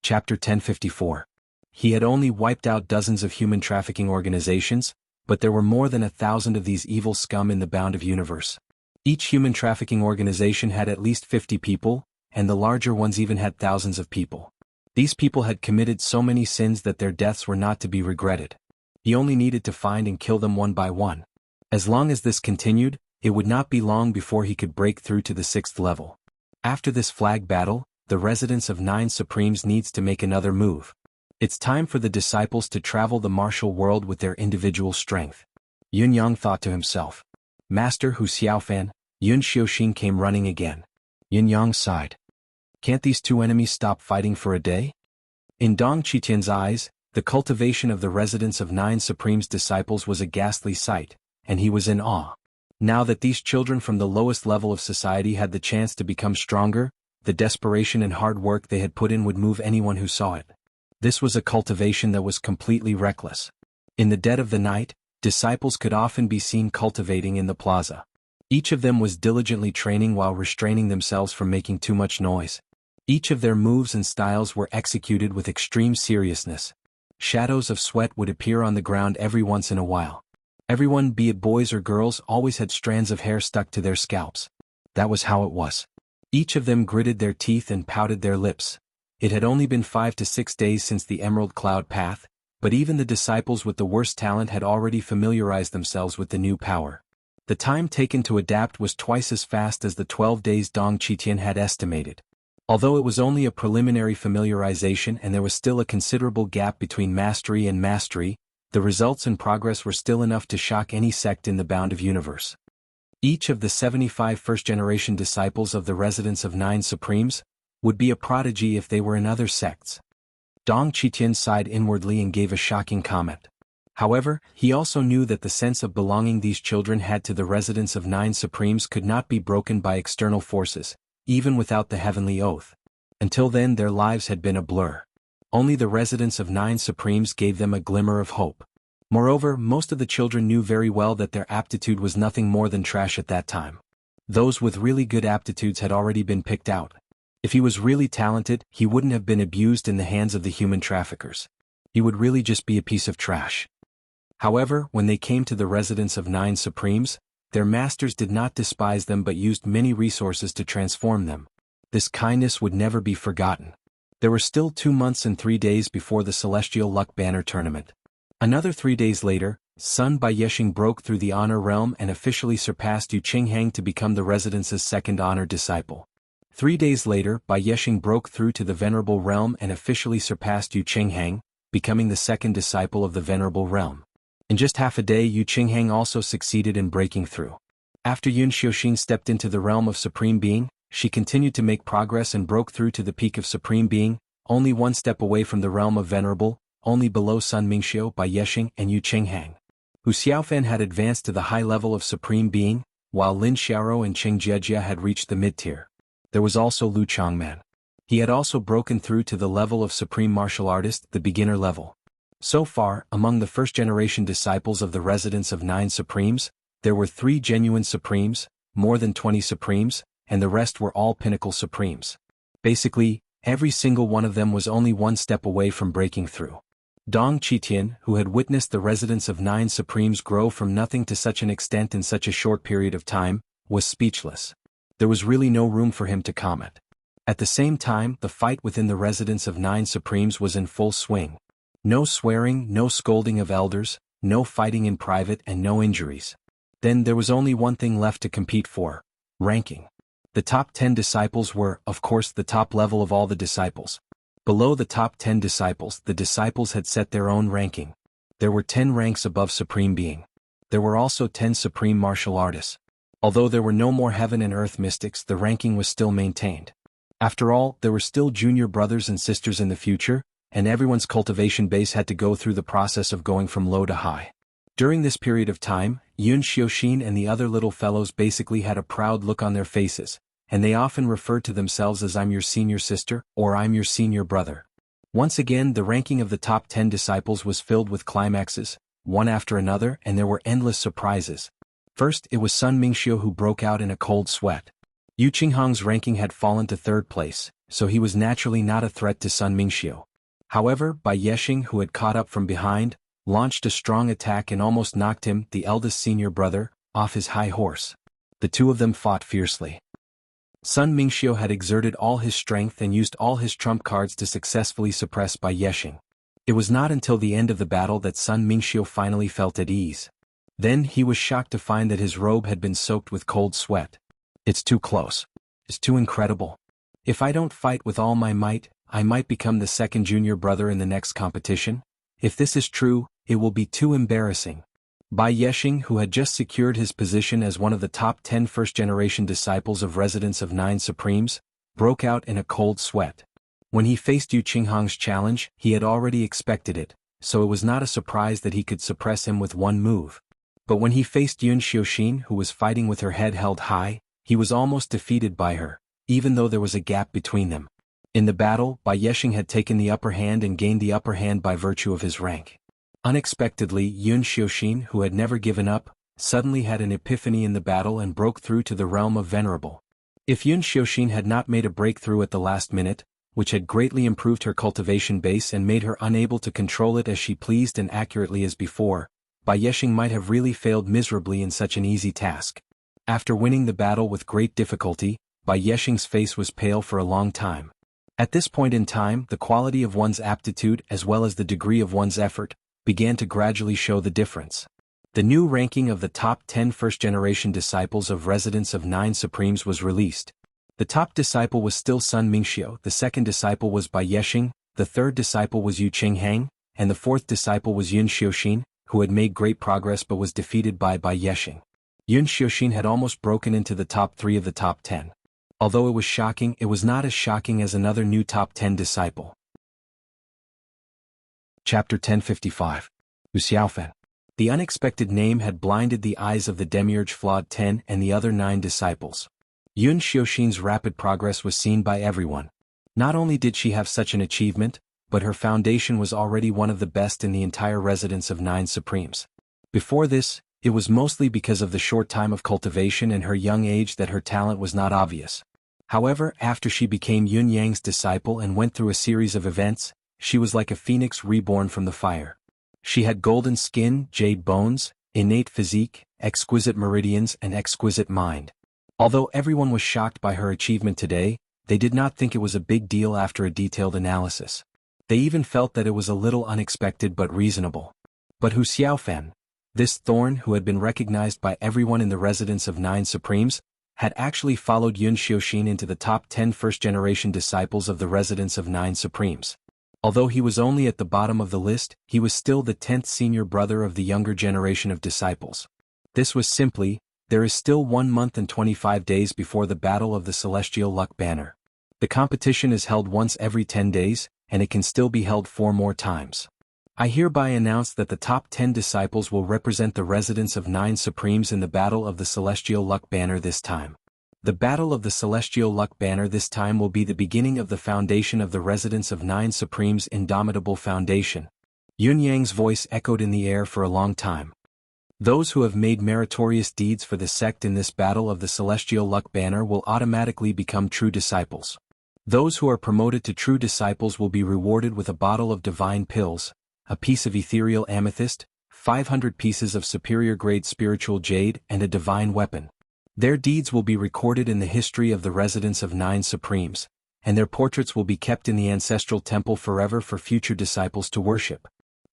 Chapter 1054. He had only wiped out dozens of human trafficking organizations, but there were more than 1,000 of these evil scum in the bound of universe. Each human trafficking organization had at least 50 people, and the larger ones even had thousands of people. These people had committed so many sins that their deaths were not to be regretted. He only needed to find and kill them one by one. As long as this continued, it would not be long before he could break through to the 6th level. After this flag battle, the residents of 9 Supremes needs to make another move. It's time for the disciples to travel the martial world with their individual strength. Yun Yang thought to himself. Master Hu Xiaofan, Yun Xiaoxin came running again. Yun Yang sighed. Can't these two enemies stop fighting for a day? In Dong Qitian's eyes, the cultivation of the residents of 9 Supremes disciples was a ghastly sight, and he was in awe. Now that these children from the lowest level of society had the chance to become stronger, the desperation and hard work they had put in would move anyone who saw it. This was a cultivation that was completely reckless. In the dead of the night, disciples could often be seen cultivating in the plaza. Each of them was diligently training while restraining themselves from making too much noise. Each of their moves and styles were executed with extreme seriousness. Shadows of sweat would appear on the ground every once in a while. Everyone, be it boys or girls, always had strands of hair stuck to their scalps. That was how it was. Each of them gritted their teeth and pouted their lips. It had only been 5 to 6 days since the Emerald Cloud Path, but even the disciples with the worst talent had already familiarized themselves with the new power. The time taken to adapt was twice as fast as the 12 days Dong Qitian had estimated. Although it was only a preliminary familiarization and there was still a considerable gap between mastery and mastery, the results and progress were still enough to shock any sect in the bound of universe. Each of the 75 first-generation disciples of the residents of 9 Supremes would be a prodigy if they were in other sects. Dong Qitian sighed inwardly and gave a shocking comment. However, he also knew that the sense of belonging these children had to the residents of 9 Supremes could not be broken by external forces, even without the heavenly oath. Until then their lives had been a blur. Only the residents of 9 Supremes gave them a glimmer of hope. Moreover, most of the children knew very well that their aptitude was nothing more than trash at that time. Those with really good aptitudes had already been picked out. If he was really talented, he wouldn't have been abused in the hands of the human traffickers. He would really just be a piece of trash. However, when they came to the residents of 9 Supremes, their masters did not despise them but used many resources to transform them. This kindness would never be forgotten. There were still 2 months and 3 days before the Celestial Luck Banner Tournament. Another 3 days later, Sun Bai Yexing broke through the honor realm and officially surpassed Yu Qinghang to become the residents' second honored disciple. 3 days later, Bai Yexing broke through to the Venerable Realm and officially surpassed Yu Qinghang, becoming the second disciple of the Venerable Realm. In just half a day, Yu Qinghang also succeeded in breaking through. After Yun Xiaoxin stepped into the realm of Supreme Being, she continued to make progress and broke through to the peak of Supreme Being, only 1 step away from the realm of Venerable, only below Sun Mingxiu, Bai Yexing, and Yu Qinghang. Hu Xiaofan had advanced to the high level of Supreme Being, while Lin Xiaoro and Cheng Jiejia had reached the mid-tier. There was also Lu Changman. He had also broken through to the level of Supreme Martial Artist, the beginner level. So far, among the first-generation disciples of the residents of 9 Supremes, there were 3 genuine Supremes, more than 20 Supremes, and the rest were all Pinnacle Supremes. Basically, every single one of them was only 1 step away from breaking through. Dong Qitian, who had witnessed the residents of 9 Supremes grow from nothing to such an extent in such a short period of time, was speechless. There was really no room for him to comment. At the same time, the fight within the residents of 9 Supremes was in full swing. No swearing, no scolding of elders, no fighting in private, and no injuries. Then there was only one thing left to compete for: ranking. The top 10 disciples were, of course, the top level of all the disciples. Below the top 10 disciples, the disciples had set their own ranking. There were 10 ranks above Supreme Being. There were also 10 Supreme Martial Artists. Although there were no more heaven and earth mystics, the ranking was still maintained. After all, there were still junior brothers and sisters in the future, and everyone's cultivation base had to go through the process of going from low to high. During this period of time, Yun Xiaoxin and the other little fellows basically had a proud look on their faces, and they often referred to themselves as "I'm your senior sister" or "I'm your senior brother." Once again, the ranking of the top 10 disciples was filled with climaxes, one after another, and there were endless surprises. First, it was Sun Mingxiu who broke out in a cold sweat. Yu Qinghang's ranking had fallen to 3rd place, so he was naturally not a threat to Sun Mingxiu. However, Bai Yexing, who had caught up from behind, launched a strong attack and almost knocked him, the eldest senior brother, off his high horse. The two of them fought fiercely. Sun Mingxiu had exerted all his strength and used all his trump cards to successfully suppress Bai Yexing. It was not until the end of the battle that Sun Mingxiu finally felt at ease. Then he was shocked to find that his robe had been soaked with cold sweat. It's too close. It's too incredible. If I don't fight with all my might, I might become the second junior brother in the next competition. If this is true, it will be too embarrassing. Bai Yexing, who had just secured his position as one of the top 10 first-generation disciples of Residents of Nine Supremes, broke out in a cold sweat. When he faced Yu Qinghong's challenge, he had already expected it, so it was not a surprise that he could suppress him with one move. But when he faced Yun Xiuxin, who was fighting with her head held high, he was almost defeated by her, even though there was a gap between them. In the battle, Bai Yexing had taken the upper hand and gained the upper hand by virtue of his rank. Unexpectedly, Yun Xiuxin, who had never given up, suddenly had an epiphany in the battle and broke through to the realm of Venerable. If Yun Xiuxin had not made a breakthrough at the last minute, which had greatly improved her cultivation base and made her unable to control it as she pleased and accurately as before, Bai Yexing might have really failed miserably in such an easy task. After winning the battle with great difficulty, Bai Yexing's face was pale for a long time. At this point in time, the quality of one's aptitude as well as the degree of one's effort began to gradually show the difference. The new ranking of the top 10 first-generation disciples of Residents of Nine Supremes was released. The top disciple was still Sun Mingxiu, the second disciple was Bai Yexing, the third disciple was Yu Qinghang, and the fourth disciple was Yun Xiuxin, who had made great progress but was defeated by Bai Yexing. Yun Xiuxin had almost broken into the top 3 of the top 10. Although it was shocking, it was not as shocking as another new top 10 disciple. Chapter 1055. Wu Xiaofen. The unexpected name had blinded the eyes of the Demiurge Flawed 10 and the other 9 disciples. Yun Xiuxin's rapid progress was seen by everyone. Not only did she have such an achievement, but her foundation was already one of the best in the entire Residence of Nine Supremes. Before this, it was mostly because of the short time of cultivation and her young age that her talent was not obvious. However, after she became Yun Yang's disciple and went through a series of events, she was like a phoenix reborn from the fire. She had golden skin, jade bones, innate physique, exquisite meridians and exquisite mind. Although everyone was shocked by her achievement today, they did not think it was a big deal after a detailed analysis. They even felt that it was a little unexpected but reasonable. But Wu Xiaofen, this thorn who had been recognized by everyone in the Residence of Nine Supremes, had actually followed Yun Xiuxin into the top 10 first-generation disciples of the Residence of Nine Supremes. Although he was only at the bottom of the list, he was still the 10th senior brother of the younger generation of disciples. This was simply, there is still 1 month and 25 days before the Battle of the Celestial Luck Banner. The competition is held once every 10 days, and it can still be held 4 more times. I hereby announce that the top 10 disciples will represent the Residence of Nine Supremes in the Battle of the Celestial Luck Banner this time. The Battle of the Celestial Luck Banner this time will be the beginning of the foundation of the Residence of Nine Supremes' indomitable foundation. Yun Yang's voice echoed in the air for a long time. Those who have made meritorious deeds for the sect in this Battle of the Celestial Luck Banner will automatically become true disciples. Those who are promoted to true disciples will be rewarded with a bottle of divine pills, a piece of ethereal amethyst, 500 pieces of superior grade spiritual jade and a divine weapon. Their deeds will be recorded in the history of the Residence of Nine Supremes, and their portraits will be kept in the ancestral temple forever for future disciples to worship.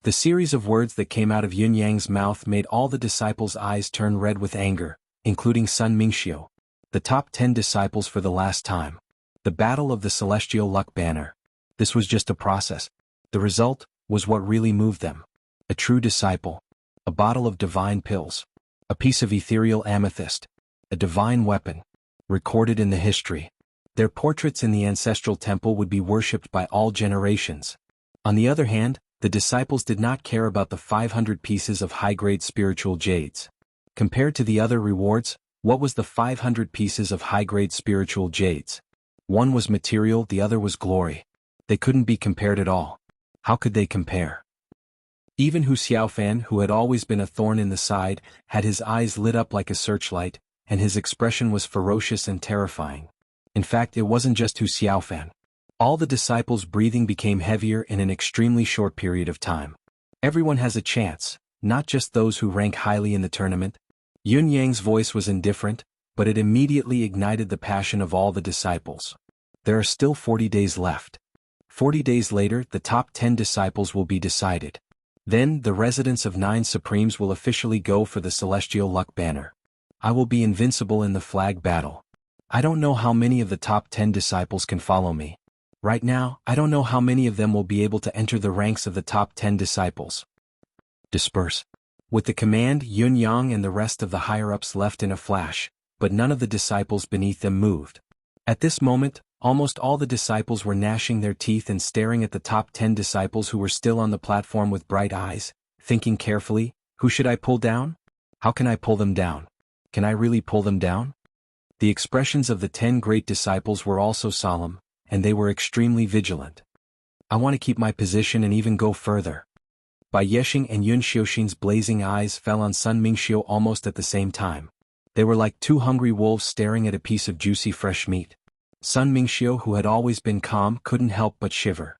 The series of words that came out of Yun Yang's mouth made all the disciples' eyes turn red with anger, including Sun Mingxiu. The top 10 disciples for the last time. The Battle of the Celestial Luck Banner. This was just a process. The result was what really moved them. A true disciple. A bottle of divine pills. A piece of ethereal amethyst. A divine weapon. Recorded in the history. Their portraits in the ancestral temple would be worshipped by all generations. On the other hand, the disciples did not care about the 500 pieces of high-grade spiritual jades. Compared to the other rewards, what was the 500 pieces of high-grade spiritual jades? One was material, the other was glory. They couldn't be compared at all. How could they compare? Even Wu Xiaofen, who had always been a thorn in the side, had his eyes lit up like a searchlight, and his expression was ferocious and terrifying. In fact, it wasn't just Wu Xiaofen. All the disciples' breathing became heavier in an extremely short period of time. Everyone has a chance, not just those who rank highly in the tournament. Yun Yang's voice was indifferent, but it immediately ignited the passion of all the disciples. There are still 40 days left. 40 days later, the top 10 disciples will be decided. Then, the residents of 9 Supremes will officially go for the Celestial Luck Banner. I will be invincible in the flag battle. I don't know how many of the top 10 disciples can follow me. Right now, I don't know how many of them will be able to enter the ranks of the top 10 disciples. Disperse. With the command, Yun Yang and the rest of the higher-ups left in a flash, but none of the disciples beneath them moved. At this moment, almost all the disciples were gnashing their teeth and staring at the top 10 disciples who were still on the platform with bright eyes, thinking carefully, who should I pull down? How can I pull them down? Can I really pull them down? The expressions of the 10 great disciples were also solemn, and they were extremely vigilant. I want to keep my position and even go further. Bai Yexing and Yun Xiuxin's blazing eyes fell on Sun Mingxiu almost at the same time. They were like 2 hungry wolves staring at a piece of juicy fresh meat. Sun Mingxiu, who had always been calm, couldn't help but shiver.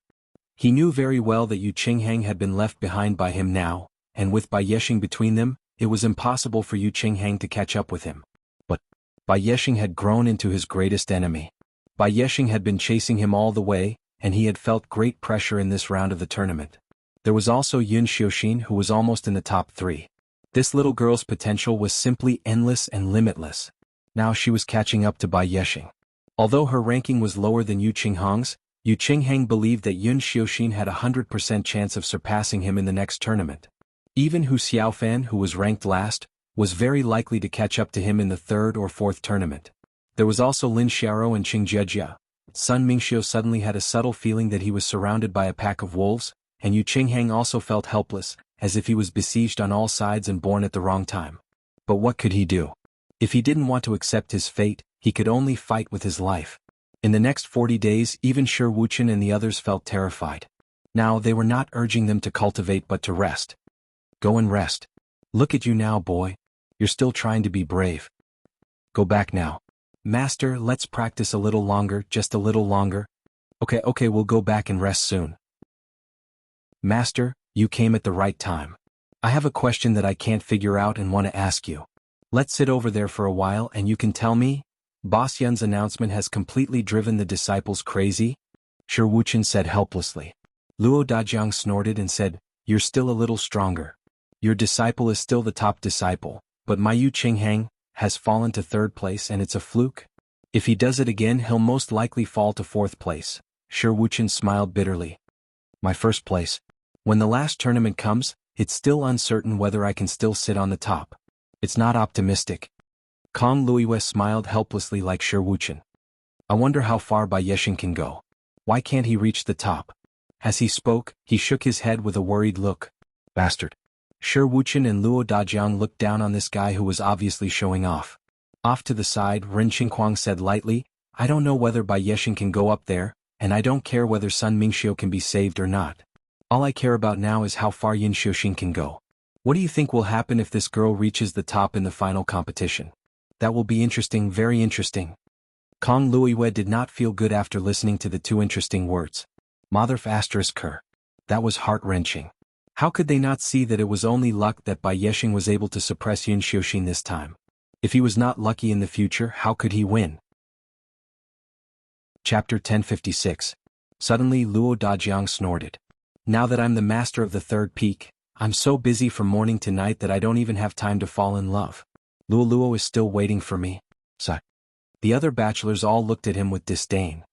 He knew very well that Yu Qinghang had been left behind by him now, and with Bai Yexing between them, it was impossible for Yu Qinghang to catch up with him. But Bai Yexing had grown into his greatest enemy. Bai Yexing had been chasing him all the way, and he had felt great pressure in this round of the tournament. There was also Yun Xiuxin, who was almost in the top 3. This little girl's potential was simply endless and limitless. Now she was catching up to Bai Yexing. Although her ranking was lower than Yu Qinghang's, Yu Qinghang believed that Yun Xiuxin had a 100% chance of surpassing him in the next tournament. Even Hu Xiaofan, who was ranked last, was very likely to catch up to him in the 3rd or 4th tournament. There was also Lin Xiaoro and Qing Jiejia. Sun Mingxiu suddenly had a subtle feeling that he was surrounded by a pack of wolves, and Yu Qinghang also felt helpless, as if he was besieged on all sides and born at the wrong time. But what could he do? If he didn't want to accept his fate, he could only fight with his life. In the next 40 days, even Shi Wuchen and the others felt terrified. Now they were not urging them to cultivate but to rest. Go and rest. Look at you now, boy. You're still trying to be brave. Go back now. Master, let's practice a little longer, just a little longer. Okay, we'll go back and rest soon. Master, you came at the right time. I have a question that I can't figure out and want to ask you. Let's sit over there for a while and you can tell me? Boss Yun's announcement has completely driven the disciples crazy? Shi Wuchen said helplessly. Luo Dajiang snorted and said, You're still a little stronger. Your disciple is still the top disciple, but my Yu Qinghang has fallen to 3rd place and it's a fluke? If he does it again, he'll most likely fall to 4th place. Shi Wuchen smiled bitterly. My 1st place. When the last tournament comes, it's still uncertain whether I can still sit on the top. It's not optimistic. Kong Luiyue smiled helplessly like Shi Wuchen. I wonder how far Bai Yexing can go. Why can't he reach the top? As he spoke, he shook his head with a worried look. Bastard. Shi Wuchen and Luo Dajiang looked down on this guy who was obviously showing off. Off to the side, Ren Qingquang said lightly, I don't know whether Bai Yexing can go up there, and I don't care whether Sun Mingxiu can be saved or not. All I care about now is how far Yun Xiuxin can go. What do you think will happen if this girl reaches the top in the final competition? That will be interesting, very interesting. Kong Luiyue did not feel good after listening to the 2 interesting words. Motherf asterisk her. That was heart-wrenching. How could they not see that it was only luck that Bai Yexing was able to suppress Yun Xiuxin this time? If he was not lucky in the future, how could he win? Chapter 1056. Suddenly Luo Dajiang snorted. Now that I'm the master of the 3rd peak, I'm so busy from morning to night that I don't even have time to fall in love. Luo is still waiting for me. Sigh. The other bachelors all looked at him with disdain.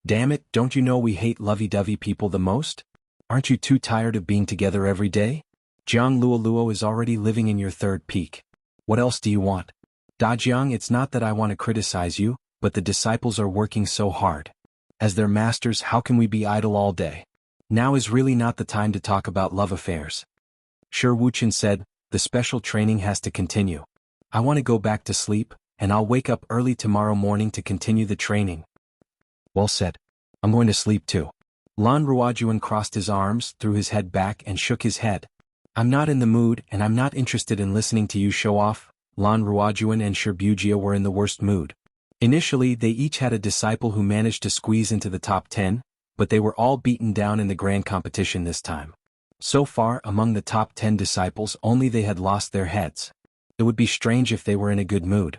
Damn it, don't you know we hate lovey-dovey people the most? Aren't you too tired of being together every day? Jiang Luo is already living in your 3rd peak. What else do you want? Dajiang, it's not that I want to criticize you, but the disciples are working so hard. As their masters, how can we be idle all day? Now is really not the time to talk about love affairs. Shi Wuchen said, the special training has to continue. I want to go back to sleep, and I'll wake up early tomorrow morning to continue the training. Well said. I'm going to sleep too. Lan Ruojuan crossed his arms, threw his head back and shook his head. I'm not in the mood and I'm not interested in listening to you show off. Lan Ruojuan and Shi Bujia were in the worst mood. Initially they each had a disciple who managed to squeeze into the top 10, but they were all beaten down in the grand competition this time. So far, among the top 10 disciples, only they had lost their heads. It would be strange if they were in a good mood.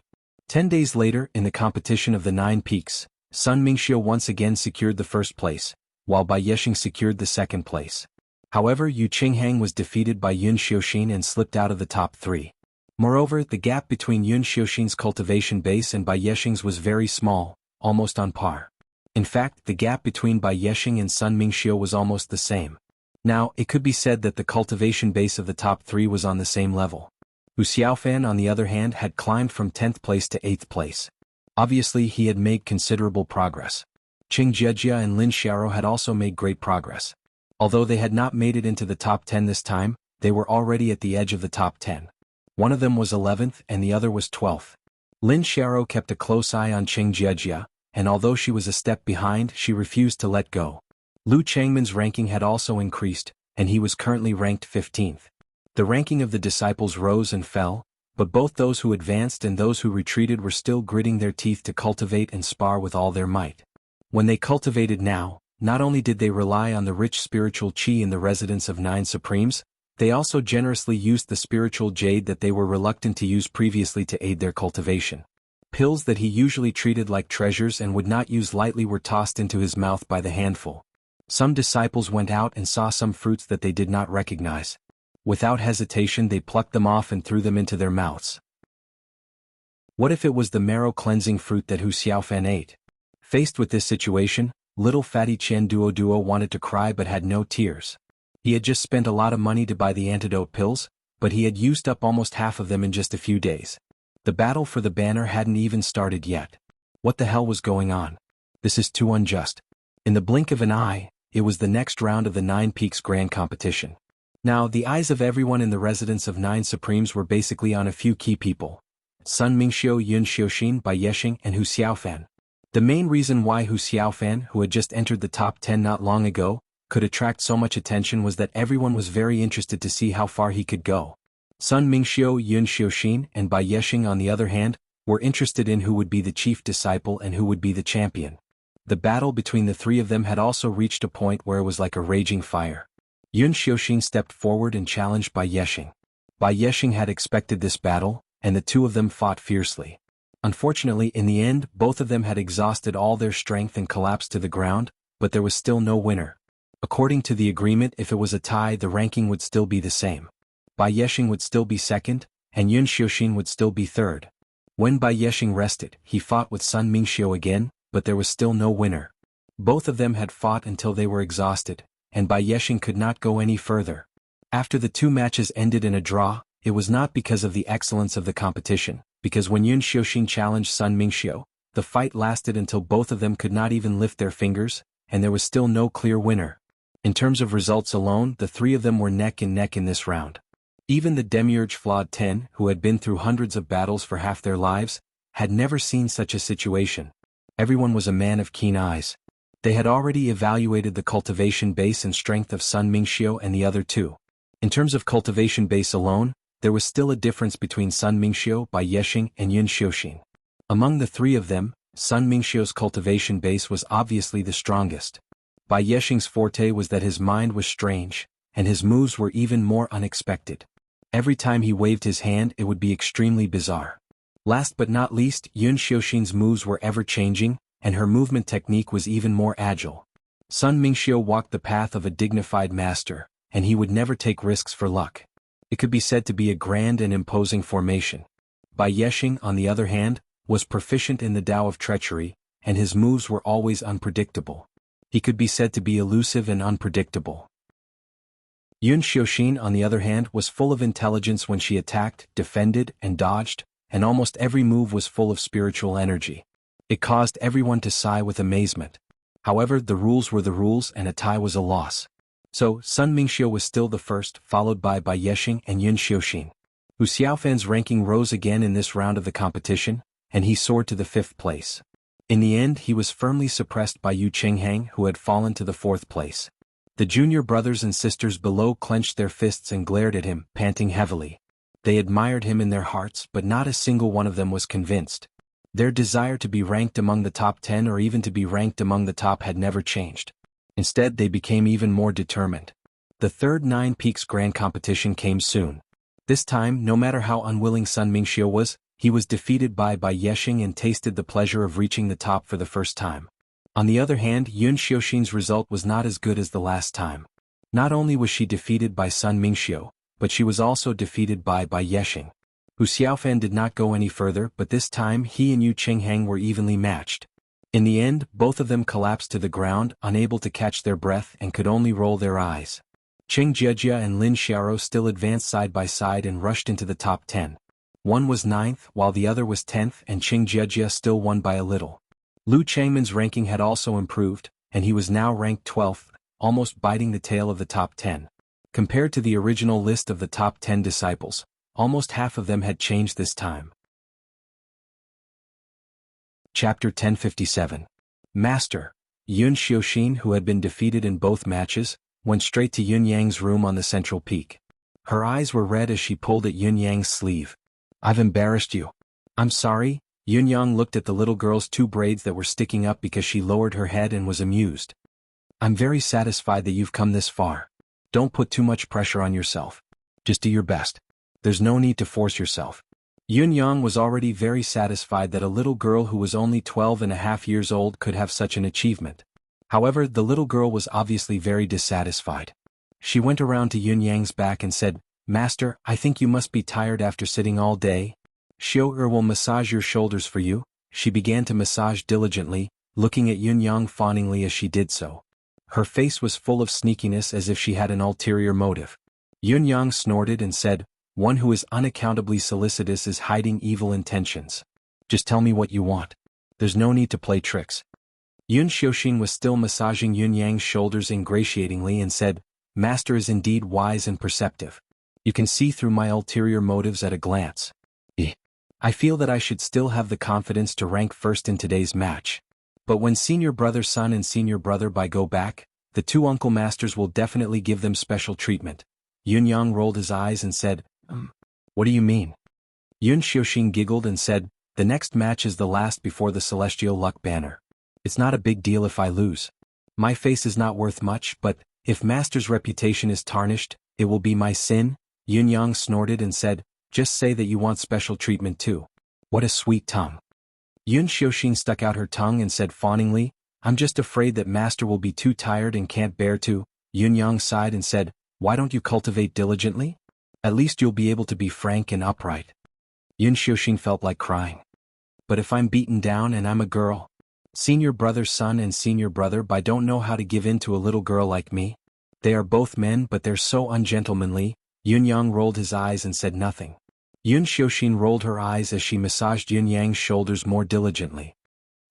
10 days later, in the competition of the 9 peaks, Sun Mingxiu once again secured the first place, while Bai Yexing secured the second place. However, Yu Qinghang was defeated by Yun Xiuxin and slipped out of the top 3. Moreover, the gap between Yun Xiuxin's cultivation base and Bai Yexing's was very small, almost on par. In fact, the gap between Bai Yexing and Sun Mingxiu was almost the same. Now, it could be said that the cultivation base of the top 3 was on the same level. Hu Xiaofan, on the other hand, had climbed from 10th place to 8th place. Obviously, he had made considerable progress. Qing Jiejia and Lin Xiaoro had also made great progress. Although they had not made it into the top 10 this time, they were already at the edge of the top 10. One of them was 11th and the other was 12th. Lin Xiaoro kept a close eye on Qing Jiejia, and although she was a step behind, she refused to let go. Lu Changman's ranking had also increased, and he was currently ranked 15th. The ranking of the disciples rose and fell, but both those who advanced and those who retreated were still gritting their teeth to cultivate and spar with all their might. When they cultivated now, not only did they rely on the rich spiritual qi in the residence of 9 supremes, they also generously used the spiritual jade that they were reluctant to use previously to aid their cultivation. Pills that he usually treated like treasures and would not use lightly were tossed into his mouth by the handful. Some disciples went out and saw some fruits that they did not recognize. Without hesitation, they plucked them off and threw them into their mouths. What if it was the marrow-cleansing fruit that Hu Xiaofan ate? Faced with this situation, little fatty Chen Duo wanted to cry but had no tears. He had just spent a lot of money to buy the antidote pills, but he had used up almost half of them in just a few days. The battle for the banner hadn't even started yet. What the hell was going on? This is too unjust. In the blink of an eye, it was the next round of the 9 Peaks Grand Competition. Now, the eyes of everyone in the residence of 9 Supremes were basically on a few key people: Sun Mingxiu, Yun Xiuxin, Bai Yexing, and Hu Xiaofan. The main reason why Hu Xiaofan, who had just entered the top 10 not long ago, could attract so much attention was that everyone was very interested to see how far he could go. Sun Mingxiu, Yun Xiuxin, and Bai Yexing, on the other hand, were interested in who would be the chief disciple and who would be the champion. The battle between the 3 of them had also reached a point where it was like a raging fire. Yun Xiuxin stepped forward and challenged Bai Yexing. Bai Yexing had expected this battle, and the 2 of them fought fiercely. Unfortunately, in the end, both of them had exhausted all their strength and collapsed to the ground, but there was still no winner. According to the agreement, if it was a tie, the ranking would still be the same. Bai Yexing would still be second, and Yun Xiuxin would still be third. When Bai Yexing rested, he fought with Sun Mingxiu again, but there was still no winner. Both of them had fought until they were exhausted, and Bai Yexing could not go any further. After the 2 matches ended in a draw, it was not because of the excellence of the competition, because when Yun Xiuxin challenged Sun Mingxiu, the fight lasted until both of them could not even lift their fingers, and there was still no clear winner. In terms of results alone, the 3 of them were neck and neck in this round. Even the Demiurge Flawed 10, who had been through hundreds of battles for half their lives, had never seen such a situation. Everyone was a man of keen eyes. They had already evaluated the cultivation base and strength of Sun Mingxiu and the other 2. In terms of cultivation base alone, there was still a difference between Sun Mingxiu, Bai Yexing, and Yun Xiuxin. Among the 3 of them, Sun Mingxiu's cultivation base was obviously the strongest. Bai Yexing's forte was that his mind was strange, and his moves were even more unexpected. Every time he waved his hand, it would be extremely bizarre. Last but not least, Yun Xiuxin's moves were ever-changing, and her movement technique was even more agile. Sun Mingxiu walked the path of a dignified master, and he would never take risks for luck. It could be said to be a grand and imposing formation. Bai Yexing, on the other hand, was proficient in the Tao of treachery, and his moves were always unpredictable. He could be said to be elusive and unpredictable. Yun Xiuxin, on the other hand, was full of intelligence when she attacked, defended, and dodged, and almost every move was full of spiritual energy. It caused everyone to sigh with amazement. However, the rules were the rules and a tie was a loss. So, Sun Mingxiu was still the first, followed by Bai Yexing and Yun Xiuxin. Hu Xiaofan's ranking rose again in this round of the competition, and he soared to the 5th place. In the end, he was firmly suppressed by Yu Qinghang, who had fallen to the 4th place. The junior brothers and sisters below clenched their fists and glared at him, panting heavily. They admired him in their hearts, but not a single one of them was convinced. Their desire to be ranked among the top 10 or even to be ranked among the top had never changed. Instead, they became even more determined. The third Nine Peaks Grand Competition came soon. This time, no matter how unwilling Sun Mingxiu was, he was defeated by Yexing and tasted the pleasure of reaching the top for the first time. On the other hand, Yun Xiuxin's result was not as good as the last time. Not only was she defeated by Sun Mingxiu, but she was also defeated by Yexing. Hu Xiaofan did not go any further, but this time he and Yu Qingheng were evenly matched. In the end, both of them collapsed to the ground, unable to catch their breath and could only roll their eyes. Qing Jiejia and Lin Xiaoro still advanced side by side and rushed into the top 10. One was 9th, while the other was 10th, and Qing Jiejia still won by a little. Lu Changmen's ranking had also improved, and he was now ranked 12th, almost biting the tail of the top 10. Compared to the original list of the top 10 disciples, almost half of them had changed this time. Chapter 1057. Master. Yun Xiuxin, who had been defeated in both matches, went straight to Yun Yang's room on the central peak. Her eyes were red as she pulled at Yun Yang's sleeve. "I've embarrassed you." "I'm sorry." Yun Yang looked at the little girl's 2 braids that were sticking up because she lowered her head and was amused. "I'm very satisfied that you've come this far. Don't put too much pressure on yourself. Just do your best. There's no need to force yourself." Yun Yang was already very satisfied that a little girl who was only 12.5 years old could have such an achievement. However, the little girl was obviously very dissatisfied. She went around to Yun Yang's back and said, "Master, I think you must be tired after sitting all day. Xiu will massage your shoulders for you." She began to massage diligently, looking at Yun Yang fawningly as she did so. Her face was full of sneakiness as if she had an ulterior motive. Yun Yang snorted and said, "One who is unaccountably solicitous is hiding evil intentions. Just tell me what you want. There's no need to play tricks." Yun Xiuxin was still massaging Yun Yang's shoulders ingratiatingly and said, "Master is indeed wise and perceptive. You can see through my ulterior motives at a glance. I feel that I should still have the confidence to rank first in today's match. But when Senior Brother Sun and Senior Brother Bai go back, the 2 uncle masters will definitely give them special treatment." Yun Yang rolled his eyes and said, "What do you mean?" Yun Xiuxin giggled and said, "The next match is the last before the Celestial Luck Banner. It's not a big deal if I lose. My face is not worth much, but if Master's reputation is tarnished, it will be my sin." Yun Yang snorted and said, "Just say that you want special treatment too." What a sweet tongue. Yun Xiuxin stuck out her tongue and said fawningly, "I'm just afraid that Master will be too tired and can't bear to." Yun Yang sighed and said, "Why don't you cultivate diligently? At least you'll be able to be frank and upright." Yun Xiuxin felt like crying. "But if I'm beaten down and I'm a girl? Senior Brother Sun and Senior Brother Bai don't know how to give in to a little girl like me. They are both men, but they're so ungentlemanly." Yun Yang rolled his eyes and said nothing. Yun Xiuxin rolled her eyes as she massaged Yun Yang's shoulders more diligently.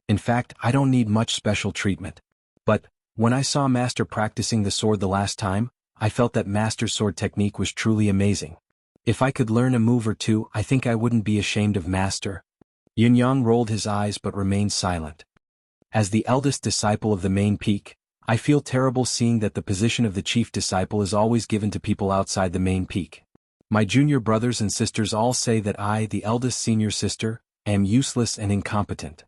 "In fact, I don't need much special treatment. But, when I saw Master practicing the sword the last time, I felt that Master's sword technique was truly amazing. If I could learn a move or two, I think I wouldn't be ashamed of Master." Yun Yang rolled his eyes but remained silent. "As the eldest disciple of the main peak, I feel terrible seeing that the position of the chief disciple is always given to people outside the main peak. My junior brothers and sisters all say that I, the eldest senior sister, am useless and incompetent."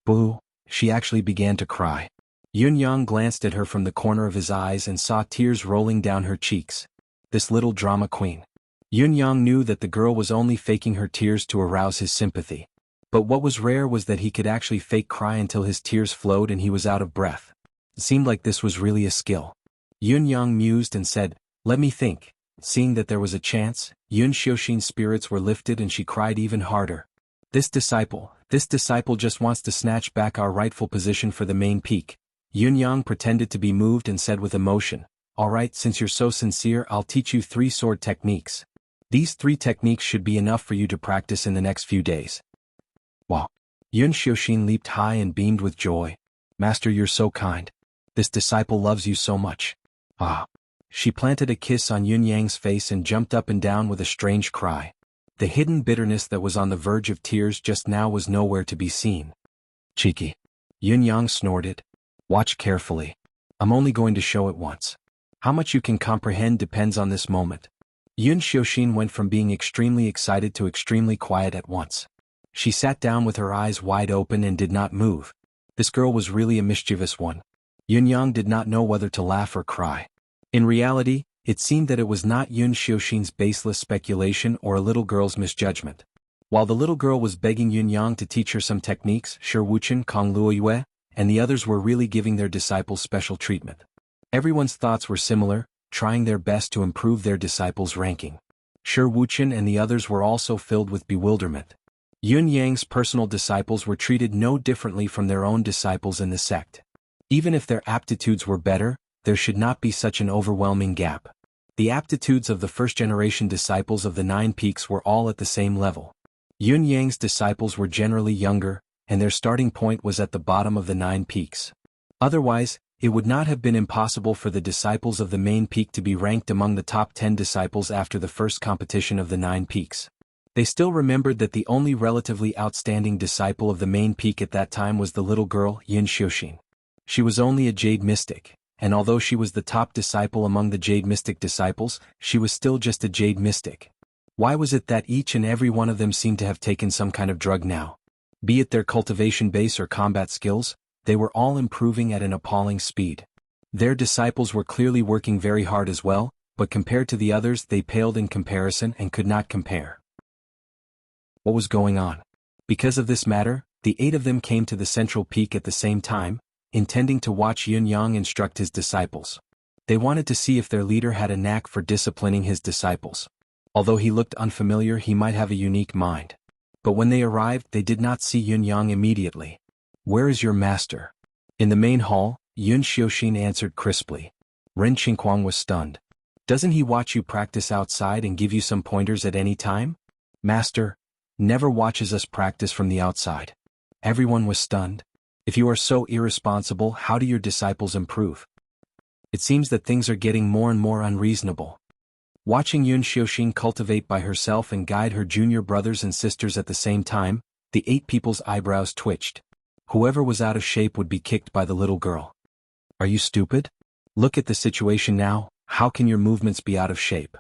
Boo! She actually began to cry. Yun Yang glanced at her from the corner of his eyes and saw tears rolling down her cheeks. This little drama queen. Yun Yang knew that the girl was only faking her tears to arouse his sympathy. But what was rare was that he could actually fake cry until his tears flowed and he was out of breath. It seemed like this was really a skill. Yun Yang mused and said, "Let me think." Seeing that there was a chance, Yun Xiuxin's spirits were lifted and she cried even harder. This disciple just wants to snatch back our rightful position for the main peak." Yun Yang pretended to be moved and said with emotion, "All right, since you're so sincere, I'll teach you 3 sword techniques. These 3 techniques should be enough for you to practice in the next few days." Wow! Yun Xiuxin leaped high and beamed with joy. "Master, you're so kind. This disciple loves you so much." Ah! She planted a kiss on Yun Yang's face and jumped up and down with a strange cry. The hidden bitterness that was on the verge of tears just now was nowhere to be seen. "Cheeky." Yun Yang snorted. "Watch carefully. I'm only going to show it once. How much you can comprehend depends on this moment." Yun Xiuxin went from being extremely excited to extremely quiet at once. She sat down with her eyes wide open and did not move. This girl was really a mischievous one. Yunyang did not know whether to laugh or cry. In reality, it seemed that it was not Yun Xiuxin's baseless speculation or a little girl's misjudgment. While the little girl was begging Yunyang to teach her some techniques, Shi Wuchen, Kong Luoyue, and the others were really giving their disciples special treatment. Everyone's thoughts were similar, trying their best to improve their disciples' ranking. Shi Wuchen and the others were also filled with bewilderment. Yun Yang's personal disciples were treated no differently from their own disciples in the sect. Even if their aptitudes were better, there should not be such an overwhelming gap. The aptitudes of the first-generation disciples of the Nine Peaks were all at the same level. Yun Yang's disciples were generally younger, and their starting point was at the bottom of the Nine Peaks. Otherwise, it would not have been impossible for the disciples of the main peak to be ranked among the top 10 disciples after the first competition of the Nine Peaks. They still remembered that the only relatively outstanding disciple of the main peak at that time was the little girl, Yun Xiuxin. She was only a Jade Mystic, and although she was the top disciple among the Jade Mystic disciples, she was still just a Jade Mystic. Why was it that each and every one of them seemed to have taken some kind of drug now? Be it their cultivation base or combat skills, they were all improving at an appalling speed. Their disciples were clearly working very hard as well, but compared to the others they paled in comparison and could not compare. What was going on? Because of this matter, the 8 of them came to the central peak at the same time, intending to watch Yun Yang instruct his disciples. They wanted to see if their leader had a knack for disciplining his disciples. Although he looked unfamiliar, he might have a unique mind. But when they arrived, they did not see Yun Yang immediately. "Where is your master?" In the main hall, Yun Xiuxin answered crisply. Ren Qingquang was stunned. "Doesn't he watch you practice outside and give you some pointers at any time?" "Master never watches us practice from the outside." Everyone was stunned. "If you are so irresponsible, how do your disciples improve?" It seems that things are getting more and more unreasonable. Watching Yun Xiuxin cultivate by herself and guide her junior brothers and sisters at the same time, the 8 people's eyebrows twitched. Whoever was out of shape would be kicked by the little girl. "Are you stupid? Look at the situation now, how can your movements be out of shape?"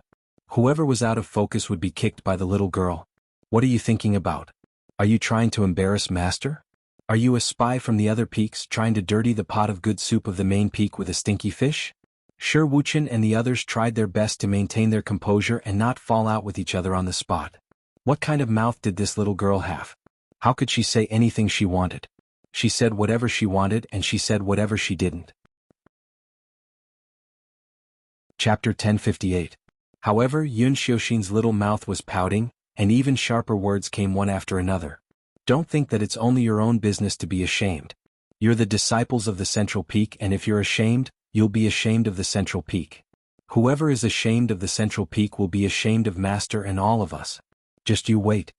Whoever was out of focus would be kicked by the little girl. "What are you thinking about? Are you trying to embarrass Master? Are you a spy from the other peaks trying to dirty the pot of good soup of the main peak with a stinky fish?" Shi Wuchen and the others tried their best to maintain their composure and not fall out with each other on the spot. What kind of mouth did this little girl have? How could she say anything she wanted? She said whatever she wanted and she said whatever she didn't. Chapter 1058. However, Yun Xiuxin's little mouth was pouting, and even sharper words came one after another. "Don't think that it's only your own business to be ashamed. You're the disciples of the Central Peak, and if you're ashamed, you'll be ashamed of the Central Peak. Whoever is ashamed of the Central Peak will be ashamed of Master and all of us. Just you wait.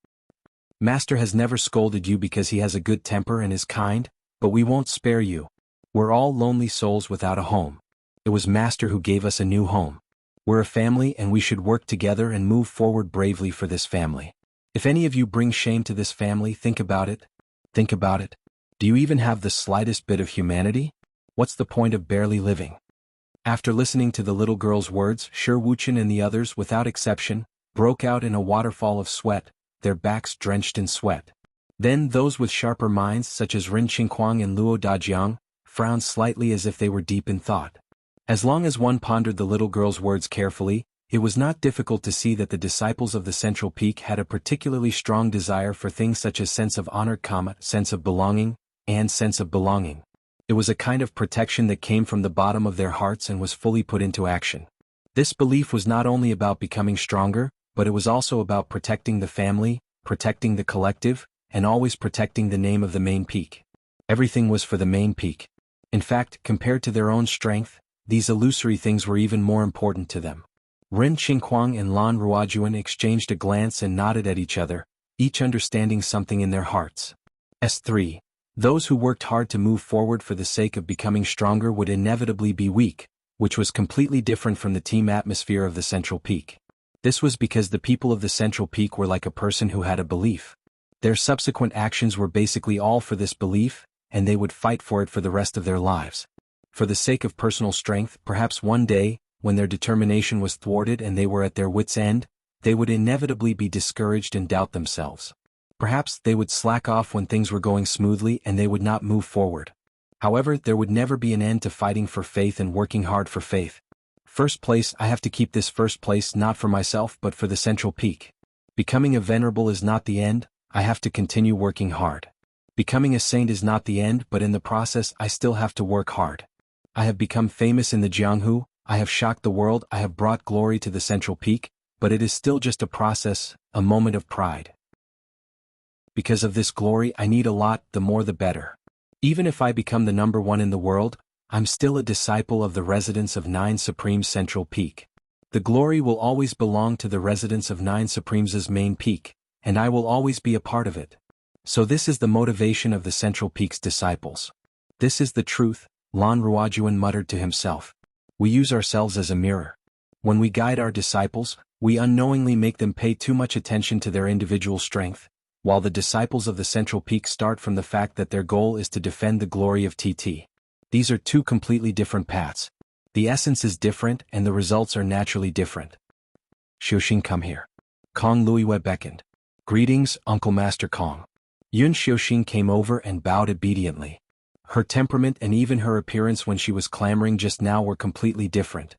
Master has never scolded you because he has a good temper and is kind, but we won't spare you. We're all lonely souls without a home. It was Master who gave us a new home. We're a family and we should work together and move forward bravely for this family. If any of you bring shame to this family, think about it. Think about it. Do you even have the slightest bit of humanity? What's the point of barely living?" After listening to the little girl's words, Shi Wuchen and the others, without exception, broke out in a waterfall of sweat, their backs drenched in sweat. Then those with sharper minds such as Ren Qingquang and Luo Dajiang frowned slightly as if they were deep in thought. As long as one pondered the little girl's words carefully, it was not difficult to see that the disciples of the Central Peak had a particularly strong desire for things such as sense of honor, sense of belonging, and sense of belonging. It was a kind of protection that came from the bottom of their hearts and was fully put into action. This belief was not only about becoming stronger, but it was also about protecting the family, protecting the collective, and always protecting the name of the main peak. Everything was for the main peak. In fact, compared to their own strength, these illusory things were even more important to them. Ren Qingquang and Lan Ruojuan exchanged a glance and nodded at each other, each understanding something in their hearts. S3. Those who worked hard to move forward for the sake of becoming stronger would inevitably be weak, which was completely different from the team atmosphere of the Central Peak. This was because the people of the Central Peak were like a person who had a belief. Their subsequent actions were basically all for this belief, and they would fight for it for the rest of their lives. For the sake of personal strength, perhaps one day, when their determination was thwarted and they were at their wits' end, they would inevitably be discouraged and doubt themselves. Perhaps they would slack off when things were going smoothly and they would not move forward. However, there would never be an end to fighting for faith and working hard for faith. First place, I have to keep this first place not for myself but for the central peak. Becoming a venerable is not the end, I have to continue working hard. Becoming a saint is not the end, but in the process I still have to work hard. I have become famous in the Jianghu, I have shocked the world, I have brought glory to the central peak, but it is still just a process, a moment of pride. Because of this glory I need a lot, the more the better. Even if I become the number one in the world, I'm still a disciple of the residents of Nine Supremes' central peak. The glory will always belong to the residents of Nine Supremes' main peak, and I will always be a part of it. So this is the motivation of the central peak's disciples. This is the truth, Lan Ruojuan muttered to himself. We use ourselves as a mirror. When we guide our disciples, we unknowingly make them pay too much attention to their individual strength, while the disciples of the central peak start from the fact that their goal is to defend the glory of TT. These are two completely different paths. The essence is different and the results are naturally different. Xiuxing, come here. Kong Luiwe beckoned. Greetings, Uncle Master Kong. Yun Xiuxing came over and bowed obediently. Her temperament and even her appearance when she was clamoring just now were completely different.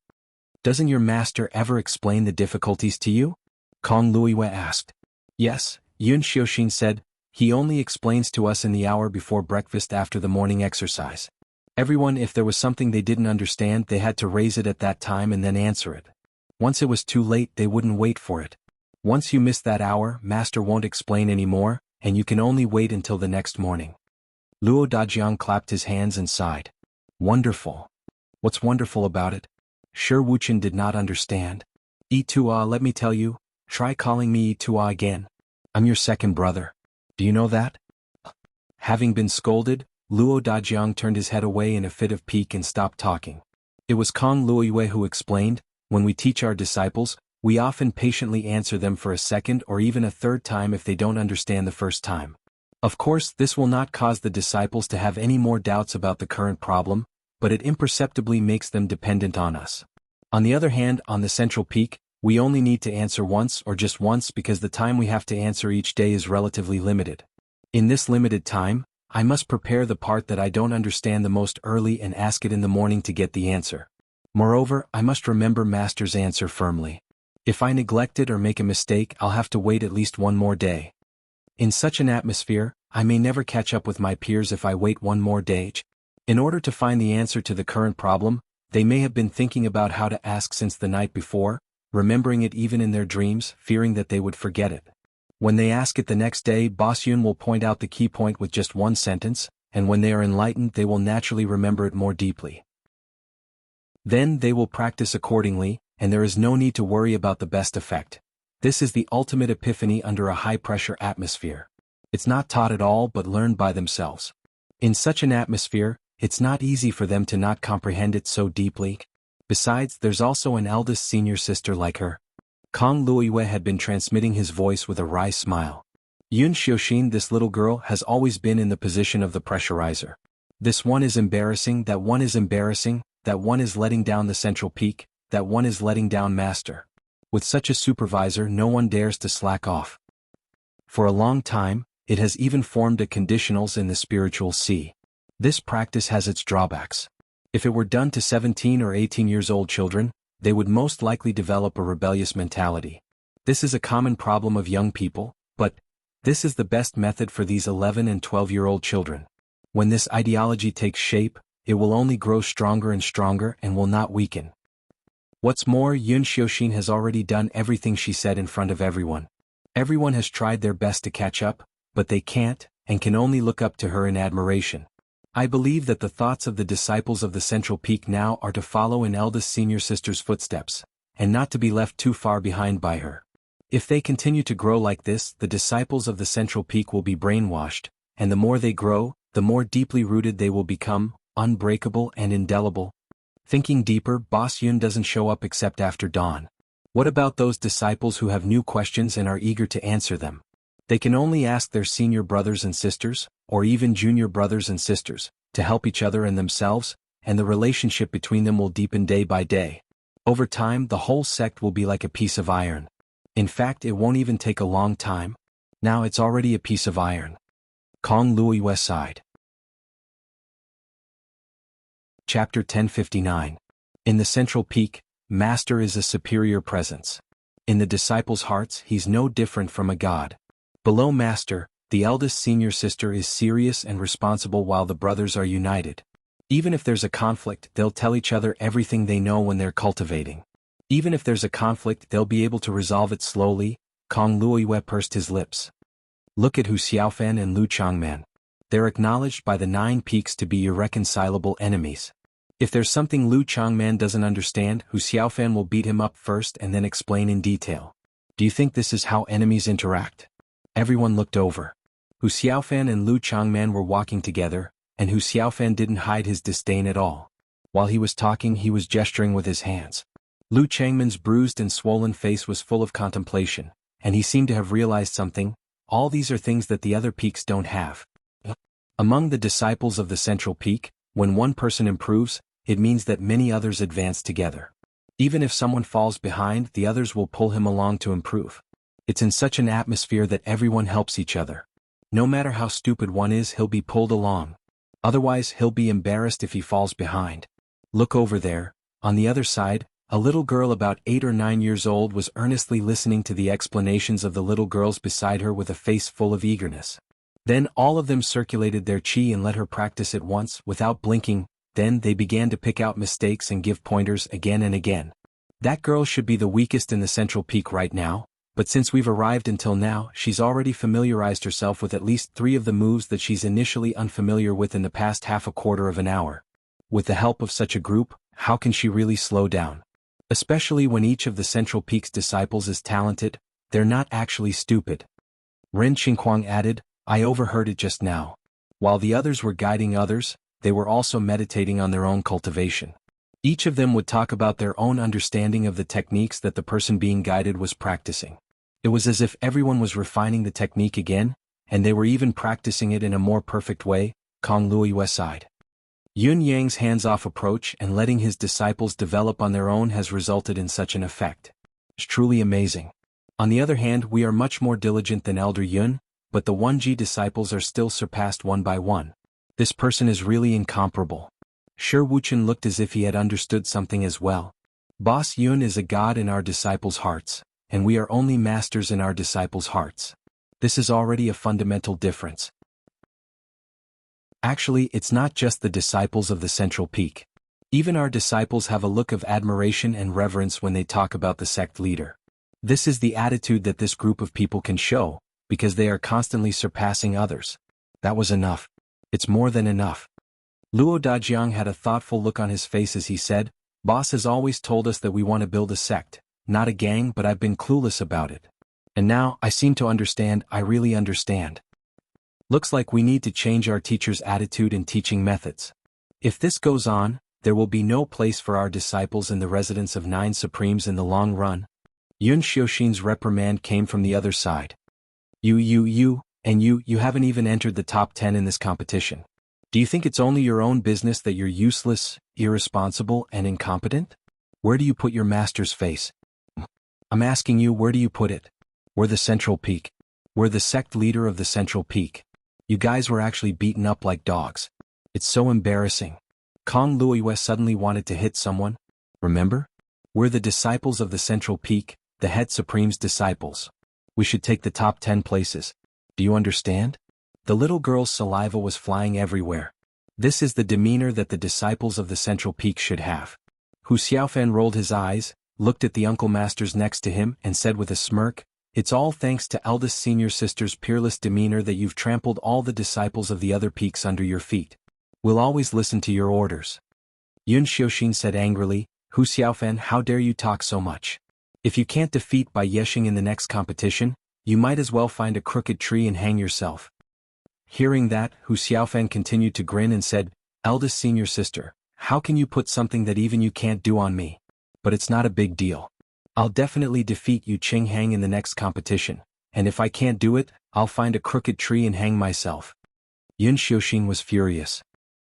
Doesn't your master ever explain the difficulties to you? Kong Luiwe asked. Yes, Yun Xiuxing said, he only explains to us in the hour before breakfast after the morning exercise. Everyone, if there was something they didn't understand, they had to raise it at that time and then answer it. Once it was too late, they wouldn't wait for it. Once you miss that hour, master won't explain anymore, and you can only wait until the next morning. Luo Dajiang clapped his hands and sighed. Wonderful. What's wonderful about it? Sure, Wuchen did not understand. Itua, let me tell you, try calling me Itua again. I'm your second brother. Do you know that? Having been scolded, Luo Dajiang turned his head away in a fit of pique and stopped talking. It was Kong Luoyue who explained, when we teach our disciples, we often patiently answer them for a second or even a third time if they don't understand the first time. Of course, this will not cause the disciples to have any more doubts about the current problem, but it imperceptibly makes them dependent on us. On the other hand, on the central peak, we only need to answer once or just once because the time we have to answer each day is relatively limited. In this limited time, I must prepare the part that I don't understand the most early and ask it in the morning to get the answer. Moreover, I must remember Master's answer firmly. If I neglect it or make a mistake, I'll have to wait at least one more day. In such an atmosphere, I may never catch up with my peers if I wait one more day. In order to find the answer to the current problem, they may have been thinking about how to ask since the night before, remembering it even in their dreams, fearing that they would forget it. When they ask it the next day, Boss Yun will point out the key point with just one sentence, and when they are enlightened they will naturally remember it more deeply. Then they will practice accordingly, and there is no need to worry about the best effect. This is the ultimate epiphany under a high-pressure atmosphere. It's not taught at all but learned by themselves. In such an atmosphere, it's not easy for them to not comprehend it so deeply. Besides, there's also an eldest senior sister like her. Kong Luoyue had been transmitting his voice with a wry smile. Yun Xiuxin, this little girl, has always been in the position of the pressurizer. This one is embarrassing, that one is embarrassing, that one is letting down the central peak, that one is letting down master. With such a supervisor, no one dares to slack off. For a long time, it has even formed a conditionals in the spiritual sea. This practice has its drawbacks. If it were done to 17 or 18 years old children, they would most likely develop a rebellious mentality. This is a common problem of young people, but this is the best method for these 11 and 12-year-old children. When this ideology takes shape, it will only grow stronger and stronger and will not weaken. What's more, Yun Xiuxin has already done everything she said in front of everyone. Everyone has tried their best to catch up, but they can't, and can only look up to her in admiration. I believe that the thoughts of the disciples of the central peak now are to follow in eldest senior sister's footsteps, and not to be left too far behind by her. If they continue to grow like this, the disciples of the central peak will be brainwashed, and the more they grow, the more deeply rooted they will become, unbreakable and indelible. Thinking deeper, Boss Yun doesn't show up except after dawn. What about those disciples who have new questions and are eager to answer them? They can only ask their senior brothers and sisters, or even junior brothers and sisters, to help each other and themselves, and the relationship between them will deepen day by day. Over time, the whole sect will be like a piece of iron. In fact, it won't even take a long time. Now it's already a piece of iron. Kong Luoyue sighed. Chapter 1059. In the central peak, Master is a superior presence. In the disciples' hearts, he's no different from a god. Below Master, the eldest senior sister is serious and responsible while the brothers are united. Even if there's a conflict, they'll tell each other everything they know when they're cultivating. Even if there's a conflict, they'll be able to resolve it slowly. Kong Luoyue pursed his lips. Look at Hu Xiaofan and Lu Changman. They're acknowledged by the 9 peaks to be irreconcilable enemies. If there's something Lu Changman doesn't understand, Hu Xiaofan will beat him up first and then explain in detail. Do you think this is how enemies interact? Everyone looked over. Hu Xiaofan and Lu Changman were walking together, and Hu Xiaofan didn't hide his disdain at all. While he was talking, he was gesturing with his hands. Lu Changman's bruised and swollen face was full of contemplation, and he seemed to have realized something. All these are things that the other peaks don't have. Among the disciples of the central peak, when one person improves, it means that many others advance together. Even if someone falls behind, the others will pull him along to improve. It's in such an atmosphere that everyone helps each other. No matter how stupid one is, he'll be pulled along. Otherwise, he'll be embarrassed if he falls behind. Look over there. On the other side, a little girl about 8 or 9 years old was earnestly listening to the explanations of the little girls beside her with a face full of eagerness. Then all of them circulated their qi and let her practice at once without blinking. Then they began to pick out mistakes and give pointers again and again. That girl should be the weakest in the central peak right now, but since we've arrived until now, she's already familiarized herself with at least 3 of the moves that she's initially unfamiliar with in the past half a quarter of an hour. With the help of such a group, how can she really slow down? Especially when each of the central peak's disciples is talented, they're not actually stupid. Ren Qingquang added, I overheard it just now. While the others were guiding others, they were also meditating on their own cultivation. Each of them would talk about their own understanding of the techniques that the person being guided was practicing. It was as if everyone was refining the technique again, and they were even practicing it in a more perfect way. Kong Luoyue sighed. Yun Yang's hands-off approach and letting his disciples develop on their own has resulted in such an effect. It's truly amazing. On the other hand, we are much more diligent than Elder Yun, but the 1G disciples are still surpassed one by one. This person is really incomparable. Sure, Wuchen looked as if he had understood something as well. Boss Yun is a god in our disciples' hearts, and we are only masters in our disciples' hearts. This is already a fundamental difference. Actually, it's not just the disciples of the central peak. Even our disciples have a look of admiration and reverence when they talk about the sect leader. This is the attitude that this group of people can show, because they are constantly surpassing others. That was enough. It's more than enough. Luo Dajiang had a thoughtful look on his face as he said, Boss has always told us that we want to build a sect, not a gang, but I've been clueless about it. And now, I seem to understand. I really understand. Looks like we need to change our teacher's attitude and teaching methods. If this goes on, there will be no place for our disciples in the residence of 9 Supremes in the long run. Yun Xiaoxin's reprimand came from the other side. You haven't even entered the top 10 in this competition. Do you think it's only your own business that you're useless, irresponsible, and incompetent? Where do you put your master's face? I'm asking you, where do you put it? We're the central peak. We're the sect leader of the central peak. You guys were actually beaten up like dogs. It's so embarrassing. Kong Luoyue suddenly wanted to hit someone. Remember? We're the disciples of the central peak, the head supreme's disciples. We should take the top 10 places. Do you understand? The little girl's saliva was flying everywhere. This is the demeanor that the disciples of the central peak should have. Hu Xiaofan rolled his eyes, looked at the uncle masters next to him, and said with a smirk, It's all thanks to eldest senior sister's peerless demeanor that you've trampled all the disciples of the other peaks under your feet. We'll always listen to your orders. Yun Xiaoxin said angrily, Hu Xiaofan, how dare you talk so much? If you can't defeat Bai Yexing in the next competition, you might as well find a crooked tree and hang yourself. Hearing that, Hu Xiaofan continued to grin and said, Eldest senior sister, how can you put something that even you can't do on me? But it's not a big deal. I'll definitely defeat Yu Qinghang in the next competition, and if I can't do it, I'll find a crooked tree and hang myself. Yun Xiaoxin was furious.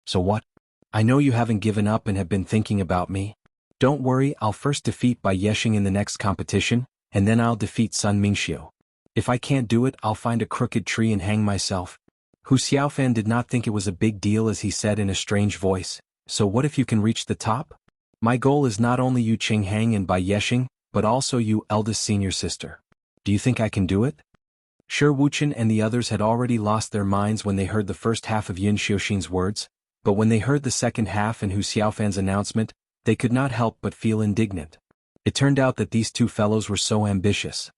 So what? I know you haven't given up and have been thinking about me. Don't worry, I'll first defeat Bai Yexing in the next competition, and then I'll defeat Sun Mingxiu. If I can't do it, I'll find a crooked tree and hang myself. Hu Xiaofan did not think it was a big deal as he said in a strange voice, So what if you can reach the top? My goal is not only you Qinghang and Bai Yexing, but also you eldest senior sister. Do you think I can do it? Sure, Wuchen and the others had already lost their minds when they heard the first half of Yun Xiuxin's words, but when they heard the second half and Hu Xiaofan's announcement, they could not help but feel indignant. It turned out that these two fellows were so ambitious.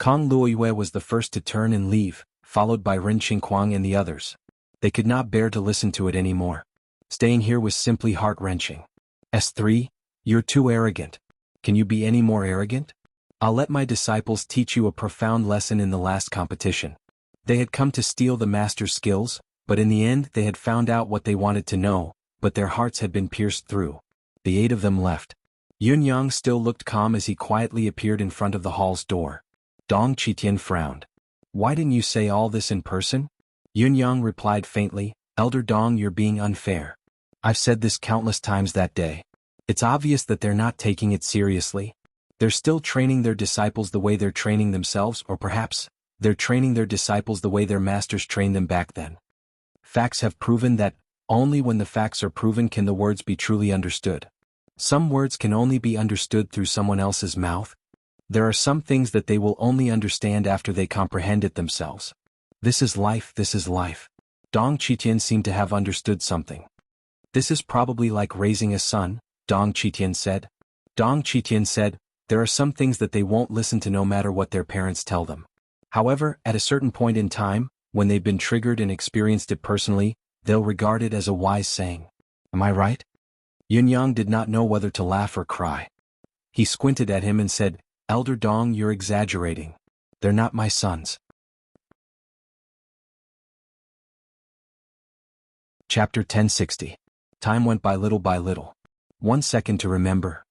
Kong Luoyue was the first to turn and leave, followed by Ren Qingquang and the others. They could not bear to listen to it anymore. Staying here was simply heart-wrenching. S3, you're too arrogant. Can you be any more arrogant? I'll let my disciples teach you a profound lesson in the last competition. They had come to steal the master's skills, but in the end they had found out what they wanted to know, but their hearts had been pierced through. The 8 of them left. Yun Yang still looked calm as he quietly appeared in front of the hall's door. Dong Qitian frowned. Why didn't you say all this in person? Yun Yang replied faintly, Elder Dong, you're being unfair. I've said this countless times that day. It's obvious that they're not taking it seriously. They're still training their disciples the way they're training themselves, or perhaps, they're training their disciples the way their masters trained them back then. Facts have proven that, only when the facts are proven can the words be truly understood. Some words can only be understood through someone else's mouth. There are some things that they will only understand after they comprehend it themselves. This is life, this is life. Dong Qitian seemed to have understood something. This is probably like raising a son, Dong Qitian said. Dong Qitian said, there are some things that they won't listen to no matter what their parents tell them. However, at a certain point in time, when they've been triggered and experienced it personally, they'll regard it as a wise saying. Am I right? Yun Yang did not know whether to laugh or cry. He squinted at him and said, Elder Dong, you're exaggerating. They're not my sons. Chapter 1060. Time went by little by little. 1 second to remember.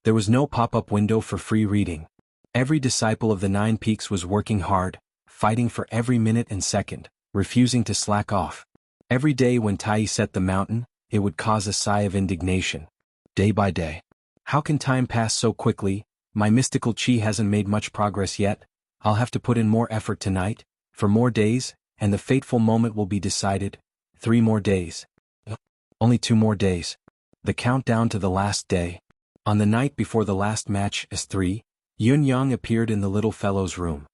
There was no pop-up window for free reading. Every disciple of the 9 Peaks was working hard, fighting for every minute and second, refusing to slack off. Every day when Tai set the mountain, it would cause a sigh of indignation. Day by day. How can time pass so quickly? My mystical chi hasn't made much progress yet. I'll have to put in more effort tonight, for more days, and the fateful moment will be decided. 3 more days. Only 2 more days. The countdown to the last day. On the night before the last match, S3, Yun Yang appeared in the little fellow's room.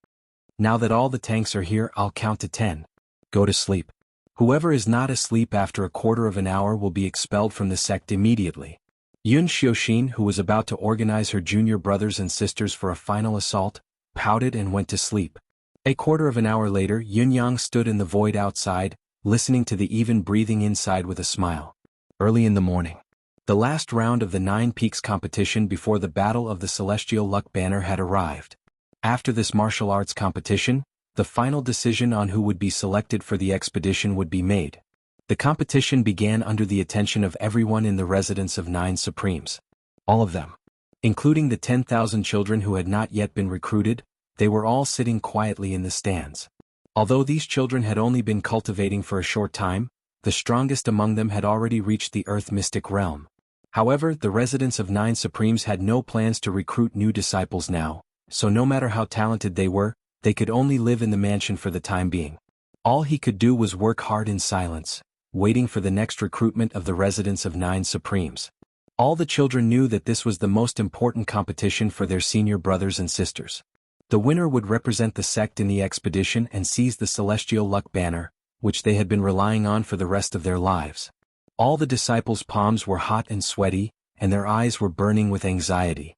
Now that all the tanks are here, I'll count to 10. Go to sleep. Whoever is not asleep after a quarter of an hour will be expelled from the sect immediately. Yun Xiuxin, who was about to organize her junior brothers and sisters for a final assault, pouted and went to sleep. A quarter of an hour later, Yun Yang stood in the void outside, listening to the even breathing inside with a smile. Early in the morning. The last round of the 9 Peaks competition before the Battle of the Celestial Luck Banner had arrived. After this martial arts competition, the final decision on who would be selected for the expedition would be made. The competition began under the attention of everyone in the residence of 9 Supremes. All of them. Including the 10,000 children who had not yet been recruited, they were all sitting quietly in the stands. Although these children had only been cultivating for a short time, the strongest among them had already reached the Earth mystic realm. However, the residents of 9 Supremes had no plans to recruit new disciples now, so no matter how talented they were, they could only live in the mansion for the time being. All he could do was work hard in silence, waiting for the next recruitment of the residents of 9 Supremes. All the children knew that this was the most important competition for their senior brothers and sisters. The winner would represent the sect in the expedition and seize the Celestial Luck Banner, which they had been relying on for the rest of their lives. All the disciples' palms were hot and sweaty, and their eyes were burning with anxiety.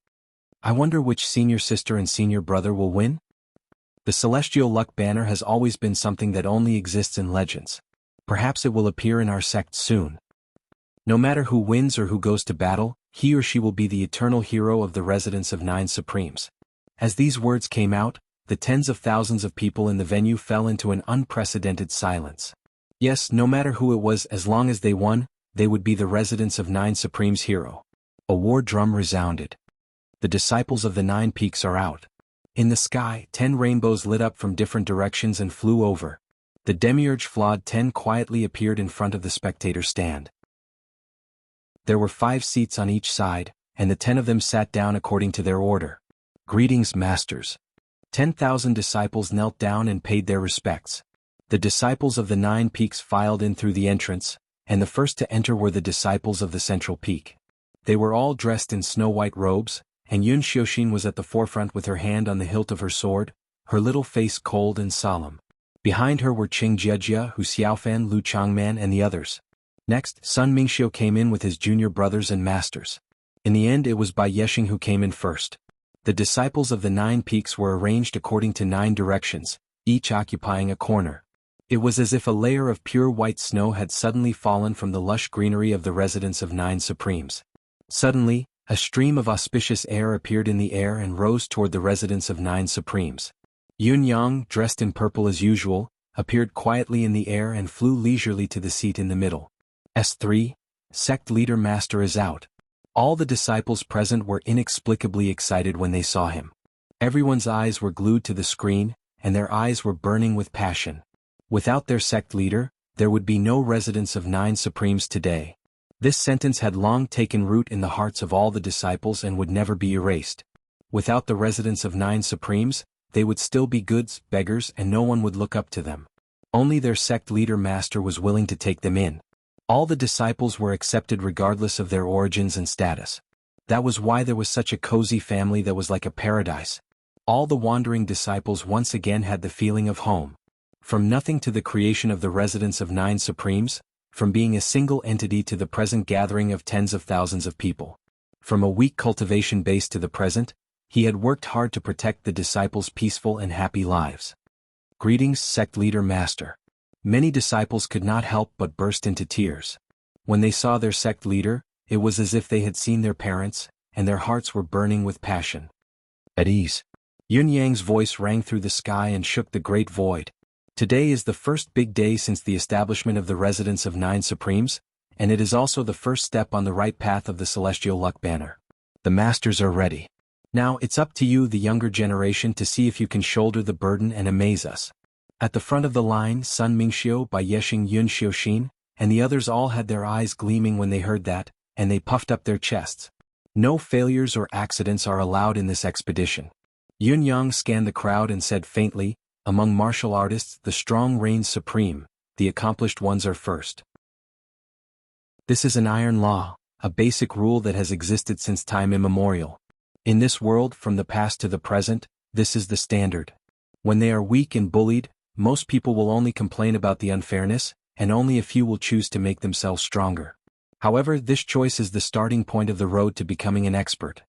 I wonder which senior sister and senior brother will win? The Celestial Luck Banner has always been something that only exists in legends. Perhaps it will appear in our sect soon. No matter who wins or who goes to battle, he or she will be the eternal hero of the residents of 9 Supremes. As these words came out, the tens of thousands of people in the venue fell into an unprecedented silence. Yes, no matter who it was, as long as they won, they would be the residents of 9 Supremes' hero. A war drum resounded. The disciples of the 9 Peaks are out. In the sky, 10 rainbows lit up from different directions and flew over. The Demiurge Flawed 10 quietly appeared in front of the spectator stand. There were 5 seats on each side, and the 10 of them sat down according to their order. Greetings, masters. 10,000 disciples knelt down and paid their respects. The disciples of the 9 Peaks filed in through the entrance, and the first to enter were the disciples of the central peak. They were all dressed in snow-white robes, and Yun Xiaoxin was at the forefront with her hand on the hilt of her sword, her little face cold and solemn. Behind her were Qing Jiejia, Hu Xiaofan, Lu Changman and the others. Next, Sun Mingxiu came in with his junior brothers and masters. In the end it was Bai Yexing who came in first. The disciples of the 9 peaks were arranged according to 9 directions, each occupying a corner. It was as if a layer of pure white snow had suddenly fallen from the lush greenery of the residence of 9 supremes. Suddenly, a stream of auspicious air appeared in the air and rose toward the residence of 9 supremes. Yun Yang, dressed in purple as usual, appeared quietly in the air and flew leisurely to the seat in the middle. S3, Sect Leader Master is out. All the disciples present were inexplicably excited when they saw him. Everyone's eyes were glued to the screen, and their eyes were burning with passion. Without their sect leader, there would be no residence of 9 supremes today. This sentence had long taken root in the hearts of all the disciples and would never be erased. Without the residence of 9 supremes, they would still be goods, beggars, and no one would look up to them. Only their sect leader master was willing to take them in. All the disciples were accepted regardless of their origins and status. That was why there was such a cozy family that was like a paradise. All the wandering disciples once again had the feeling of home. From nothing to the creation of the residence of 9 supremes, from being a single entity to the present gathering of tens of thousands of people. From a weak cultivation base to the present, he had worked hard to protect the disciples' peaceful and happy lives. Greetings, Sect Leader Master. Many disciples could not help but burst into tears. When they saw their sect leader, it was as if they had seen their parents, and their hearts were burning with passion. At ease. Yun Yang's voice rang through the sky and shook the great void. Today is the first big day since the establishment of the residence of 9 supremes, and it is also the first step on the right path of the celestial luck banner. The masters are ready. Now it's up to you, the younger generation, to see if you can shoulder the burden and amaze us. At the front of the line, Sun Mingxiu, Bai Yexing, Yun Xiaoxin, and the others all had their eyes gleaming when they heard that, and they puffed up their chests. No failures or accidents are allowed in this expedition. Yun Yang scanned the crowd and said faintly, among martial artists the strong reigns supreme, the accomplished ones are first. This is an iron law, a basic rule that has existed since time immemorial. In this world, from the past to the present, this is the standard. When they are weak and bullied, most people will only complain about the unfairness, and only a few will choose to make themselves stronger. However, this choice is the starting point of the road to becoming an expert.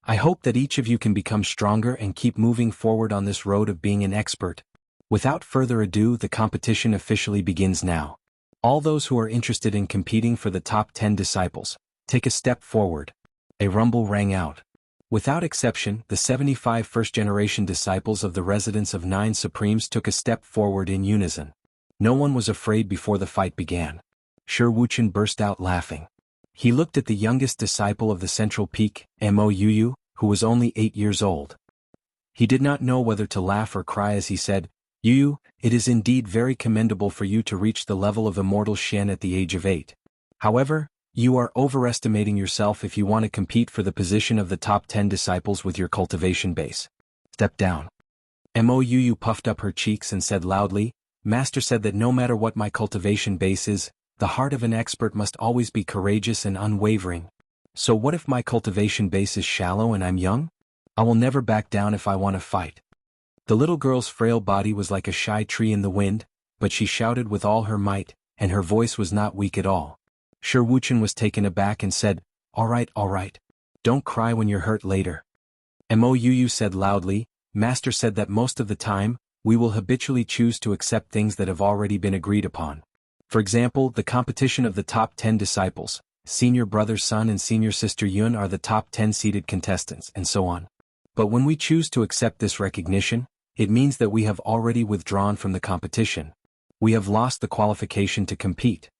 I hope that each of you can become stronger and keep moving forward on this road of being an expert. Without further ado, the competition officially begins now. All those who are interested in competing for the top 10 disciples, take a step forward. A rumble rang out. Without exception, the 75 first-generation disciples of the residence of 9 supremes took a step forward in unison. No one was afraid before the fight began. Shi Wuchen burst out laughing. He looked at the youngest disciple of the central peak, Mo Yu, who was only 8 years old. He did not know whether to laugh or cry as he said, "Yu, it is indeed very commendable for you to reach the level of immortal Shen at the age of 8. However, you are overestimating yourself if you want to compete for the position of the top 10 disciples with your cultivation base. Step down." Mo Yu puffed up her cheeks and said loudly, "Master said that no matter what my cultivation base is, the heart of an expert must always be courageous and unwavering. So what if my cultivation base is shallow and I'm young? I will never back down if I want to fight." The little girl's frail body was like a shy tree in the wind, but she shouted with all her might, and her voice was not weak at all. Shi Wuchen was taken aback and said, all right. Don't cry when you're hurt later." Mo Yu said loudly, "Master said that most of the time, we will habitually choose to accept things that have already been agreed upon. For example, the competition of the top 10 disciples, senior brother Sun and senior sister Yun are the top 10 seeded contestants, and so on. But when we choose to accept this recognition, it means that we have already withdrawn from the competition. We have lost the qualification to compete.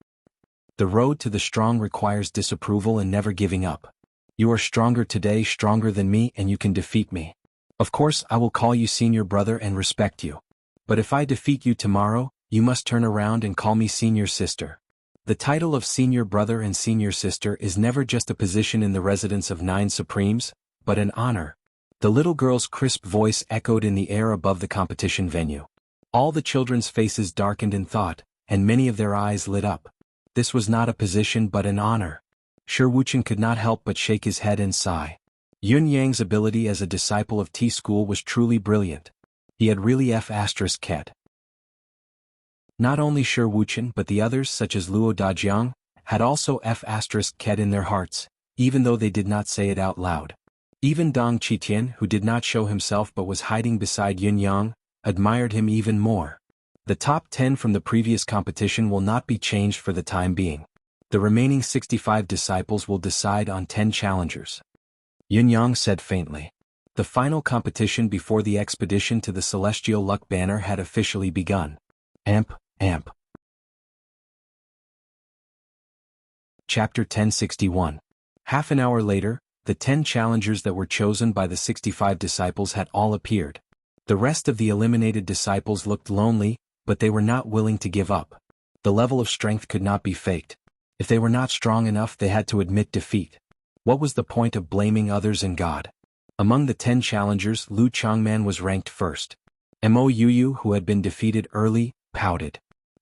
The road to the strong requires disapproval and never giving up. You are stronger today, stronger than me, and you can defeat me. Of course, I will call you senior brother and respect you. But if I defeat you tomorrow, you must turn around and call me senior sister." The title of senior brother and senior sister is never just a position in the residence of 9 supremes, but an honor. The little girl's crisp voice echoed in the air above the competition venue. All the children's faces darkened in thought, and many of their eyes lit up. This was not a position but an honor. Shi Wuchen could not help but shake his head and sigh. Yun Yang's ability as a disciple of T-School was truly brilliant. He had really F***ed. Not only Shi Wuchen but the others such as Luo Dajiang, had also F***ed in their hearts, even though they did not say it out loud. Even Dong Qitian, who did not show himself but was hiding beside Yun Yang, admired him even more. The top 10 from the previous competition will not be changed for the time being. The remaining 65 disciples will decide on 10 challengers. Yun Yang said faintly. The final competition before the expedition to the Celestial Luck Banner had officially begun. Amp. Chapter 1061. Half an hour later, the 10 challengers that were chosen by the 65 disciples had all appeared. The rest of the eliminated disciples looked lonely, but they were not willing to give up. The level of strength could not be faked. If they were not strong enough, they had to admit defeat. What was the point of blaming others and God? Among the 10 challengers, Lu Changman was ranked first. Mo Yuyu, who had been defeated early, pouted.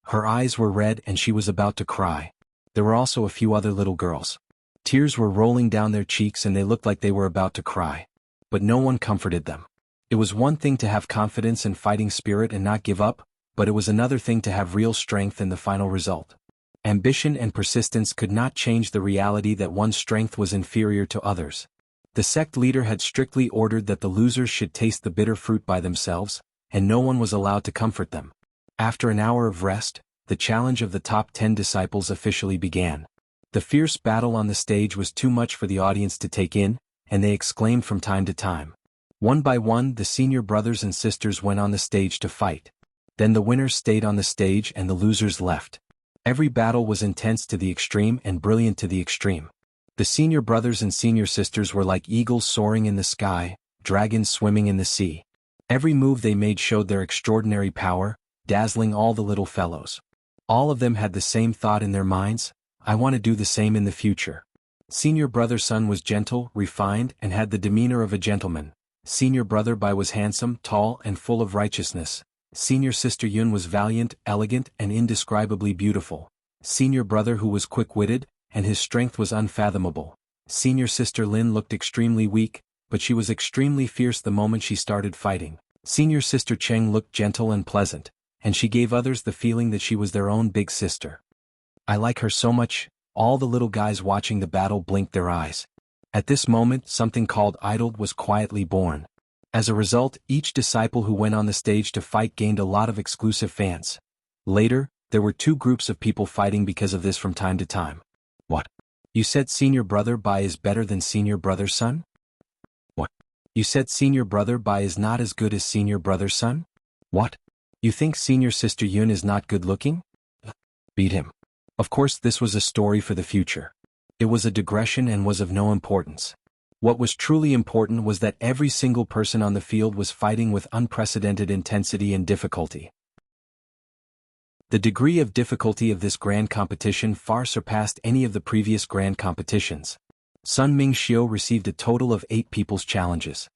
Her eyes were red and she was about to cry. There were also a few other little girls. Tears were rolling down their cheeks and they looked like they were about to cry. But no one comforted them. It was one thing to have confidence and fighting spirit and not give up, but it was another thing to have real strength in the final result. Ambition and persistence could not change the reality that one's strength was inferior to others. The sect leader had strictly ordered that the losers should taste the bitter fruit by themselves, and no one was allowed to comfort them. After an hour of rest, the challenge of the top 10 disciples officially began. The fierce battle on the stage was too much for the audience to take in, and they exclaimed from time to time. One by one, the senior brothers and sisters went on the stage to fight. Then the winners stayed on the stage and the losers left. Every battle was intense to the extreme and brilliant to the extreme. The senior brothers and senior sisters were like eagles soaring in the sky, dragons swimming in the sea. Every move they made showed their extraordinary power, dazzling all the little fellows. All of them had the same thought in their minds: I want to do the same in the future. Senior brother Sun was gentle, refined, and had the demeanor of a gentleman. Senior brother Bai was handsome, tall, and full of righteousness. Senior sister Yun was valiant, elegant, and indescribably beautiful. Senior brother Hu was quick-witted, and his strength was unfathomable. Senior sister Lin looked extremely weak, but she was extremely fierce the moment she started fighting. Senior sister Cheng looked gentle and pleasant, and she gave others the feeling that she was their own big sister. I like her so much. All the little guys watching the battle blinked their eyes. At this moment, something called idol was quietly born. As a result, each disciple who went on the stage to fight gained a lot of exclusive fans. Later, there were 2 groups of people fighting because of this from time to time. What? You said senior brother Bai is better than senior brother Sun? What? You said senior brother Bai is not as good as senior brother Sun? What? You think senior sister Yun is not good looking? Beat him. Of course, this was a story for the future. It was a digression and was of no importance. What was truly important was that every single person on the field was fighting with unprecedented intensity and difficulty. The degree of difficulty of this grand competition far surpassed any of the previous grand competitions. Sun Mingxiu received a total of 8 people's challenges.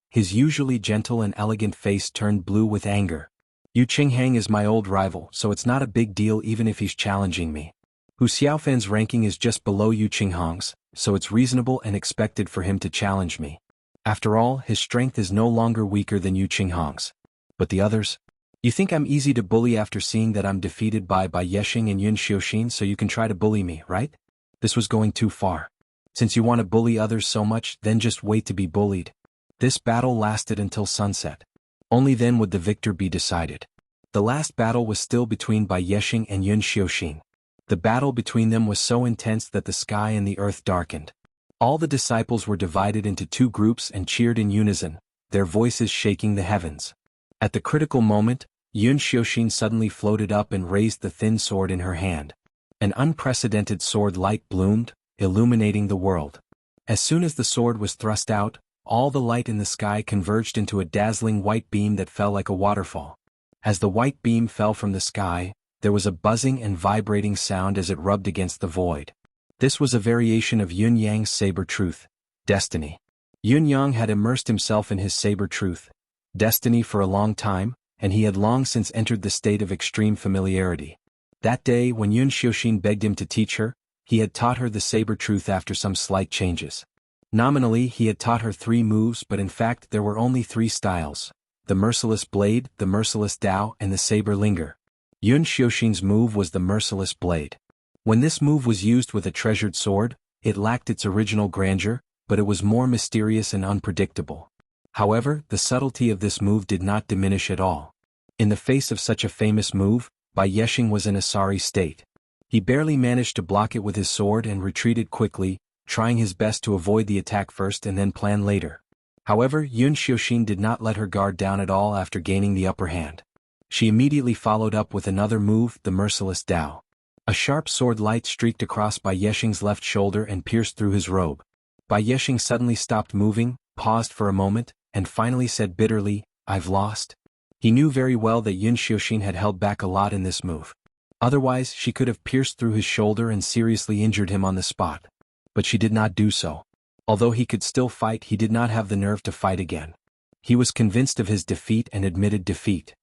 His usually gentle and elegant face turned blue with anger. Yu Qinghang is my old rival, so it's not a big deal even if he's challenging me. Hu Xiaofan's ranking is just below Yu Qinghang's, so it's reasonable and expected for him to challenge me. After all, his strength is no longer weaker than Yu Qinghang's. But the others? You think I'm easy to bully after seeing that I'm defeated by Yexing and Yun Xiuxin, so you can try to bully me, right? This was going too far. Since you want to bully others so much, then just wait to be bullied. This battle lasted until sunset. Only then would the victor be decided. The last battle was still between Bai Yexing and Yun Xiuxin. The battle between them was so intense that the sky and the earth darkened. All the disciples were divided into 2 groups and cheered in unison, their voices shaking the heavens. At the critical moment, Yun Xiuxin suddenly floated up and raised the thin sword in her hand. An unprecedented sword light bloomed, illuminating the world. As soon as the sword was thrust out, all the light in the sky converged into a dazzling white beam that fell like a waterfall. As the white beam fell from the sky, there was a buzzing and vibrating sound as it rubbed against the void. This was a variation of Yun Yang's saber truth, destiny. Yun Yang had immersed himself in his saber truth, destiny for a long time, and he had long since entered the state of extreme familiarity. That day when Yun Xiaoxin begged him to teach her, he had taught her the saber truth after some slight changes. Nominally he had taught her 3 moves, but in fact there were only 3 styles: the merciless blade, the merciless dao, and the saber linger. Yun Xiaoxin's move was the merciless blade. When this move was used with a treasured sword, it lacked its original grandeur, but it was more mysterious and unpredictable. However, the subtlety of this move did not diminish at all. In the face of such a famous move, Bai Yexing was in a sorry state. He barely managed to block it with his sword and retreated quickly, trying his best to avoid the attack first and then plan later. However, Yun Xiaoxin did not let her guard down at all after gaining the upper hand. She immediately followed up with another move, the merciless dao. A sharp sword light streaked across Bai Yexing's left shoulder and pierced through his robe. Bai Yexing suddenly stopped moving, paused for a moment, and finally said bitterly, "I've lost." He knew very well that Yun Xiaoxin had held back a lot in this move. Otherwise, she could have pierced through his shoulder and seriously injured him on the spot. But she did not do so. Although he could still fight, he did not have the nerve to fight again. He was convinced of his defeat and admitted defeat.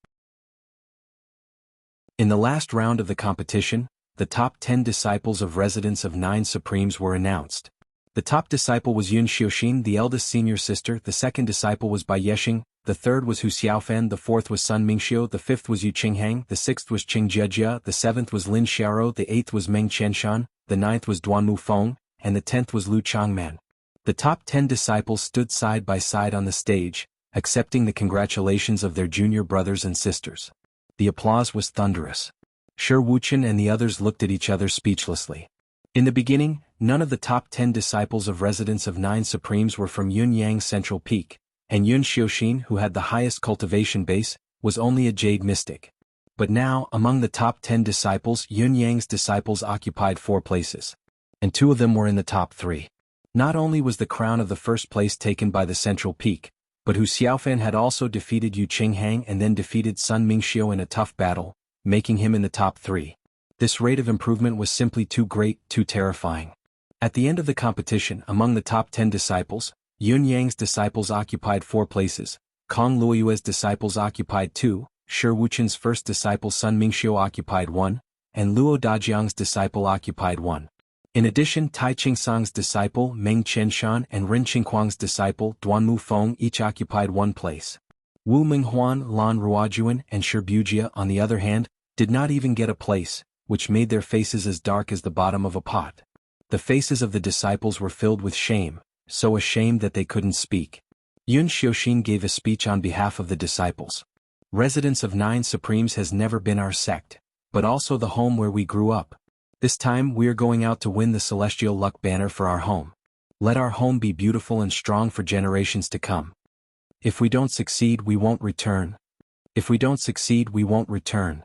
In the last round of the competition, the top 10 disciples of Residents of 9 Supremes were announced. The top disciple was Yun Xiaoxin, the eldest senior sister. The second disciple was Bai Yexing. The third was Hu Xiaofan. The fourth was Sun Mingxiu. The fifth was Yu Qinghang. The sixth was Qing Jiejia. The seventh was Lin Xiaoro. The eighth was Meng Qianshan. The ninth was Duanmu Feng. And the 10th was Lu Changman. The top 10 disciples stood side by side on the stage, accepting the congratulations of their junior brothers and sisters. The applause was thunderous. Shi Wuchen and the others looked at each other speechlessly. In the beginning, none of the top 10 disciples of Residents of 9 Supremes were from Yun Yang's central peak, and Yun Xiaoxin, who had the highest cultivation base, was only a jade mystic. But now, among the top 10 disciples, Yun Yang's disciples occupied 4 places. And 2 of them were in the top 3. Not only was the crown of the first place taken by the central peak, but Hu Xiaofan had also defeated Yu Qinghang and then defeated Sun Mingxiu in a tough battle, making him in the top 3. This rate of improvement was simply too great, too terrifying. At the end of the competition, among the top 10 disciples, Yun Yang's disciples occupied 4 places, Kong Luoyue's disciples occupied 2, Shi Wuchen's first disciple Sun Mingxiu occupied 1, and Luo Dajiang's disciple occupied 1. In addition, Tai Qingsang's disciple Meng Qianshan and Ren Qingquang's disciple Duanmu Feng each occupied 1 place. Wu Minghuan, Lan Ruojuan, and Shi Bujia, on the other hand, did not even get a place, which made their faces as dark as the bottom of a pot. The faces of the disciples were filled with shame, so ashamed that they couldn't speak. Yun Xiaoxin gave a speech on behalf of the disciples. Residents of 9 Supremes has never been our sect, but also the home where we grew up. This time we are going out to win the celestial luck banner for our home. Let our home be beautiful and strong for generations to come. If we don't succeed, we won't return. If we don't succeed, we won't return.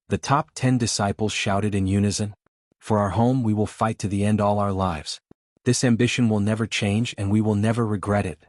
The top 10 disciples shouted in unison. For our home we will fight to the end all our lives. This ambition will never change and we will never regret it.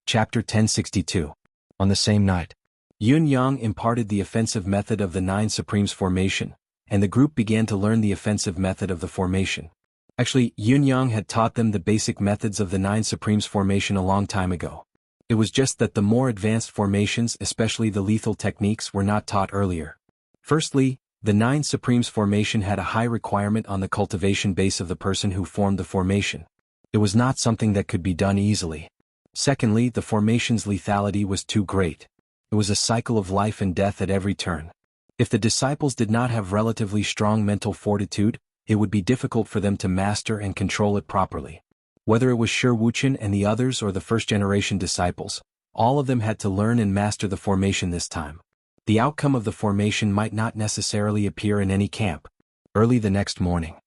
Chapter 1062. On the same night, Yun Yang imparted the offensive method of the 9 Supremes formation, and the group began to learn the offensive method of the formation. Actually, Yun Yang had taught them the basic methods of the 9 Supremes formation a long time ago. It was just that the more advanced formations, especially the lethal techniques, were not taught earlier. Firstly, the 9 Supremes formation had a high requirement on the cultivation base of the person who formed the formation. It was not something that could be done easily. Secondly, the formation's lethality was too great. It was a cycle of life and death at every turn. If the disciples did not have relatively strong mental fortitude, it would be difficult for them to master and control it properly. Whether it was Shi Wuchen and the others or the first-generation disciples, all of them had to learn and master the formation this time. The outcome of the formation might not necessarily appear in any camp. Early the next morning,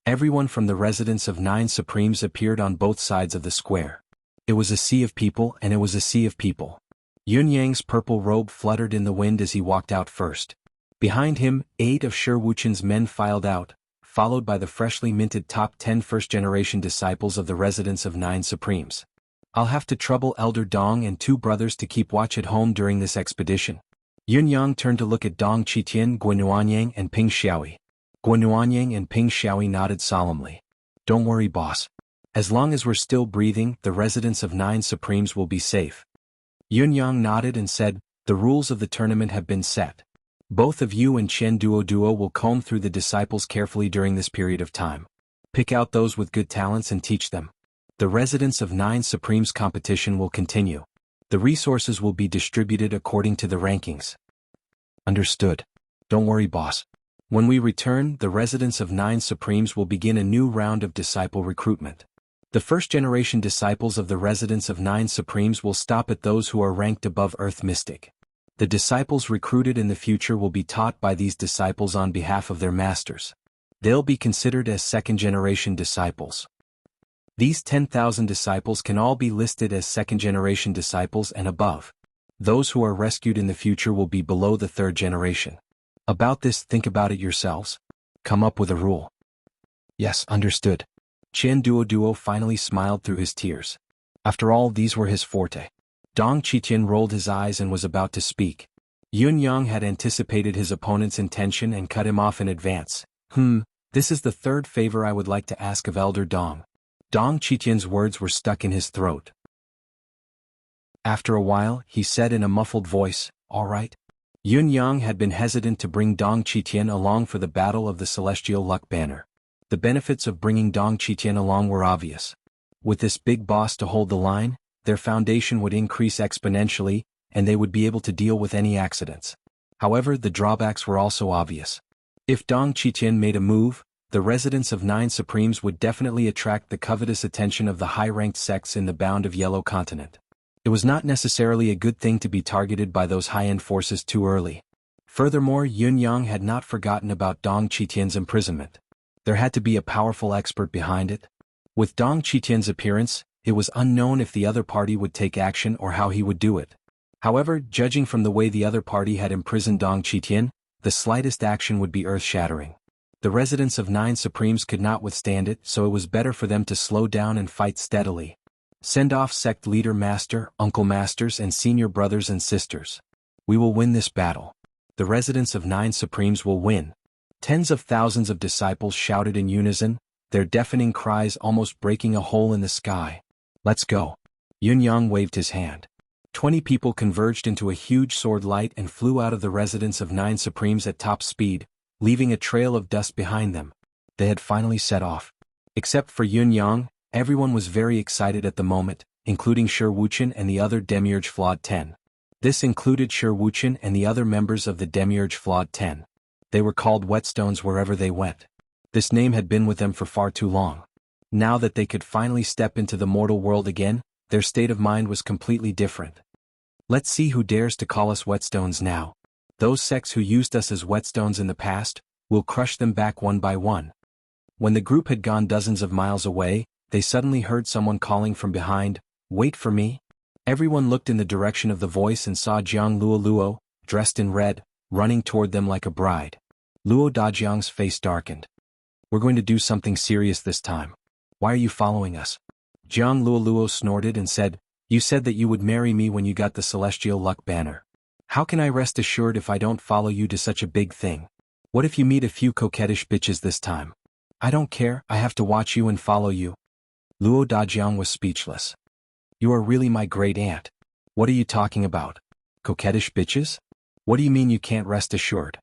everyone from the Residents of 9 Supremes appeared on both sides of the square. It was a sea of people, and it was a sea of people. Yun Yang's purple robe fluttered in the wind as he walked out first. Behind him, 8 of Shi Wuchen's men filed out, followed by the freshly minted top 10 first-generation disciples of the Residents of 9 Supremes. I'll have to trouble Elder Dong and 2 brothers to keep watch at home during this expedition. Yun Yang turned to look at Dong Qitian, Guanuanyang, and Ping Xiaoyi. Guanuanyang and Ping Xiaoyi nodded solemnly. Don't worry, boss. As long as we're still breathing, the Residents of 9 Supremes will be safe. Yun Yang nodded and said, The rules of the tournament have been set. Both of you and Chen Duo will comb through the disciples carefully during this period of time. Pick out those with good talents and teach them. The Residence of 9 Supremes competition will continue. The resources will be distributed according to the rankings. Understood. Don't worry, boss. When we return, the Residence of 9 Supremes will begin a new round of disciple recruitment. The first-generation disciples of the Residence of 9 Supremes will stop at those who are ranked above Earth Mystic. The disciples recruited in the future will be taught by these disciples on behalf of their masters. They'll be considered as second-generation disciples. These 10,000 disciples can all be listed as second-generation disciples and above. Those who are rescued in the future will be below the third generation. About this, think about it yourselves. Come up with a rule. Yes, understood. Chen Duo finally smiled through his tears. After all, these were his forte. Dong Qitian rolled his eyes and was about to speak. Yun Yang had anticipated his opponent's intention and cut him off in advance. This is the third favor I would like to ask of Elder Dong. Dong Qitian's words were stuck in his throat. After a while, he said in a muffled voice, "All right." Yun Yang had been hesitant to bring Dong Qitian along for the Battle of the Celestial Luck Banner. The benefits of bringing Dong Qitian along were obvious. With this big boss to hold the line, their foundation would increase exponentially, and they would be able to deal with any accidents. However, the drawbacks were also obvious. If Dong Qitian made a move, the Residence of 9 Supremes would definitely attract the covetous attention of the high-ranked sects in the Bound of Yellow Continent. It was not necessarily a good thing to be targeted by those high-end forces too early. Furthermore, Yun Yang had not forgotten about Dong Qitian's imprisonment. There had to be a powerful expert behind it. With Dong Qitian's appearance, it was unknown if the other party would take action or how he would do it. However, judging from the way the other party had imprisoned Dong Qitian, the slightest action would be earth-shattering. The Residence of 9 Supremes could not withstand it, so it was better for them to slow down and fight steadily. Send off sect leader master, uncle masters and senior brothers and sisters. We will win this battle. The Residence of 9 Supremes will win. Tens of thousands of disciples shouted in unison, their deafening cries almost breaking a hole in the sky. Let's go. Yun Yang waved his hand. 20 people converged into a huge sword light and flew out of the Residence of 9 Supremes at top speed, leaving a trail of dust behind them. They had finally set off. Except for Yun Yang, everyone was very excited at the moment, including Shi Wuchen and the other Demiurge Flawed 10. This included Shi Wuchen and the other members of the Demiurge Flawed 10. They were called Whetstones wherever they went. This name had been with them for far too long. Now that they could finally step into the mortal world again, their state of mind was completely different. Let's see who dares to call us Whetstones now. Those sects who used us as Whetstones in the past, we'll crush them back one by one. When the group had gone dozens of miles away, they suddenly heard someone calling from behind, "Wait for me." Everyone looked in the direction of the voice and saw Jiang Luoluo, dressed in red, running toward them like a bride. Luo Dajiang's face darkened. "We're going to do something serious this time. Why are you following us?" Jiang Luoluo snorted and said, "You said that you would marry me when you got the Celestial Luck Banner. How can I rest assured if I don't follow you to such a big thing? What if you meet a few coquettish bitches this time? I don't care, I have to watch you and follow you." Luo Dajiang was speechless. "You are really my great aunt. What are you talking about? Coquettish bitches? What do you mean you can't rest assured?"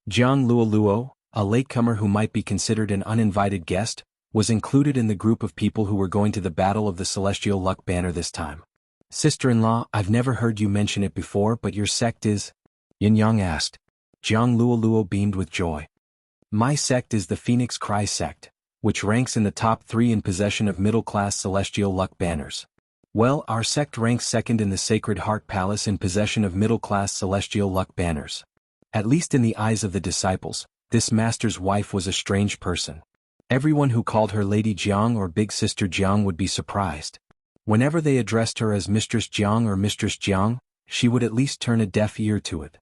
Jiang Luoluo, a latecomer who might be considered an uninvited guest, was included in the group of people who were going to the Battle of the Celestial Luck Banner this time. "Sister-in-law, I've never heard you mention it before, but your sect is?" Yin Yang asked. Jiang Luoluo beamed with joy. "My sect is the Phoenix Cry sect, which ranks in the top 3 in possession of middle-class Celestial Luck Banners. Well, our sect ranks second in the Sacred Heart Palace in possession of middle-class Celestial Luck Banners. At least in the eyes of the disciples, this master's wife was a strange person. Everyone who called her Lady Jiang or Big Sister Jiang would be surprised. Whenever they addressed her as Mistress Jiang or Mistress Jiang, she would at least turn a deaf ear to it.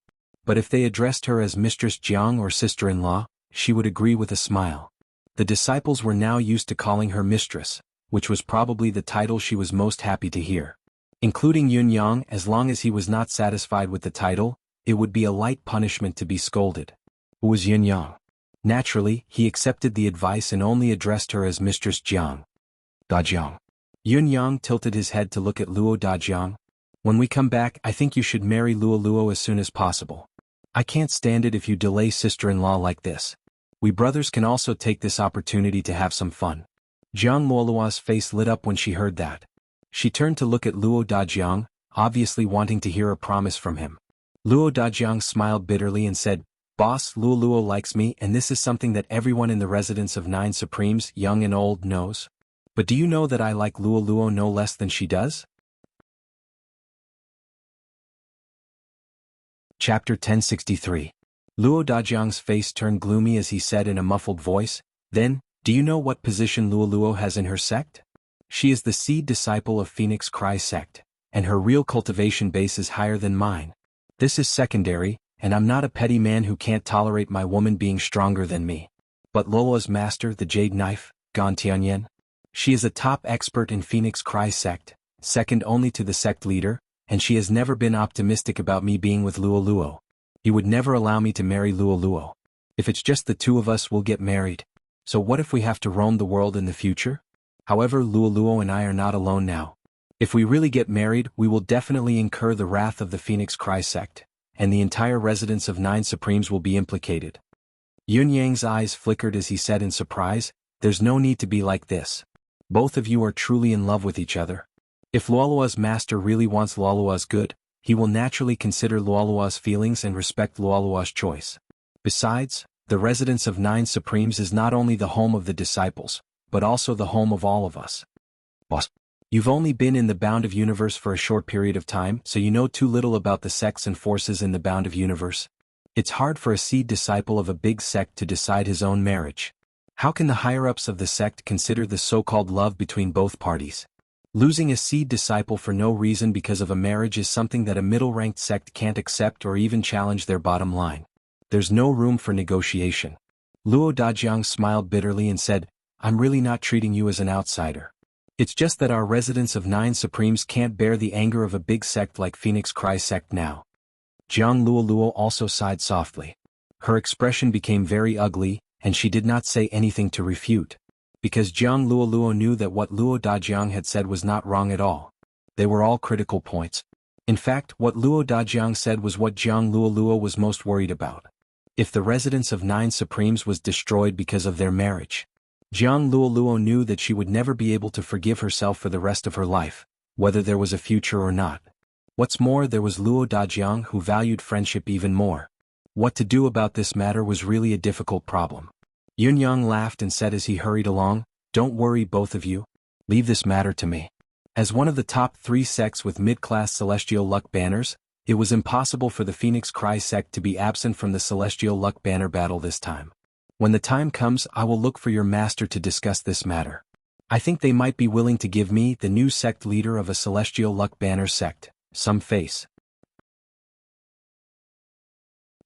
But if they addressed her as Mistress Jiang or sister-in-law, she would agree with a smile. The disciples were now used to calling her mistress, which was probably the title she was most happy to hear. Including Yun Yang, as long as he was not satisfied with the title, it would be a light punishment to be scolded. Who was Yun Yang? Naturally, he accepted the advice and only addressed her as Mistress Jiang. "Dajiang." Yun Yang tilted his head to look at Luo Dajiang. When we come back, I think you should marry Luoluo as soon as possible. I can't stand it if you delay sister-in-law like this. We brothers can also take this opportunity to have some fun. Jiang Luoluo's face lit up when she heard that. She turned to look at Luo Dajiang, obviously wanting to hear a promise from him. Luo Dajiang smiled bitterly and said, "Boss, Luoluo likes me, and this is something that everyone in the residence of 9 Supremes, young and old, knows. But do you know that I like Luoluo no less than she does?" Chapter 1063. Luo Dajiang's face turned gloomy as he said in a muffled voice, "Then, do you know what position Luoluo has in her sect? She is the seed disciple of Phoenix Cry sect, and her real cultivation base is higher than mine. This is secondary, and I'm not a petty man who can't tolerate my woman being stronger than me. But Luoluo's master, the Jade Knife, Gan Tianyan? She is a top expert in Phoenix Cry sect, second only to the sect leader, and she has never been optimistic about me being with Luoluo. He would never allow me to marry Luoluo. If it's just the two of us, we'll get married. So what if we have to roam the world in the future? However, Luoluo and I are not alone now. If we really get married, we will definitely incur the wrath of the Phoenix Cry sect, and the entire residence of 9 Supremes will be implicated." Yun Yang's eyes flickered as he said in surprise, "There's no need to be like this. Both of you are truly in love with each other. If Luoluo's master really wants Luoluo's good, he will naturally consider Luoluo's feelings and respect Luoluo's choice. Besides, the residence of 9 Supremes is not only the home of the disciples, but also the home of all of us. Boss, you've only been in the Bound of Universe for a short period of time, so you know too little about the sects and forces in the Bound of Universe. It's hard for a seed disciple of a big sect to decide his own marriage. How can the higher-ups of the sect consider the so-called love between both parties? Losing a seed disciple for no reason because of a marriage is something that a middle-ranked sect can't accept or even challenge their bottom line. There's no room for negotiation." Luo Dajiang smiled bitterly and said, "I'm really not treating you as an outsider. It's just that our residence of 9 Supremes can't bear the anger of a big sect like Phoenix Cry sect now." Jiang Luoluo also sighed softly. Her expression became very ugly, and she did not say anything to refute. Because Jiang Luoluo knew that what Luo Dajiang had said was not wrong at all. They were all critical points. In fact, what Luo Dajiang said was what Jiang Luoluo was most worried about. If the residence of 9 Supremes was destroyed because of their marriage, Jiang Luoluo knew that she would never be able to forgive herself for the rest of her life, whether there was a future or not. What's more, there was Luo Dajiang who valued friendship even more. What to do about this matter was really a difficult problem. Yun Yang laughed and said as he hurried along, "Don't worry, both of you. Leave this matter to me." As one of the top 3 sects with mid-class celestial luck banners, it was impossible for the Phoenix Cry sect to be absent from the celestial luck banner battle this time. When the time comes, I will look for your master to discuss this matter. I think they might be willing to give me, the new sect leader of a celestial luck banner sect, some face.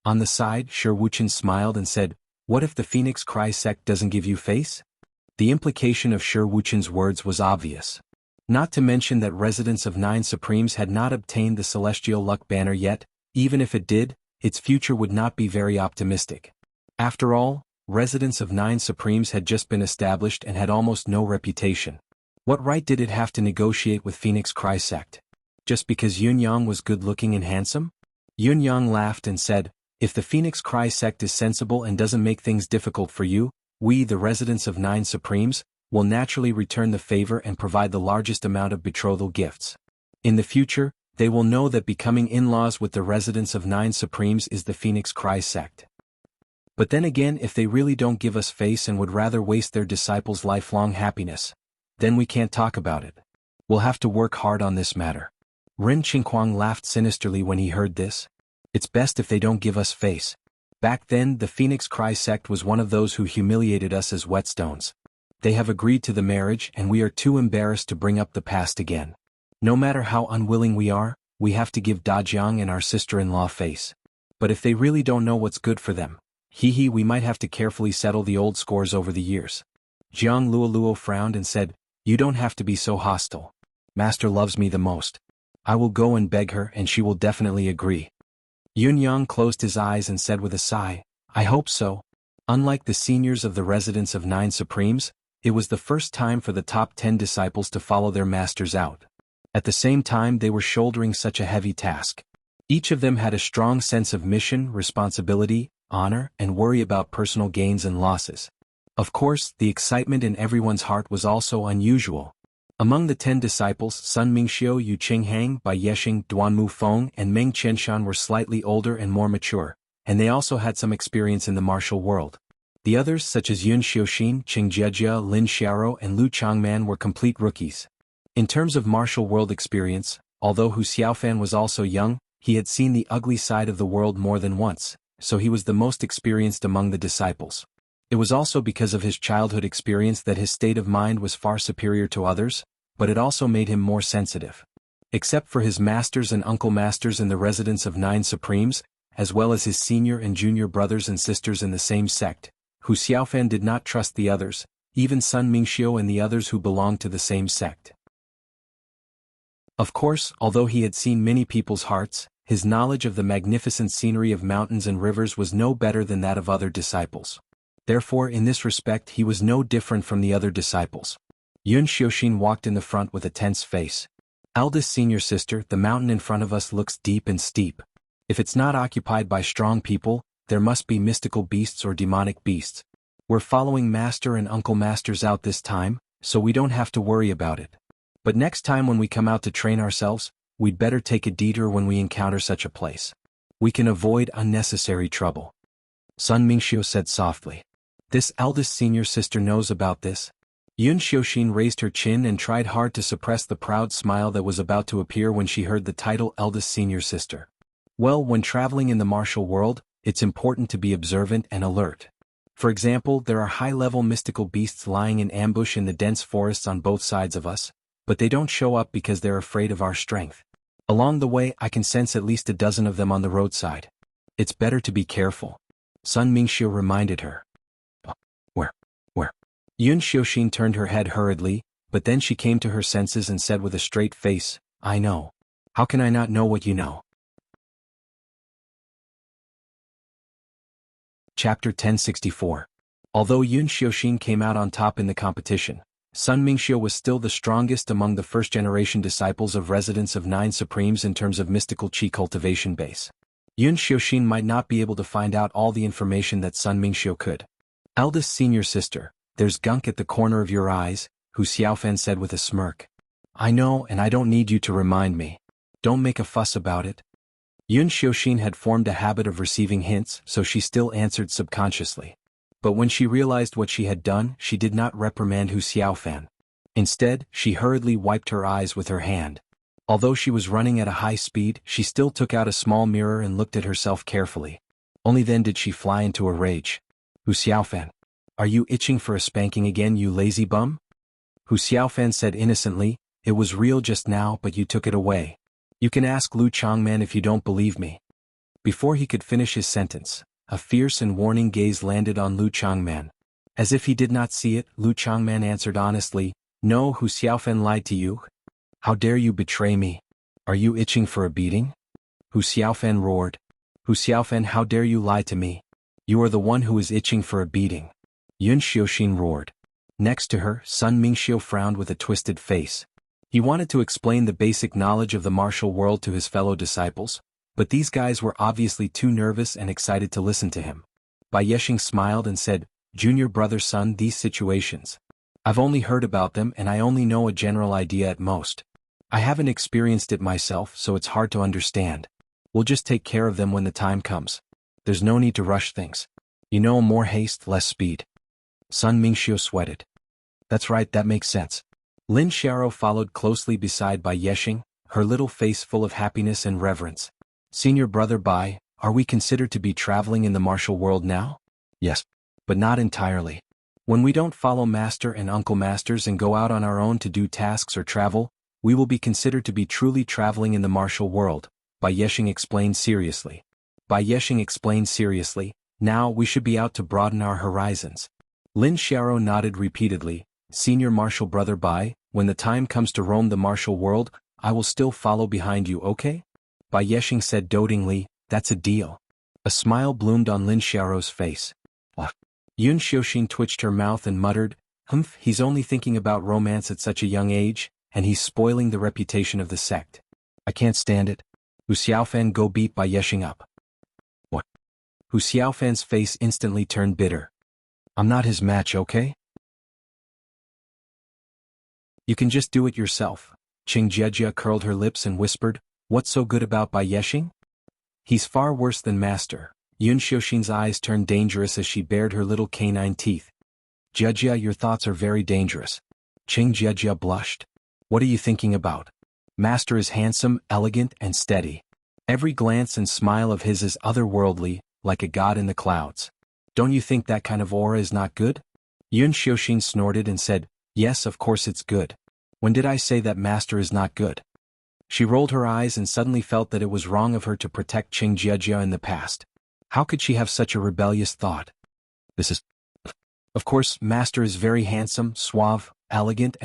On the side, Shi Wuchen smiled and said, "What if the Phoenix Cry sect doesn't give you face?" The implication of Shi Wuchen's words was obvious. Not to mention that residents of 9 Supremes had not obtained the Celestial Luck Banner yet. Even if it did, its future would not be very optimistic. After all, residents of 9 Supremes had just been established and had almost no reputation. What right did it have to negotiate with Phoenix Cry sect? Just because Yun Yang was good-looking and handsome? Yun Yang laughed and said, "If the Phoenix Cry sect is sensible and doesn't make things difficult for you, we, the residents of 9 Supremes, will naturally return the favor and provide the largest amount of betrothal gifts. In the future, they will know that becoming in-laws with the residents of 9 Supremes is the Phoenix Cry sect. But then again, if they really don't give us face and would rather waste their disciples' lifelong happiness, then we can't talk about it. We'll have to work hard on this matter." Ren Qingquang laughed sinisterly when he heard this. "It's best if they don't give us face. Back then, the Phoenix Cry sect was one of those who humiliated us as whetstones. They have agreed to the marriage and we are too embarrassed to bring up the past again. No matter how unwilling we are, we have to give Dajiang and our sister-in-law face. But if they really don't know what's good for them, we might have to carefully settle the old scores over the years." Jiang Luoluo frowned and said, "You don't have to be so hostile. Master loves me the most. I will go and beg her and she will definitely agree." Yun Yang closed his eyes and said with a sigh, "I hope so." Unlike the seniors of the residence of 9 Supremes, it was the first time for the top 10 disciples to follow their masters out. At the same time they were shouldering such a heavy task. Each of them had a strong sense of mission, responsibility, honor, and worry about personal gains and losses. Of course, the excitement in everyone's heart was also unusual. Among the 10 disciples, Sun Mingxiu, Yu Qinghang, Bai Yexing, Duanmu Feng, and Meng Qianshan were slightly older and more mature, and they also had some experience in the martial world. The others, such as Yun Xiuxin, Qing Jiejie, Lin Xiaoro, and Lu Changman, were complete rookies. In terms of martial world experience, although Hu Xiaofan was also young, he had seen the ugly side of the world more than once, so he was the most experienced among the disciples. It was also because of his childhood experience that his state of mind was far superior to others, but it also made him more sensitive. Except for his masters and uncle masters in the residence of 9 Supremes, as well as his senior and junior brothers and sisters in the same sect, Hu Xiaofan did not trust the others, even Sun Mingxiu and the others who belonged to the same sect. Of course, although he had seen many people's hearts, his knowledge of the magnificent scenery of mountains and rivers was no better than that of other disciples. Therefore, in this respect he was no different from the other disciples. Yun Xiuxin walked in the front with a tense face. Eldest senior sister, the mountain in front of us looks deep and steep. If it's not occupied by strong people, there must be mystical beasts or demonic beasts. We're following Master and Uncle Masters out this time, so we don't have to worry about it. But next time when we come out to train ourselves, we'd better take a detour when we encounter such a place. We can avoid unnecessary trouble. Sun Mingxiu said softly. This eldest senior sister knows about this. Yun Xiuxin raised her chin and tried hard to suppress the proud smile that was about to appear when she heard the title eldest senior sister. Well, when traveling in the martial world, it's important to be observant and alert. For example, there are high-level mystical beasts lying in ambush in the dense forests on both sides of us, but they don't show up because they're afraid of our strength. Along the way I can sense at least a dozen of them on the roadside. It's better to be careful. Sun Mingxiu reminded her. Where? Yun Xiuxin turned her head hurriedly, but then she came to her senses and said with a straight face, I know. How can I not know what you know? Chapter 1064. Although Yun Xiuxin came out on top in the competition, Sun Mingxiu was still the strongest among the first-generation disciples of residents of 9 Supremes in terms of mystical qi cultivation base. Yun Xiuxin might not be able to find out all the information that Sun Mingxiu could. Eldest senior sister, there's gunk at the corner of your eyes, Hu Xiaofan said with a smirk. I know, and I don't need you to remind me. Don't make a fuss about it. Yun Xiuxin had formed a habit of receiving hints, so she still answered subconsciously. But when she realized what she had done, she did not reprimand Hu Xiaofan. Instead, she hurriedly wiped her eyes with her hand. Although she was running at a high speed, she still took out a small mirror and looked at herself carefully. Only then did she fly into a rage. Hu Xiaofan, are you itching for a spanking again, you lazy bum? Hu Xiaofan said innocently, it was real just now but you took it away. You can ask Lu Changman if you don't believe me. Before he could finish his sentence, a fierce and warning gaze landed on Lu Changman. As if he did not see it, Lu Changman answered honestly, no, Hu Xiaofan lied to you. How dare you betray me? Are you itching for a beating? Hu Xiaofan roared. Hu Xiaofan, how dare you lie to me? You are the one who is itching for a beating. Yun Xiuxin roared. Next to her, Sun Mingxiu frowned with a twisted face. He wanted to explain the basic knowledge of the martial world to his fellow disciples, but these guys were obviously too nervous and excited to listen to him. Bai Yexing smiled and said, Junior brother Sun, these situations. I've only heard about them and I only know a general idea at most. I haven't experienced it myself, so it's hard to understand. We'll just take care of them when the time comes. There's no need to rush things. You know, more haste, less speed. Sun Mingxiu sweated. That's right, that makes sense. Lin Xiaoro followed closely beside Bai Yexing, her little face full of happiness and reverence. Senior brother Bai, are we considered to be traveling in the martial world now? Yes, but not entirely. When we don't follow Master and Uncle Masters and go out on our own to do tasks or travel, we will be considered to be truly traveling in the martial world, Bai Yexing explained seriously. Bai Yexing explained seriously, now we should be out to broaden our horizons. Lin Xiaoro nodded repeatedly, Senior martial brother Bai, when the time comes to roam the martial world, I will still follow behind you, okay? Bai Yexing said dotingly, that's a deal. A smile bloomed on Lin Xiaoro's face. Yun Xiuxin twitched her mouth and muttered, he's only thinking about romance at such a young age, and he's spoiling the reputation of the sect. I can't stand it. Hu Xiaofan go beat by yeshing up. What? Hu Xiaofan's face instantly turned bitter. I'm not his match, okay? You can just do it yourself. Qing Jiejia curled her lips and whispered, what's so good about Bai Yeshing? He's far worse than master. Yun Xiaoxin's eyes turned dangerous as she bared her little canine teeth. Jiejia, your thoughts are very dangerous. Qing Jiejia blushed. What are you thinking about? Master is handsome, elegant, and steady. Every glance and smile of his is otherworldly, like a god in the clouds. Don't you think that kind of aura is not good? Yun Xiaoxin snorted and said, yes, of course it's good. When did I say that master is not good? She rolled her eyes and suddenly felt that it was wrong of her to protect Qing Jiejia in the past. How could she have such a rebellious thought? This is... Of course, master is very handsome, suave, elegant,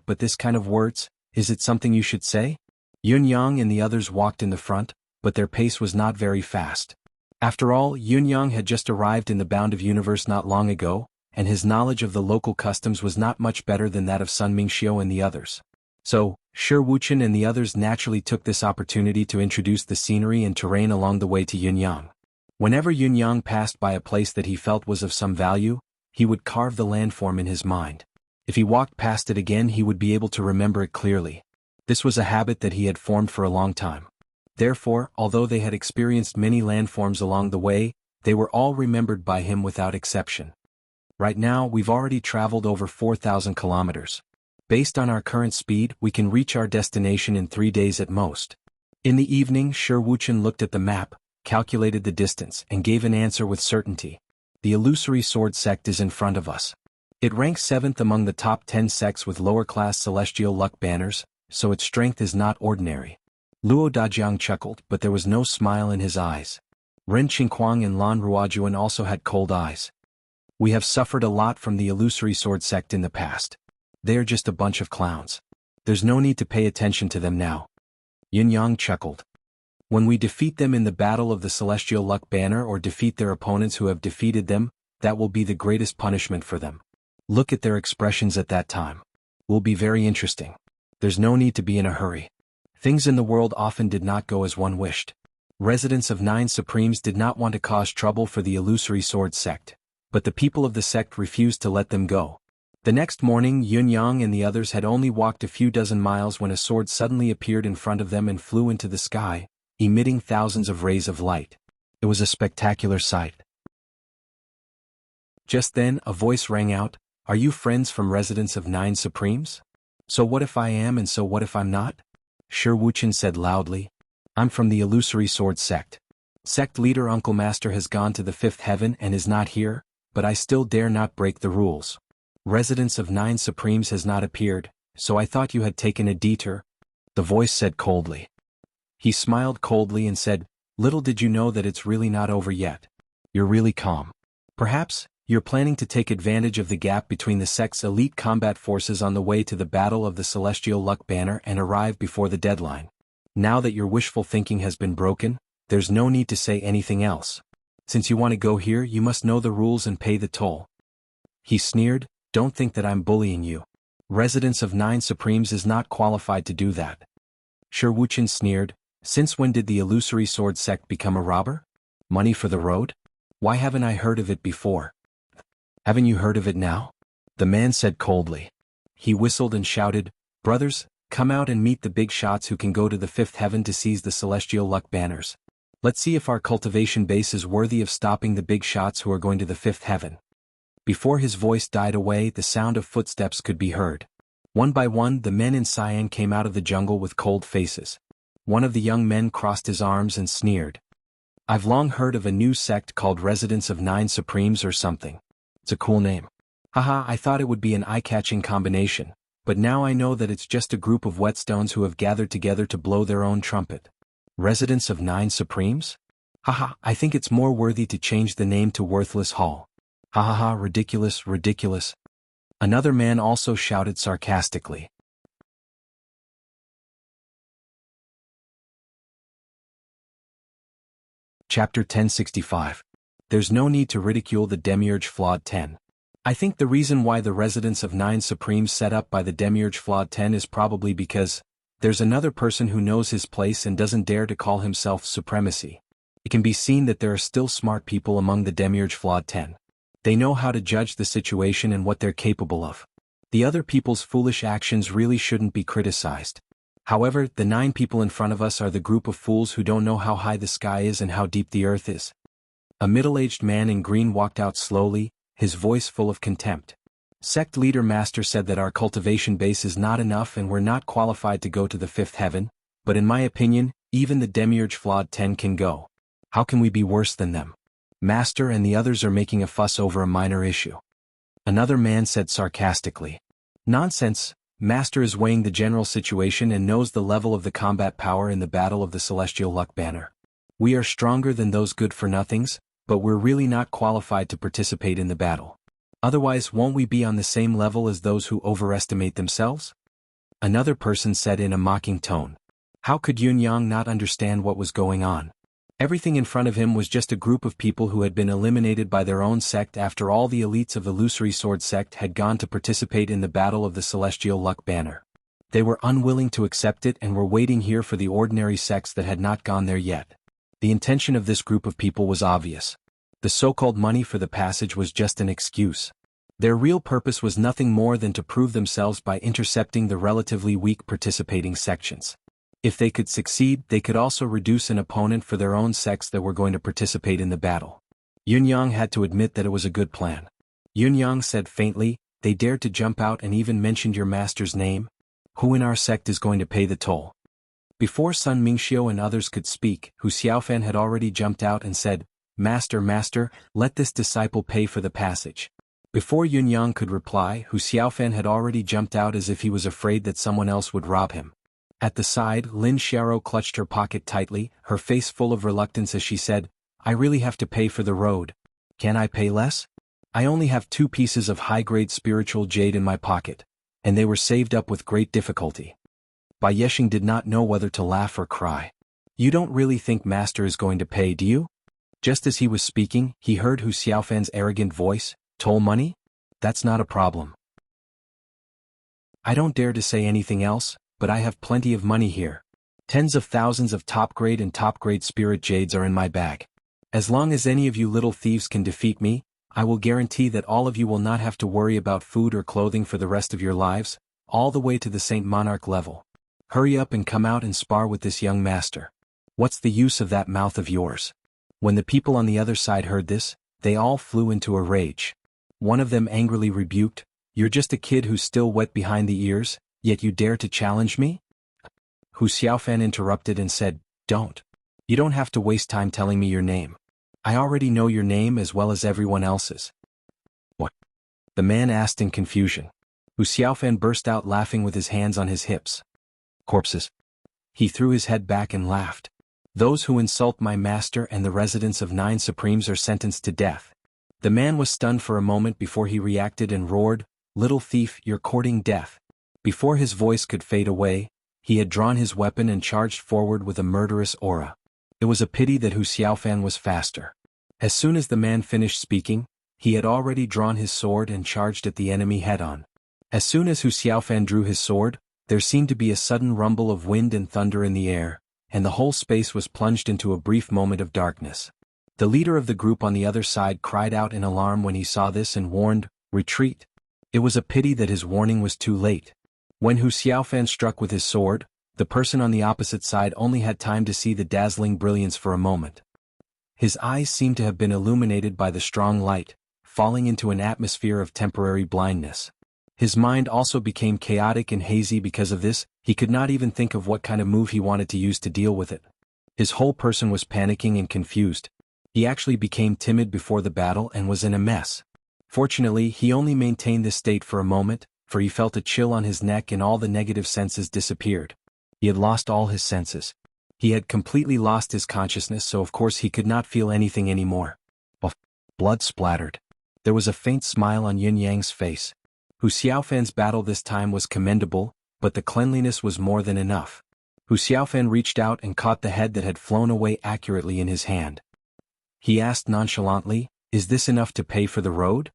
but this kind of words, is it something you should say? Yun Yang and the others walked in the front, but their pace was not very fast. After all, Yun Yang had just arrived in the Bound of Universe not long ago, and his knowledge of the local customs was not much better than that of Sun Mingxiu and the others. So, Shi Wuchen and the others naturally took this opportunity to introduce the scenery and terrain along the way to Yun Yang. Whenever Yun Yang passed by a place that he felt was of some value, he would carve the landform in his mind. If he walked past it again, he would be able to remember it clearly. This was a habit that he had formed for a long time. Therefore, although they had experienced many landforms along the way, they were all remembered by him without exception. Right now, we've already traveled over 4,000 kilometers. Based on our current speed, we can reach our destination in 3 days at most. In the evening, Shi Wuchen looked at the map, calculated the distance, and gave an answer with certainty. The illusory sword sect is in front of us. It ranks 7th among the top 10 sects with lower-class celestial luck banners, so its strength is not ordinary. Luo Dajiang chuckled, but there was no smile in his eyes. Ren Qingquang and Lan Ruojuan also had cold eyes. We have suffered a lot from the illusory sword sect in the past. They are just a bunch of clowns. There's no need to pay attention to them now. Yin Yang chuckled. When we defeat them in the battle of the celestial luck banner or defeat their opponents who have defeated them, that will be the greatest punishment for them. Look at their expressions at that time. Will be very interesting. There's no need to be in a hurry. Things in the world often did not go as one wished. Residents of 9 Supremes did not want to cause trouble for the illusory sword sect, but the people of the sect refused to let them go. The next morning, Yun Yang and the others had only walked a few dozen miles when a sword suddenly appeared in front of them and flew into the sky, emitting thousands of rays of light. It was a spectacular sight. Just then, a voice rang out, "Are you friends from residents of 9 Supremes? So what if I am and so what if I'm not?" Shi Wuchen said loudly. "I'm from the illusory sword sect. Sect leader Uncle Master has gone to the 5th heaven and is not here, but I still dare not break the rules. Residents of 9 Supremes has not appeared, so I thought you had taken a detour," the voice said coldly. He smiled coldly and said, "Little did you know that it's really not over yet. You're really calm. Perhaps, you're planning to take advantage of the gap between the sect's elite combat forces on the way to the Battle of the Celestial Luck Banner and arrive before the deadline. Now that your wishful thinking has been broken, there's no need to say anything else. Since you want to go here, you must know the rules and pay the toll." He sneered, "Don't think that I'm bullying you. Residents of 9 Supremes is not qualified to do that." Shi Wuchen sneered, "Since when did the illusory sword sect become a robber? Money for the road? Why haven't I heard of it before?" "Haven't you heard of it now?" the man said coldly. He whistled and shouted, "Brothers, come out and meet the big shots who can go to the 5th heaven to seize the celestial luck banners. Let's see if our cultivation base is worthy of stopping the big shots who are going to the 5th heaven." Before his voice died away, the sound of footsteps could be heard. One by one, the men in cyan came out of the jungle with cold faces. One of the young men crossed his arms and sneered. "I've long heard of a new sect called Residents of 9 Supremes or something. It's a cool name. Haha, I thought it would be an eye-catching combination, but now I know that it's just a group of whetstones who have gathered together to blow their own trumpet. Residents of 9 Supremes? Haha, I think it's more worthy to change the name to Worthless Hall. Ha ha ha, ridiculous, ridiculous." Another man also shouted sarcastically. Chapter 1065. There's no need to ridicule the demiurge flawed 10. I think the reason why the residence of 9 Supremes set up by the Demiurge Flawed 10 is probably because there's another person who knows his place and doesn't dare to call himself supremacy. It can be seen that there are still smart people among the Demiurge Flawed 10. They know how to judge the situation and what they're capable of. The other people's foolish actions really shouldn't be criticized. However, the 9 people in front of us are the group of fools who don't know how high the sky is and how deep the earth is. A middle-aged man in green walked out slowly, his voice full of contempt. Sect leader Master said that our cultivation base is not enough and we're not qualified to go to the 5th heaven, but in my opinion, even the Demiurge Flawed 10 can go. How can we be worse than them? Master and the others are making a fuss over a minor issue. Another man said sarcastically. Nonsense, Master is weighing the general situation and knows the level of the combat power in the Battle of the Celestial Luck Banner. We are stronger than those good-for-nothings, but we're really not qualified to participate in the battle. Otherwise, won't we be on the same level as those who overestimate themselves? Another person said in a mocking tone. How could Yun Yang not understand what was going on? Everything in front of him was just a group of people who had been eliminated by their own sect after all the elites of the Illusory Sword sect had gone to participate in the Battle of the Celestial Luck Banner. They were unwilling to accept it and were waiting here for the ordinary sects that had not gone there yet. The intention of this group of people was obvious. The so-called money for the passage was just an excuse. Their real purpose was nothing more than to prove themselves by intercepting the relatively weak participating sections. If they could succeed, they could also reduce an opponent for their own sects that were going to participate in the battle. Yun Yang had to admit that it was a good plan. Yun Yang said faintly, they dared to jump out and even mentioned your master's name? Who in our sect is going to pay the toll? Before Sun Mingxiu and others could speak, Hu Xiaofan had already jumped out and said, Master, Master, let this disciple pay for the passage. Before Yun Yang could reply, Hu Xiaofan had already jumped out as if he was afraid that someone else would rob him. At the side, Lin Xiao clutched her pocket tightly, her face full of reluctance as she said, I really have to pay for the road. Can I pay less? I only have 2 pieces of high-grade spiritual jade in my pocket, and they were saved up with great difficulty. Bai Yexing did not know whether to laugh or cry. You don't really think Master is going to pay, do you? Just as he was speaking, he heard Hu Xiaofan's arrogant voice, toll money? That's not a problem. I don't dare to say anything else, but I have plenty of money here. Tens of thousands of top-grade and top-grade spirit jades are in my bag. As long as any of you little thieves can defeat me, I will guarantee that all of you will not have to worry about food or clothing for the rest of your lives, all the way to the Saint Monarch level. Hurry up and come out and spar with this young master. What's the use of that mouth of yours? When the people on the other side heard this, they all flew into a rage. One of them angrily rebuked, You're just a kid who's still wet behind the ears, yet you dare to challenge me? Hu Xiaofan interrupted and said, Don't. You don't have to waste time telling me your name. I already know your name as well as everyone else's. What? The man asked in confusion. Hu Xiaofan burst out laughing with his hands on his hips. Corpses. He threw his head back and laughed. Those who insult my master and the residents of 9 Supremes are sentenced to death. The man was stunned for a moment before he reacted and roared, Little thief, you're courting death. Before his voice could fade away, he had drawn his weapon and charged forward with a murderous aura. It was a pity that Hu Xiaofan was faster. As soon as the man finished speaking, he had already drawn his sword and charged at the enemy head-on. As soon as Hu Xiaofan drew his sword, there seemed to be a sudden rumble of wind and thunder in the air, and the whole space was plunged into a brief moment of darkness. The leader of the group on the other side cried out in alarm when he saw this and warned, Retreat. It was a pity that his warning was too late. When Hu Xiaofan struck with his sword, the person on the opposite side only had time to see the dazzling brilliance for a moment. His eyes seemed to have been illuminated by the strong light, falling into an atmosphere of temporary blindness. His mind also became chaotic and hazy because of this. He could not even think of what kind of move he wanted to use to deal with it. His whole person was panicking and confused. He actually became timid before the battle and was in a mess. Fortunately, he only maintained this state for a moment, for he felt a chill on his neck and all the negative senses disappeared. He had lost all his senses. He had completely lost his consciousness, so of course he could not feel anything anymore. Blood splattered. There was a faint smile on Yin Yang's face. Hu Xiaofan's battle this time was commendable, but the cleanliness was more than enough. Hu Xiaofan reached out and caught the head that had flown away accurately in his hand. He asked nonchalantly, Is this enough to pay for the road?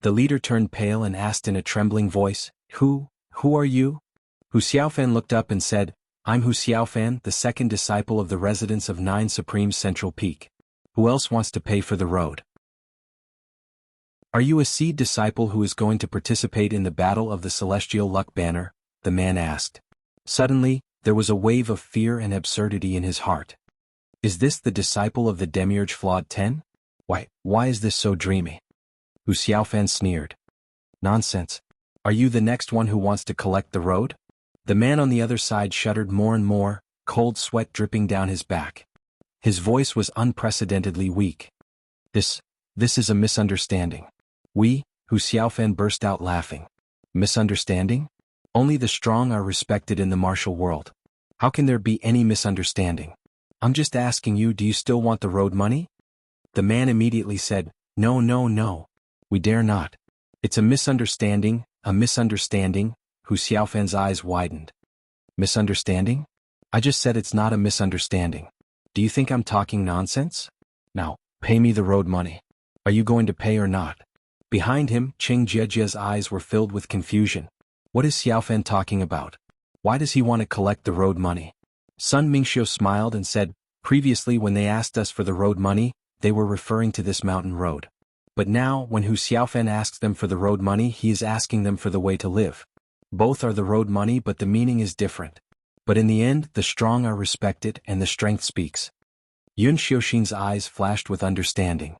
The leader turned pale and asked in a trembling voice, Who are you? Hu Xiaofan looked up and said, I'm Hu Xiaofan, the second disciple of the residents of Nine Supreme's Central Peak. Who else wants to pay for the road? Are you a seed disciple who is going to participate in the Battle of the Celestial Luck Banner? The man asked. Suddenly, there was a wave of fear and absurdity in his heart. Is this the disciple of the Demiurge Flawed 10? Why is this so dreamy? Hu Xiaofan sneered. Nonsense. Are you the next one who wants to collect the road? The man on the other side shuddered more and more, cold sweat dripping down his back. His voice was unprecedentedly weak. This is a misunderstanding. Hu Xiaofan burst out laughing. Misunderstanding? Only the strong are respected in the martial world. How can there be any misunderstanding? I'm just asking you, do you still want the road money? The man immediately said, No. We dare not. It's a misunderstanding. Hu Xiaofan's eyes widened. Misunderstanding? I just said it's not a misunderstanding. Do you think I'm talking nonsense? Now, pay me the road money. Are you going to pay or not? Behind him, Qing Jiejia's eyes were filled with confusion. What is Xiaofan talking about? Why does he want to collect the road money? Sun Mingxiu smiled and said, Previously when they asked us for the road money, they were referring to this mountain road. But now, when Hu Xiaofan asks them for the road money, he is asking them for the way to live. Both are the road money, but the meaning is different. But in the end, the strong are respected and the strength speaks. Yun Xiuxin's eyes flashed with understanding.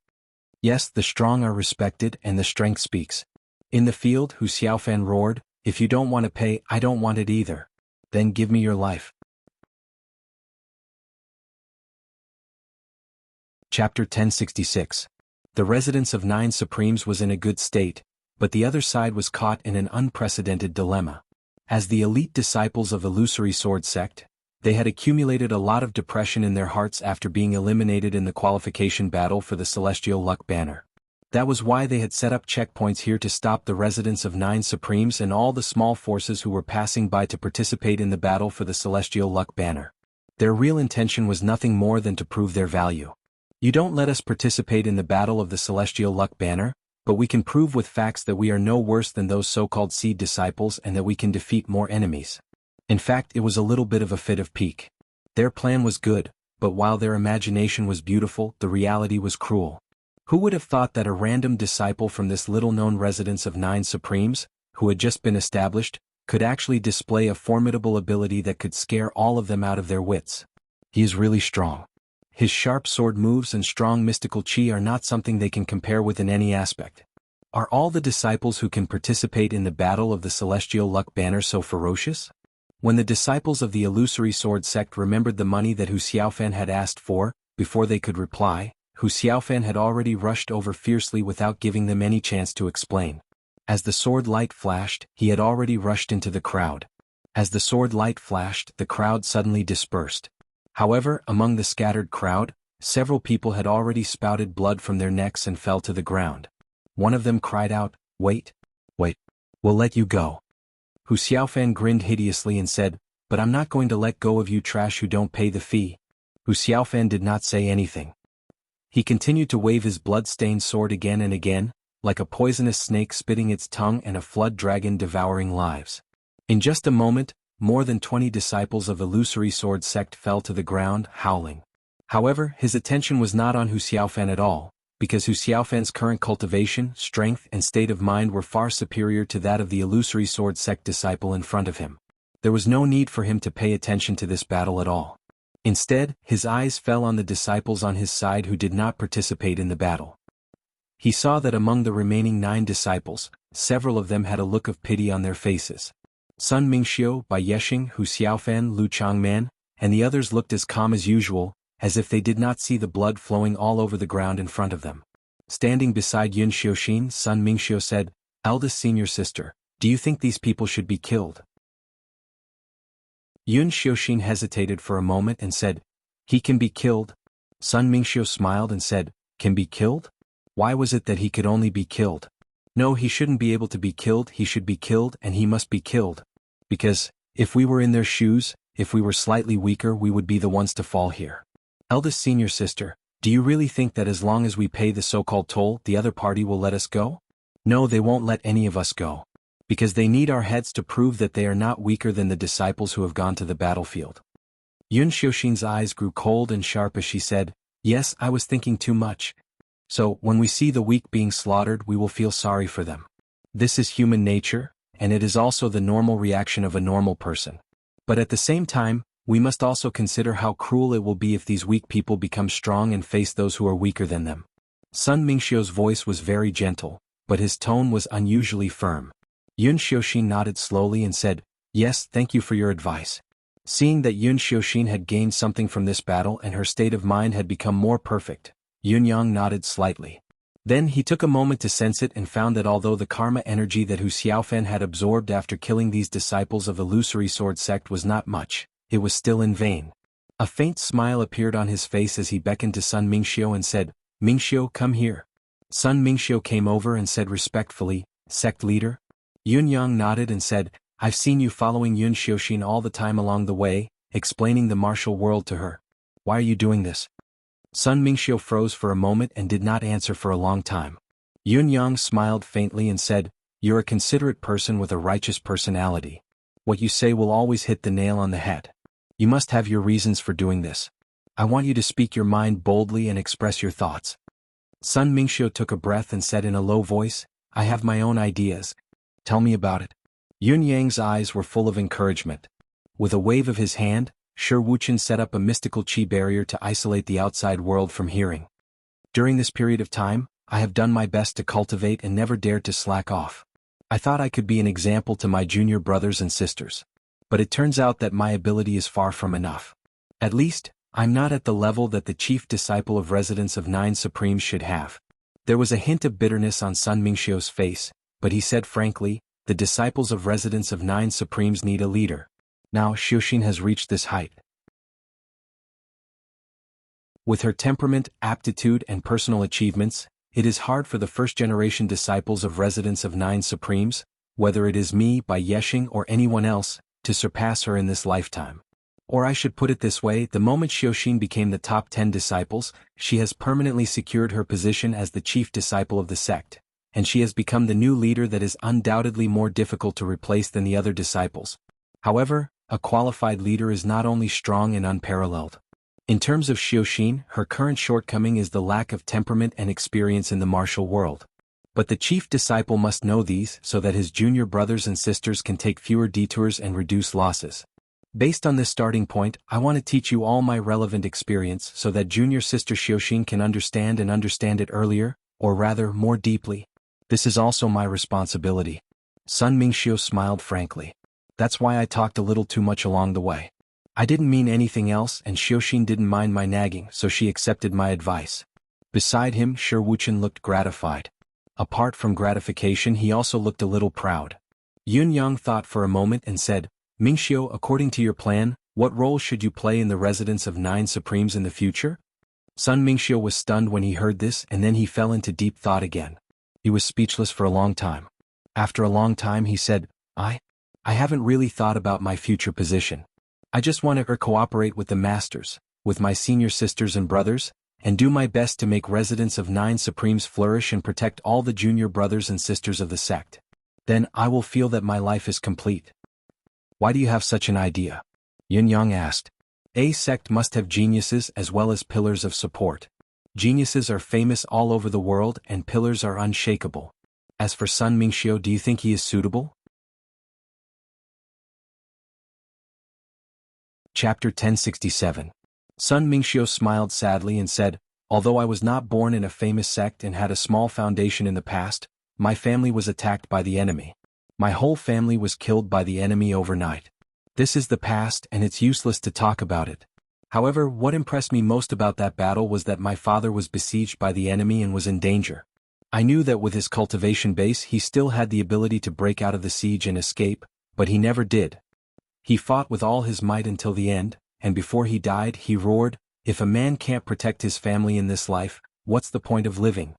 Yes, the strong are respected and the strength speaks. In the field, Hu Xiaofan roared, If you don't want to pay, I don't want it either. Then give me your life. Chapter 1066. The residence of Nine Supremes was in a good state, but the other side was caught in an unprecedented dilemma. As the elite disciples of Illusory Sword Sect, they had accumulated a lot of depression in their hearts after being eliminated in the qualification battle for the Celestial Luck Banner. That was why they had set up checkpoints here to stop the residents of Nine Supremes and all the small forces who were passing by to participate in the battle for the Celestial Luck Banner. Their real intention was nothing more than to prove their value. You don't let us participate in the battle of the Celestial Luck Banner, but we can prove with facts that we are no worse than those so-called seed disciples and that we can defeat more enemies. In fact, it was a little bit of a fit of pique. Their plan was good, but while their imagination was beautiful, the reality was cruel. Who would have thought that a random disciple from this little-known residence of Nine Supremes, who had just been established, could actually display a formidable ability that could scare all of them out of their wits? He is really strong. His sharp sword moves and strong mystical chi are not something they can compare with in any aspect. Are all the disciples who can participate in the battle of the Celestial Luck Banner so ferocious? When the disciples of the Illusory Sword Sect remembered the money that Hu Xiaofan had asked for, before they could reply, Hu Xiaofan had already rushed over fiercely without giving them any chance to explain. As the sword light flashed, he had already rushed into the crowd. As the sword light flashed, the crowd suddenly dispersed. However, among the scattered crowd, several people had already spouted blood from their necks and fell to the ground. One of them cried out, Wait, we'll let you go. Hu Xiaofan grinned hideously and said, But I'm not going to let go of you trash who don't pay the fee. Hu Xiaofan did not say anything. He continued to wave his blood-stained sword again and again, like a poisonous snake spitting its tongue and a flood dragon devouring lives. In just a moment, more than 20 disciples of Illusory Sword Sect fell to the ground, howling. However, his attention was not on Hu Xiaofan at all, because Hu Xiaofan's current cultivation, strength, and state of mind were far superior to that of the Illusory Sword Sect disciple in front of him. There was no need for him to pay attention to this battle at all. Instead, his eyes fell on the disciples on his side who did not participate in the battle. He saw that among the remaining 9 disciples, several of them had a look of pity on their faces. Sun Mingxiu, Bai Yexing, Hu Xiaofan, Lu Changman, and the others looked as calm as usual, as if they did not see the blood flowing all over the ground in front of them. Standing beside Yun Xiuxin, Sun Mingxiu said, Eldest senior sister, do you think these people should be killed? Yun Xiuxin hesitated for a moment and said, He can be killed. Sun Mingxiu smiled and said, Can be killed? Why was it that he could only be killed? No, he shouldn't be able to be killed, he should be killed and he must be killed. Because, if we were in their shoes, if we were slightly weaker we would be the ones to fall here. Eldest senior sister, do you really think that as long as we pay the so-called toll the other party will let us go? No, they won't let any of us go. Because they need our heads to prove that they are not weaker than the disciples who have gone to the battlefield. Yun Xiaoxin's eyes grew cold and sharp as she said, "Yes, I was thinking too much. So, when we see the weak being slaughtered, we will feel sorry for them. This is human nature, and it is also the normal reaction of a normal person. But at the same time, we must also consider how cruel it will be if these weak people become strong and face those who are weaker than them." Sun Mingxiu's voice was very gentle, but his tone was unusually firm. Yun Xiaoxin nodded slowly and said, "Yes, thank you for your advice." Seeing that Yun Xiaoxin had gained something from this battle and her state of mind had become more perfect, Yun Yang nodded slightly. Then he took a moment to sense it and found that although the karma energy that Hu Xiaofan had absorbed after killing these disciples of illusory sword sect was not much, it was still in vain. A faint smile appeared on his face as he beckoned to Sun Mingxiu and said, "Mingxiu, come here." Sun Mingxiu came over and said respectfully, "Sect leader?" Yun Yang nodded and said, "I've seen you following Yun Xiaoxin all the time along the way," explaining the martial world to her. "Why are you doing this?" Sun Mingxiu froze for a moment and did not answer for a long time. Yun Yang smiled faintly and said, "You're a considerate person with a righteous personality. What you say will always hit the nail on the head. You must have your reasons for doing this. I want you to speak your mind boldly and express your thoughts." Sun Mingxiu took a breath and said in a low voice, "I have my own ideas. Tell me about it." Yun Yang's eyes were full of encouragement. With a wave of his hand, Shi Wuchen set up a mystical qi barrier to isolate the outside world from hearing. "During this period of time, I have done my best to cultivate and never dared to slack off. I thought I could be an example to my junior brothers and sisters. But it turns out that my ability is far from enough. At least, I'm not at the level that the chief disciple of Residence of Nine Supremes should have." There was a hint of bitterness on Sun Mingxiu's face, but he said frankly, "The disciples of Residence of Nine Supremes need a leader. Now Xiaoxin has reached this height. With her temperament, aptitude and personal achievements, it is hard for the first-generation disciples of Residence of Nine Supremes, whether it is me, Bai Yexing or anyone else, to surpass her in this lifetime. Or I should put it this way, the moment Xiaoxin became the top 10 disciples, she has permanently secured her position as the chief disciple of the sect, and she has become the new leader that is undoubtedly more difficult to replace than the other disciples. However, a qualified leader is not only strong and unparalleled. In terms of Xiaoxin, her current shortcoming is the lack of temperament and experience in the martial world. But the chief disciple must know these so that his junior brothers and sisters can take fewer detours and reduce losses. Based on this starting point, I want to teach you all my relevant experience so that junior sister Xiaoxin can understand it earlier, or rather, more deeply. This is also my responsibility." Sun Mingxiu smiled frankly. "That's why I talked a little too much along the way. I didn't mean anything else and Xiaoxin didn't mind my nagging, so she accepted my advice." Beside him, Shi Wuchen looked gratified. Apart from gratification, he also looked a little proud. Yun Yang thought for a moment and said, "Mingxiu, according to your plan, what role should you play in the Residence of Nine Supremes in the future?" Sun Mingxiu was stunned when he heard this and then he fell into deep thought again. He was speechless for a long time. After a long time he said, I haven't really thought about my future position. I just want to cooperate with the masters, with my senior sisters and brothers, and do my best to make Residence of Nine Supremes flourish and protect all the junior brothers and sisters of the sect. Then I will feel that my life is complete." "Why do you have such an idea?" Yun Yang asked. "A sect must have geniuses as well as pillars of support. Geniuses are famous all over the world and pillars are unshakable. As for Sun Mingxiu, do you think he is suitable?" Chapter 1067. Sun Mingxiu smiled sadly and said, "Although I was not born in a famous sect and had a small foundation in the past, my family was attacked by the enemy. My whole family was killed by the enemy overnight. This is the past and it's useless to talk about it. However, what impressed me most about that battle was that my father was besieged by the enemy and was in danger. I knew that with his cultivation base he still had the ability to break out of the siege and escape, but he never did. He fought with all his might until the end, and before he died he roared, 'If a man can't protect his family in this life, what's the point of living?'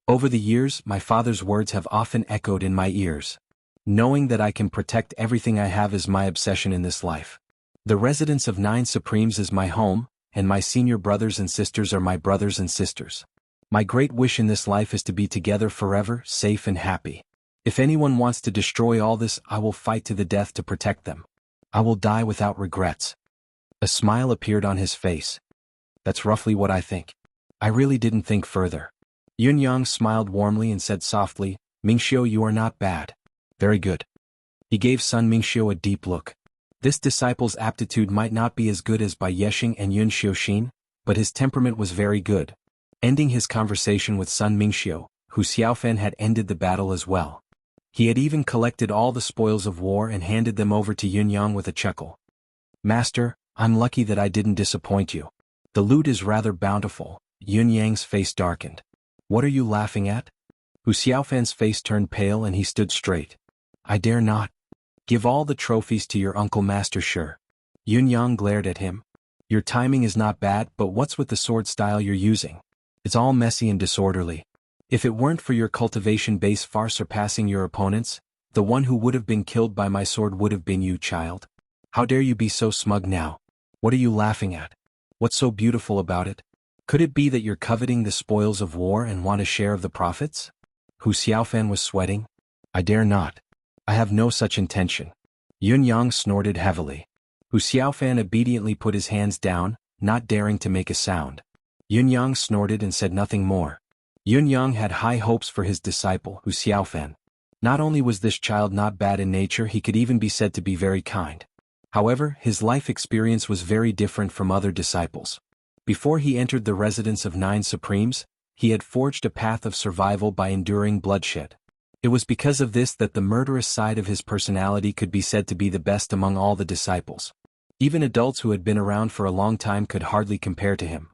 Over the years, my father's words have often echoed in my ears. Knowing that I can protect everything I have is my obsession in this life. The Residence of Nine Supremes is my home, and my senior brothers and sisters are my brothers and sisters. My great wish in this life is to be together forever, safe and happy. If anyone wants to destroy all this, I will fight to the death to protect them. I will die without regrets." A smile appeared on his face. "That's roughly what I think. I really didn't think further." Yun Yang smiled warmly and said softly, "Mingxiu, you are not bad. Very good." He gave Sun Mingxiu a deep look. This disciple's aptitude might not be as good as Bai Yexing and Yun Xiuxin, but his temperament was very good. Ending his conversation with Sun Mingxiu, Hu Xiaofan had ended the battle as well. He had even collected all the spoils of war and handed them over to Yun Yang with a chuckle. "Master, I'm lucky that I didn't disappoint you. The loot is rather bountiful." Yun Yang's face darkened. "What are you laughing at?" Hu Xiaofan's face turned pale and he stood straight. "I dare not. Give all the trophies to your uncle Master Shi." Yun Yang glared at him. "Your timing is not bad, but what's with the sword style you're using? It's all messy and disorderly. If it weren't for your cultivation base far surpassing your opponents, the one who would have been killed by my sword would have been you, child. How dare you be so smug now? What are you laughing at? What's so beautiful about it? Could it be that you're coveting the spoils of war and want a share of the profits?" Hu Xiaofan was sweating. "I dare not. I have no such intention." Yun Yang snorted heavily. Hu Xiaofan obediently put his hands down, not daring to make a sound. Yun Yang snorted and said nothing more. Yun Yang had high hopes for his disciple, Hu Xiaofan. Not only was this child not bad in nature, he could even be said to be very kind. However, his life experience was very different from other disciples. Before he entered the residence of 9 Supremes, he had forged a path of survival by enduring bloodshed. It was because of this that the murderous side of his personality could be said to be the best among all the disciples. Even adults who had been around for a long time could hardly compare to him.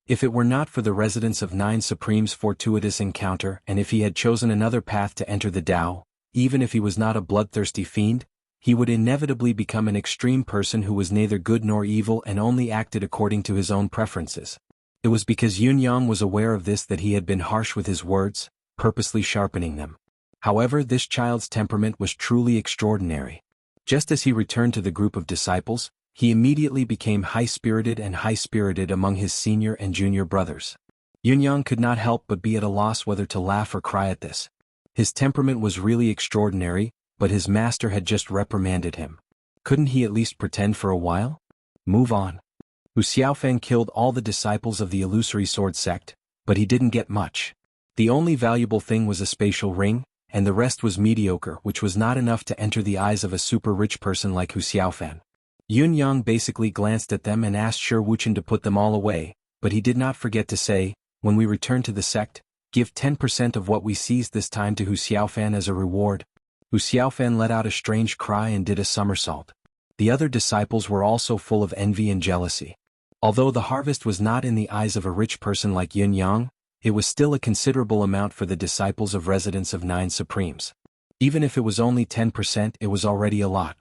If it were not for the residence of 9 Supremes' fortuitous encounter, and if he had chosen another path to enter the Tao, even if he was not a bloodthirsty fiend, he would inevitably become an extreme person who was neither good nor evil and only acted according to his own preferences. It was because Yun Yang was aware of this that he had been harsh with his words, purposely sharpening them. However, this child's temperament was truly extraordinary. Just as he returned to the group of disciples, he immediately became high-spirited among his senior and junior brothers. Yun Yang could not help but be at a loss whether to laugh or cry at this. His temperament was really extraordinary, but his master had just reprimanded him. Couldn't he at least pretend for a while? Move on. Hu Xiaofan killed all the disciples of the illusory sword sect, but he didn't get much. The only valuable thing was a spatial ring, and the rest was mediocre, which was not enough to enter the eyes of a super-rich person like Hu Xiaofan. Yun Yang basically glanced at them and asked Shi Wuchen to put them all away, but he did not forget to say, "When we return to the sect, give 10% of what we seized this time to Hu Xiaofan as a reward." Hu Xiaofan let out a strange cry and did a somersault. The other disciples were also full of envy and jealousy. Although the harvest was not in the eyes of a rich person like Yun Yang, it was still a considerable amount for the disciples of residents of 9 Supremes. Even if it was only 10%, it was already a lot.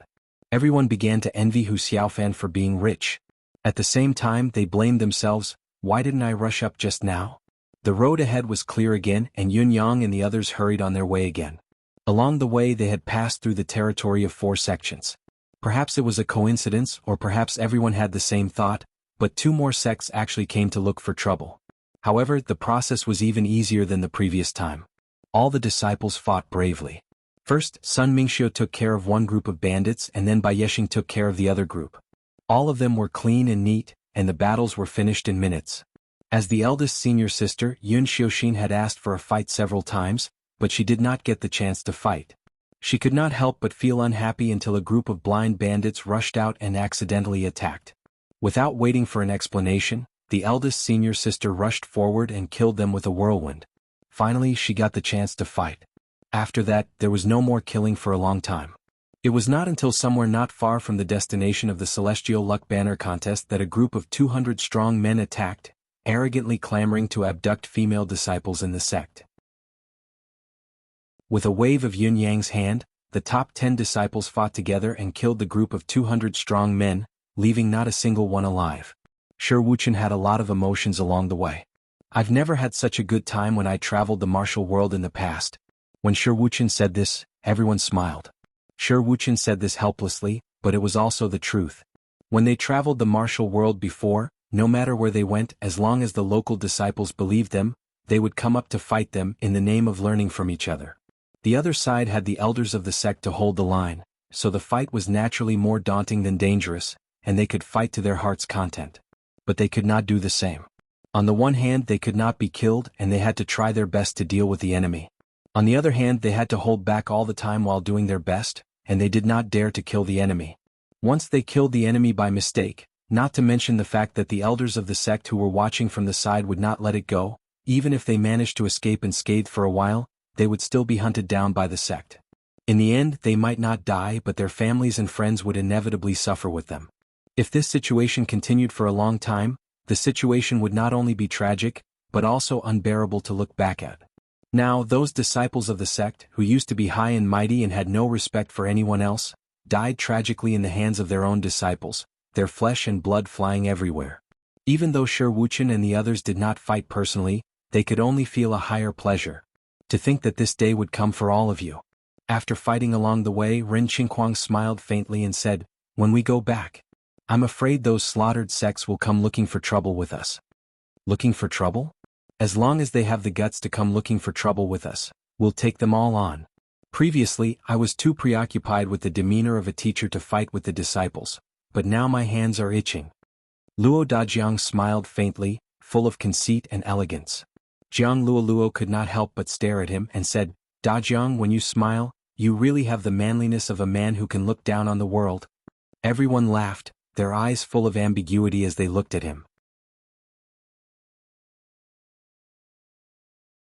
Everyone began to envy Hu Xiaofan for being rich. At the same time, they blamed themselves. Why didn't I rush up just now? The road ahead was clear again, and Yun Yang and the others hurried on their way again. Along the way they had passed through the territory of 4 sections. Perhaps it was a coincidence, or perhaps everyone had the same thought, but 2 more sects actually came to look for trouble. However, the process was even easier than the previous time. All the disciples fought bravely. First, Sun Mingxiu took care of one group of bandits and then Bai Yexing took care of the other group. All of them were clean and neat, and the battles were finished in minutes. As the eldest senior sister, Yun Xiuxin had asked for a fight several times, but she did not get the chance to fight. She could not help but feel unhappy until a group of blind bandits rushed out and accidentally attacked. Without waiting for an explanation, the eldest senior sister rushed forward and killed them with a whirlwind. Finally, she got the chance to fight. After that, there was no more killing for a long time. It was not until somewhere not far from the destination of the Celestial Luck Banner contest that a group of 200 strong men attacked, arrogantly clamoring to abduct female disciples in the sect. With a wave of Yun Yang's hand, the top 10 disciples fought together and killed the group of 200 strong men, leaving not a single one alive. Shi Wuchen had a lot of emotions along the way. "I've never had such a good time when I traveled the martial world in the past." When Shi Wuchen said this, everyone smiled. Shi Wuchen said this helplessly, but it was also the truth. When they traveled the martial world before, no matter where they went, as long as the local disciples believed them, they would come up to fight them in the name of learning from each other. The other side had the elders of the sect to hold the line, so the fight was naturally more daunting than dangerous, and they could fight to their heart's content. But they could not do the same. On the one hand, they could not be killed and they had to try their best to deal with the enemy. On the other hand, they had to hold back all the time while doing their best, and they did not dare to kill the enemy. Once they killed the enemy by mistake, not to mention the fact that the elders of the sect who were watching from the side would not let it go, even if they managed to escape unscathed for a while, they would still be hunted down by the sect. In the end, they might not die, but their families and friends would inevitably suffer with them. If this situation continued for a long time, the situation would not only be tragic, but also unbearable to look back at. Now, those disciples of the sect, who used to be high and mighty and had no respect for anyone else, died tragically in the hands of their own disciples, their flesh and blood flying everywhere. Even though Shi Wuchen and the others did not fight personally, they could only feel a higher pleasure. To think that this day would come for all of you. After fighting along the way, Ren Qingquang smiled faintly and said, "When we go back, I'm afraid those slaughtered sects will come looking for trouble with us." Looking for trouble? As long as they have the guts to come looking for trouble with us, we'll take them all on. Previously, I was too preoccupied with the demeanor of a teacher to fight with the disciples, but now my hands are itching. Luo Dajiang smiled faintly, full of conceit and elegance. Jiang Luoluo could not help but stare at him and said, "Dajiang, when you smile, you really have the manliness of a man who can look down on the world." Everyone laughed, their eyes full of ambiguity as they looked at him.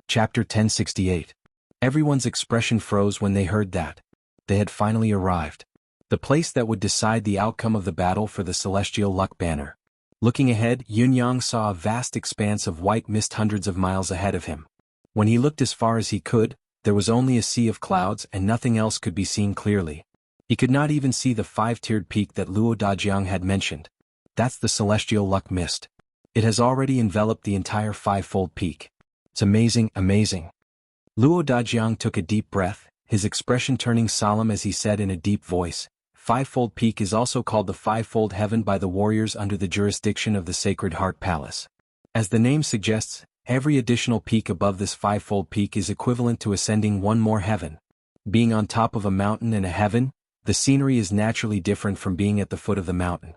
Chapter 1068. Everyone's expression froze when they heard that. They had finally arrived. The place that would decide the outcome of the battle for the celestial luck banner. Looking ahead, Yunyang saw a vast expanse of white mist hundreds of miles ahead of him. When he looked as far as he could, there was only a sea of clouds and nothing else could be seen clearly. He could not even see the five-tiered peak that Luo Dajiang had mentioned. That's the celestial luck mist. It has already enveloped the entire five-fold peak. It's amazing, amazing. Luo Dajiang took a deep breath, his expression turning solemn as he said in a deep voice, "Five-fold peak is also called the five-fold heaven by the warriors under the jurisdiction of the Sacred Heart Palace. As the name suggests, every additional peak above this five-fold peak is equivalent to ascending one more heaven. Being on top of a mountain and a heaven, the scenery is naturally different from being at the foot of the mountain."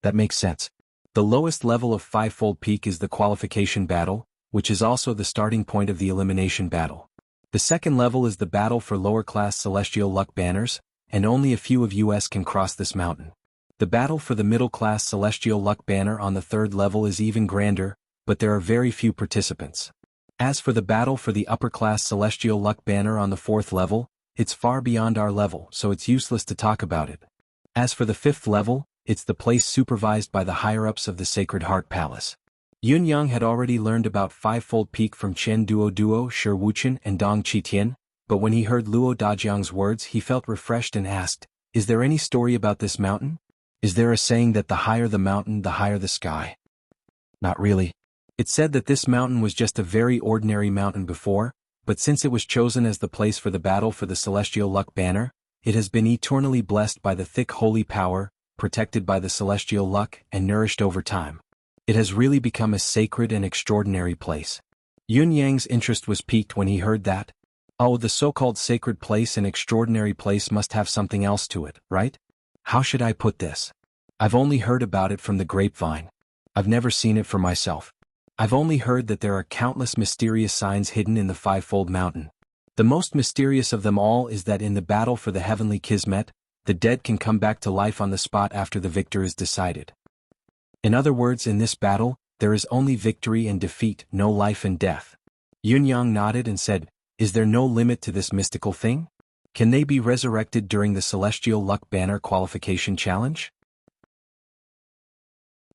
That makes sense. The lowest level of five-fold peak is the qualification battle, which is also the starting point of the elimination battle. The second level is the battle for lower-class celestial luck banners, and only a few of us can cross this mountain. The battle for the middle-class celestial luck banner on the third level is even grander, but there are very few participants. As for the battle for the upper-class celestial luck banner on the fourth level, it's far beyond our level, so it's useless to talk about it. As for the fifth level, it's the place supervised by the higher-ups of the Sacred Heart Palace. Yunyang had already learned about five-fold peak from Chen Duo, Shi Wuchen and Dong Qitian, but when he heard Luo Dajiang's words he felt refreshed and asked, "Is there any story about this mountain? Is there a saying that the higher the mountain the higher the sky?" Not really. It said that this mountain was just a very ordinary mountain before, but since it was chosen as the place for the battle for the celestial luck banner, it has been eternally blessed by the thick holy power, protected by the celestial luck and nourished over time. It has really become a sacred and extraordinary place. Yunyang's interest was piqued when he heard that. Oh, the so-called sacred place and extraordinary place must have something else to it, right? How should I put this? I've only heard about it from the grapevine. I've never seen it for myself. I've only heard that there are countless mysterious signs hidden in the five-fold mountain. The most mysterious of them all is that in the battle for the heavenly kismet, the dead can come back to life on the spot after the victor is decided. In other words, in this battle, there is only victory and defeat, no life and death. Yunyang nodded and said, "Is there no limit to this mystical thing? Can they be resurrected during the Celestial Luck Banner Qualification Challenge?"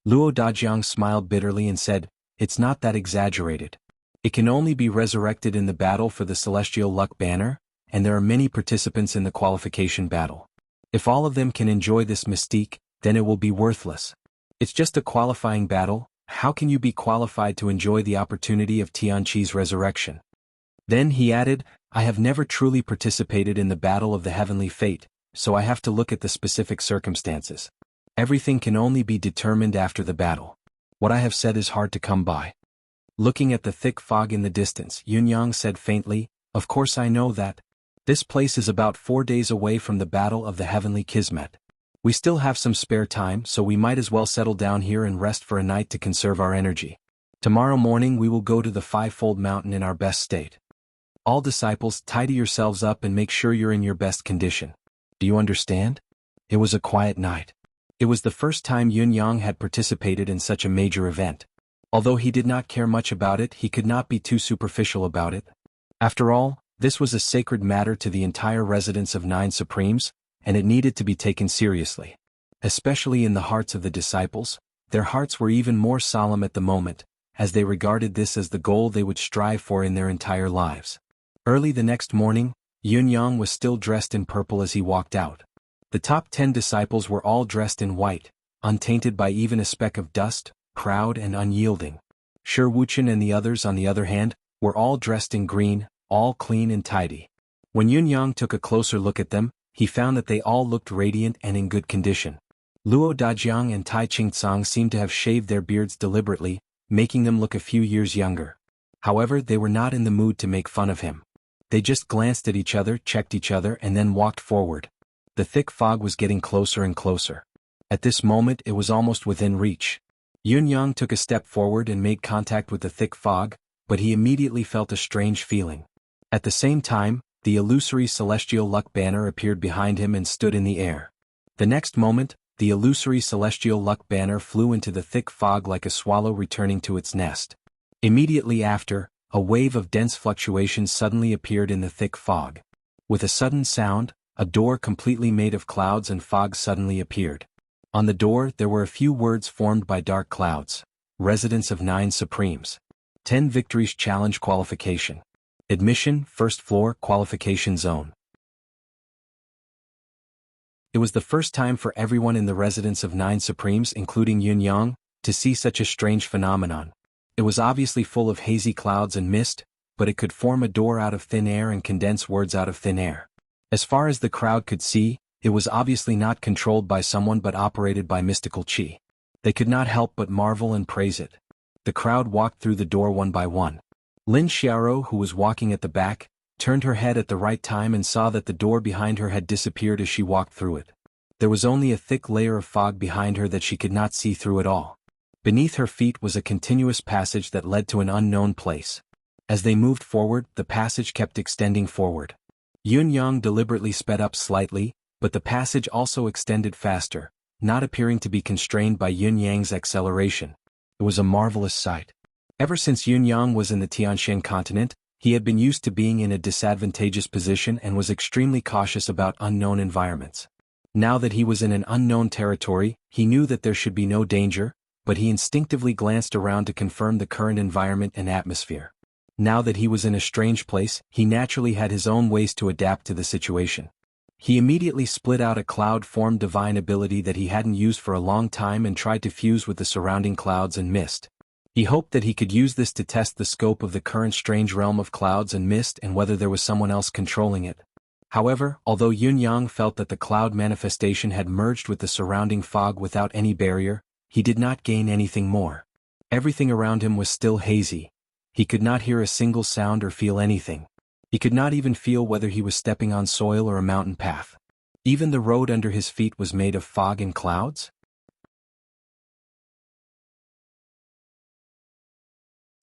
Luo Dajiang smiled bitterly and said, "It's not that exaggerated. It can only be resurrected in the battle for the Celestial Luck Banner, and there are many participants in the qualification battle. If all of them can enjoy this mystique, then it will be worthless. It's just a qualifying battle. How can you be qualified to enjoy the opportunity of Tianqi's resurrection?" Then he added, "I have never truly participated in the battle of the heavenly fate, so I have to look at the specific circumstances. Everything can only be determined after the battle. What I have said is hard to come by. Looking at the thick fog in the distance, Yunyang said faintly, "Of course I know that. This place is about 4 days away from the Battle of the Heavenly Kismet. We still have some spare time, so we might as well settle down here and rest for a night to conserve our energy. Tomorrow morning we will go to the Fivefold Mountain in our best state. All disciples, tidy yourselves up and make sure you're in your best condition. Do you understand?" It was a quiet night. It was the first time Yunyang had participated in such a major event. Although he did not care much about it, he could not be too superficial about it. After all, this was a sacred matter to the entire residence of Nine Supremes, and it needed to be taken seriously. Especially in the hearts of the disciples, their hearts were even more solemn at the moment, as they regarded this as the goal they would strive for in their entire lives. Early the next morning, Yunyang was still dressed in purple as he walked out. The top 10 disciples were all dressed in white, untainted by even a speck of dust, proud and unyielding. Shi Wuchen and the others, on the other hand, were all dressed in green, all clean and tidy. When Yunyang took a closer look at them, he found that they all looked radiant and in good condition. Luo Dajiang and Tai Qingcang seemed to have shaved their beards deliberately, making them look a few years younger. However, they were not in the mood to make fun of him. They just glanced at each other, checked each other, and then walked forward. The thick fog was getting closer and closer. At this moment it was almost within reach. Yunyang took a step forward and made contact with the thick fog, but he immediately felt a strange feeling. At the same time, the illusory celestial luck banner appeared behind him and stood in the air. The next moment, the illusory celestial luck banner flew into the thick fog like a swallow returning to its nest. Immediately after, a wave of dense fluctuations suddenly appeared in the thick fog. With a sudden sound, a door completely made of clouds and fog suddenly appeared. On the door there were a few words formed by dark clouds. Residence of Nine Supremes. 10 victories challenge qualification. Admission, first floor, qualification zone. It was the first time for everyone in the residence of Nine Supremes, including Yunyang, to see such a strange phenomenon. It was obviously full of hazy clouds and mist, but it could form a door out of thin air and condense words out of thin air. As far as the crowd could see, it was obviously not controlled by someone but operated by mystical qi. They could not help but marvel and praise it. The crowd walked through the door one by one. Lin Xiaoro, who was walking at the back, turned her head at the right time and saw that the door behind her had disappeared as she walked through it. There was only a thick layer of fog behind her that she could not see through at all. Beneath her feet was a continuous passage that led to an unknown place. As they moved forward, the passage kept extending forward. Yunyang deliberately sped up slightly, but the passage also extended faster, not appearing to be constrained by Yunyang's acceleration. It was a marvelous sight. Ever since Yunyang was in the Tianshan continent, he had been used to being in a disadvantageous position and was extremely cautious about unknown environments. Now that he was in an unknown territory, he knew that there should be no danger, but he instinctively glanced around to confirm the current environment and atmosphere. Now that he was in a strange place, he naturally had his own ways to adapt to the situation. He immediately split out a cloud-formed divine ability that he hadn't used for a long time and tried to fuse with the surrounding clouds and mist. He hoped that he could use this to test the scope of the current strange realm of clouds and mist and whether there was someone else controlling it. However, although Yunyang felt that the cloud manifestation had merged with the surrounding fog without any barrier, he did not gain anything more. Everything around him was still hazy. He could not hear a single sound or feel anything. He could not even feel whether he was stepping on soil or a mountain path. Even the road under his feet was made of fog and clouds.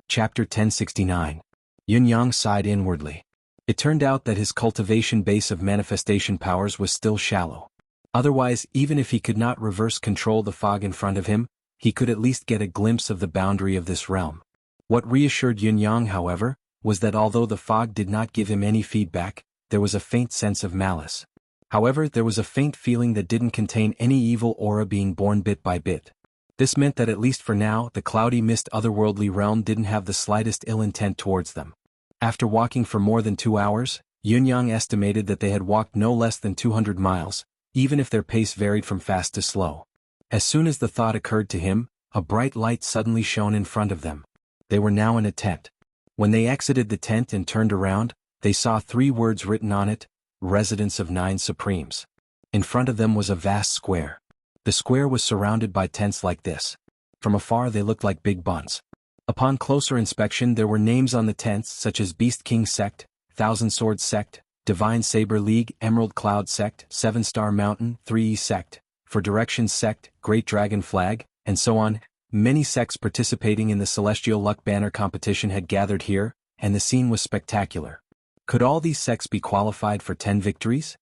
Chapter 1069. Yunyang sighed inwardly. It turned out that his cultivation base of manifestation powers was still shallow. Otherwise, even if he could not reverse control the fog in front of him, he could at least get a glimpse of the boundary of this realm. What reassured Yunyang, however, was that although the fog did not give him any feedback, there was a faint sense of malice. However, there was a faint feeling that didn't contain any evil aura being born bit by bit. This meant that at least for now, the cloudy mist otherworldly realm didn't have the slightest ill intent towards them. After walking for more than 2 hours, Yunyang estimated that they had walked no less than 200 miles, even if their pace varied from fast to slow. As soon as the thought occurred to him, a bright light suddenly shone in front of them. They were now in a tent. When they exited the tent and turned around, they saw 3 words written on it: Residence of Nine Supremes. In front of them was a vast square. The square was surrounded by tents like this. From afar they looked like big buns. Upon closer inspection there were names on the tents such as Beast King Sect, Thousand Swords Sect, Divine Saber League, Emerald Cloud Sect, Seven Star Mountain, 3E Sect, For Directions Sect, Great Dragon Flag, and so on. Many sects participating in the Celestial Luck Banner competition had gathered here, and the scene was spectacular. Could all these sects be qualified for 10 victories?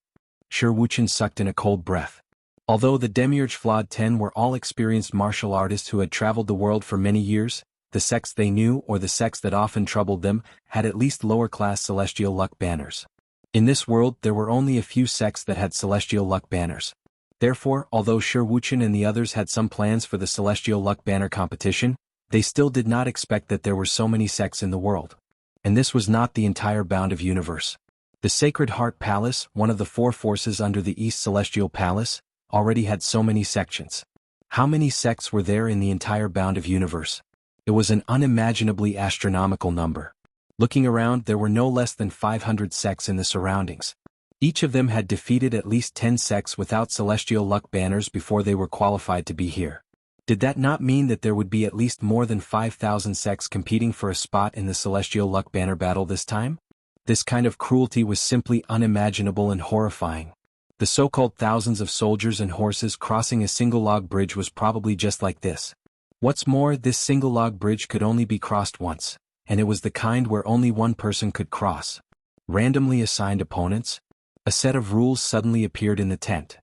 Shi Wuchen sucked in a cold breath. Although the Demiurge Flawed 10 were all experienced martial artists who had traveled the world for many years, the sects they knew or the sects that often troubled them had at least lower-class Celestial Luck Banners. In this world there were only a few sects that had Celestial Luck Banners. Therefore, although Shi Wuchen and the others had some plans for the Celestial Luck Banner competition, they still did not expect that there were so many sects in the world. And this was not the entire bound of universe. The Sacred Heart Palace, one of the 4 forces under the East Celestial Palace, already had so many sections. How many sects were there in the entire bound of universe? It was an unimaginably astronomical number. Looking around, there were no less than 500 sects in the surroundings. Each of them had defeated at least 10 sects without Celestial Luck Banners before they were qualified to be here. Did that not mean that there would be at least more than 5,000 sects competing for a spot in the Celestial Luck Banner battle this time? This kind of cruelty was simply unimaginable and horrifying. The so-called thousands of soldiers and horses crossing a single log bridge was probably just like this. What's more, this single log bridge could only be crossed once, and it was the kind where only one person could cross. Randomly assigned opponents? A set of rules suddenly appeared in the tent.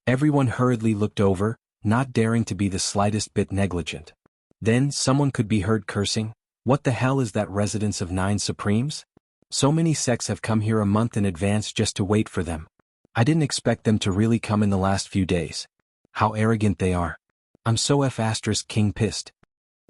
Everyone hurriedly looked over, not daring to be the slightest bit negligent. Then someone could be heard cursing, "What the hell is that residence of 9 Supremes? So many sects have come here a month in advance just to wait for them. I didn't expect them to really come in the last few days. How arrogant they are. I'm so King pissed."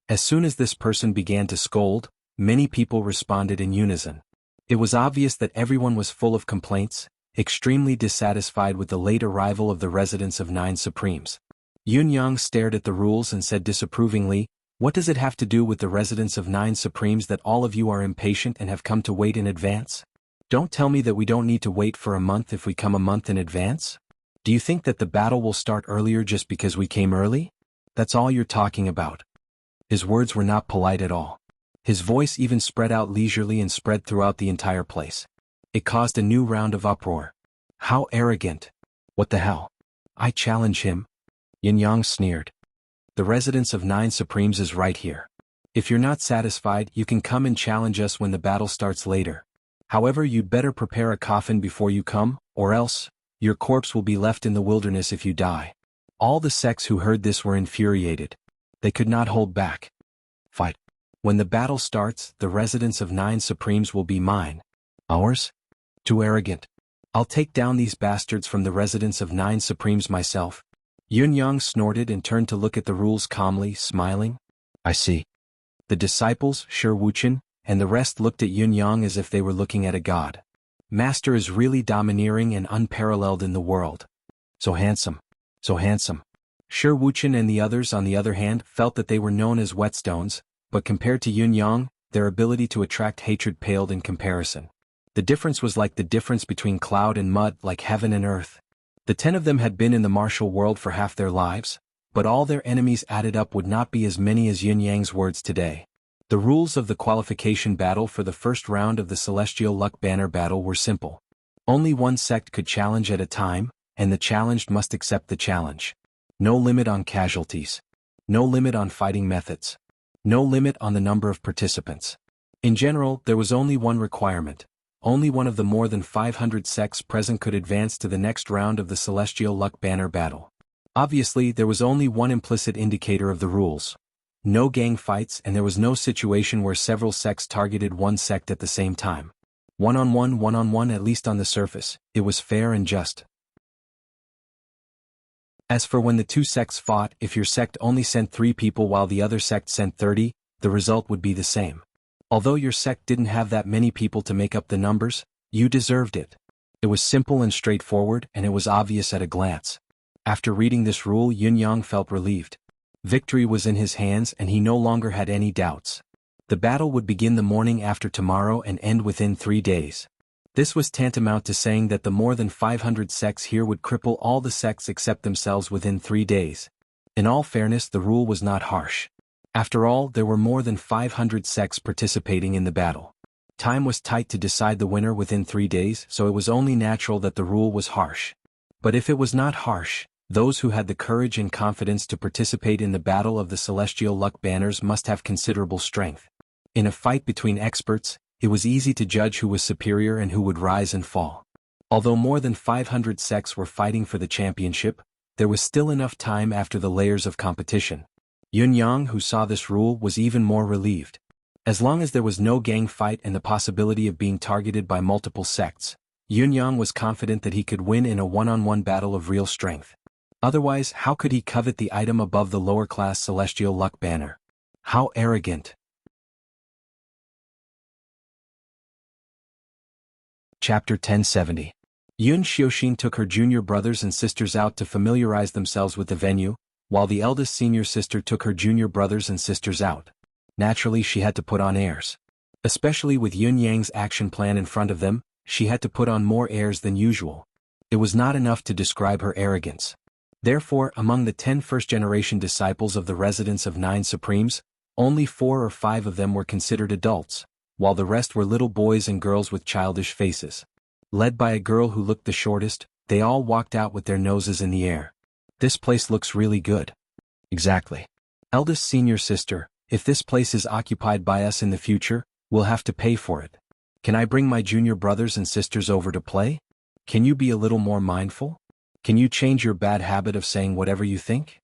As soon as this person began to scold, many people responded in unison. It was obvious that everyone was full of complaints, extremely dissatisfied with the late arrival of the residents of 9 Supremes. Yun Yang stared at the rules and said disapprovingly, "What does it have to do with the residents of 9 Supremes that all of you are impatient and have come to wait in advance? Don't tell me that we don't need to wait for a month if we come a month in advance? Do you think that the battle will start earlier just because we came early? That's all you're talking about." His words were not polite at all. His voice even spread out leisurely and spread throughout the entire place. It caused a new round of uproar. How arrogant! What the hell? I challenge him. Yin Yang sneered. The residence of 9 Supremes is right here. If you're not satisfied, you can come and challenge us when the battle starts later. However, you'd better prepare a coffin before you come, or else, your corpse will be left in the wilderness if you die. All the sects who heard this were infuriated. They could not hold back. Fight. When the battle starts, the residence of 9 Supremes will be mine. Ours? Too arrogant. I'll take down these bastards from the residence of 9 Supremes myself. Yun Yang snorted and turned to look at the rules calmly, smiling. I see. The disciples, Shi Wuchen, and the rest looked at Yun Yang as if they were looking at a god. Master is really domineering and unparalleled in the world. So handsome. So handsome. Shi Wuchen and the others, on the other hand, felt that they were known as whetstones, but compared to Yun Yang, their ability to attract hatred paled in comparison. The difference was like the difference between cloud and mud, like heaven and earth. The 10 of them had been in the martial world for half their lives, but all their enemies added up would not be as many as Yun Yang's words today. The rules of the qualification battle for the first round of the Celestial Luck Banner battle were simple. Only one sect could challenge at a time, and the challenged must accept the challenge. No limit on casualties. No limit on fighting methods. No limit on the number of participants. In general, there was only one requirement. Only one of the more than 500 sects present could advance to the next round of the Celestial Luck Banner battle. Obviously, there was only one implicit indicator of the rules. No gang fights, and there was no situation where several sects targeted one sect at the same time. One-on-one, at least on the surface, it was fair and just. As for when the two sects fought, if your sect only sent 3 people while the other sect sent 30, the result would be the same. Although your sect didn't have that many people to make up the numbers, you deserved it. It was simple and straightforward, and it was obvious at a glance. After reading this rule, Yun Yang felt relieved. Victory was in his hands and he no longer had any doubts. The battle would begin the morning after tomorrow and end within 3 days. This was tantamount to saying that the more than 500 sects here would cripple all the sects except themselves within 3 days. In all fairness, the rule was not harsh. After all, there were more than 500 sects participating in the battle. Time was tight to decide the winner within 3 days, so it was only natural that the rule was harsh. But if it was not harsh, those who had the courage and confidence to participate in the battle of the celestial luck banners must have considerable strength. In a fight between experts, it was easy to judge who was superior and who would rise and fall. Although more than 500 sects were fighting for the championship, there was still enough time after the layers of competition. Yun Yang, who saw this rule, was even more relieved. As long as there was no gang fight and the possibility of being targeted by multiple sects, Yun Yang was confident that he could win in a one-on-one battle of real strength. Otherwise, how could he covet the item above the lower-class celestial luck banner? How arrogant! Chapter 1070. Yun Xiaoxin took her junior brothers and sisters out to familiarize themselves with the venue, while the eldest senior sister took her junior brothers and sisters out. Naturally, she had to put on airs. Especially with Yun Yang's action plan in front of them, she had to put on more airs than usual. It was not enough to describe her arrogance. Therefore, among the 10 first-generation disciples of the residents of 9 Supremes, only 4 or 5 of them were considered adults, while the rest were little boys and girls with childish faces. Led by a girl who looked the shortest, they all walked out with their noses in the air. This place looks really good. Exactly. Eldest senior sister, if this place is occupied by us in the future, we'll have to pay for it. Can I bring my junior brothers and sisters over to play? Can you be a little more mindful? Can you change your bad habit of saying whatever you think?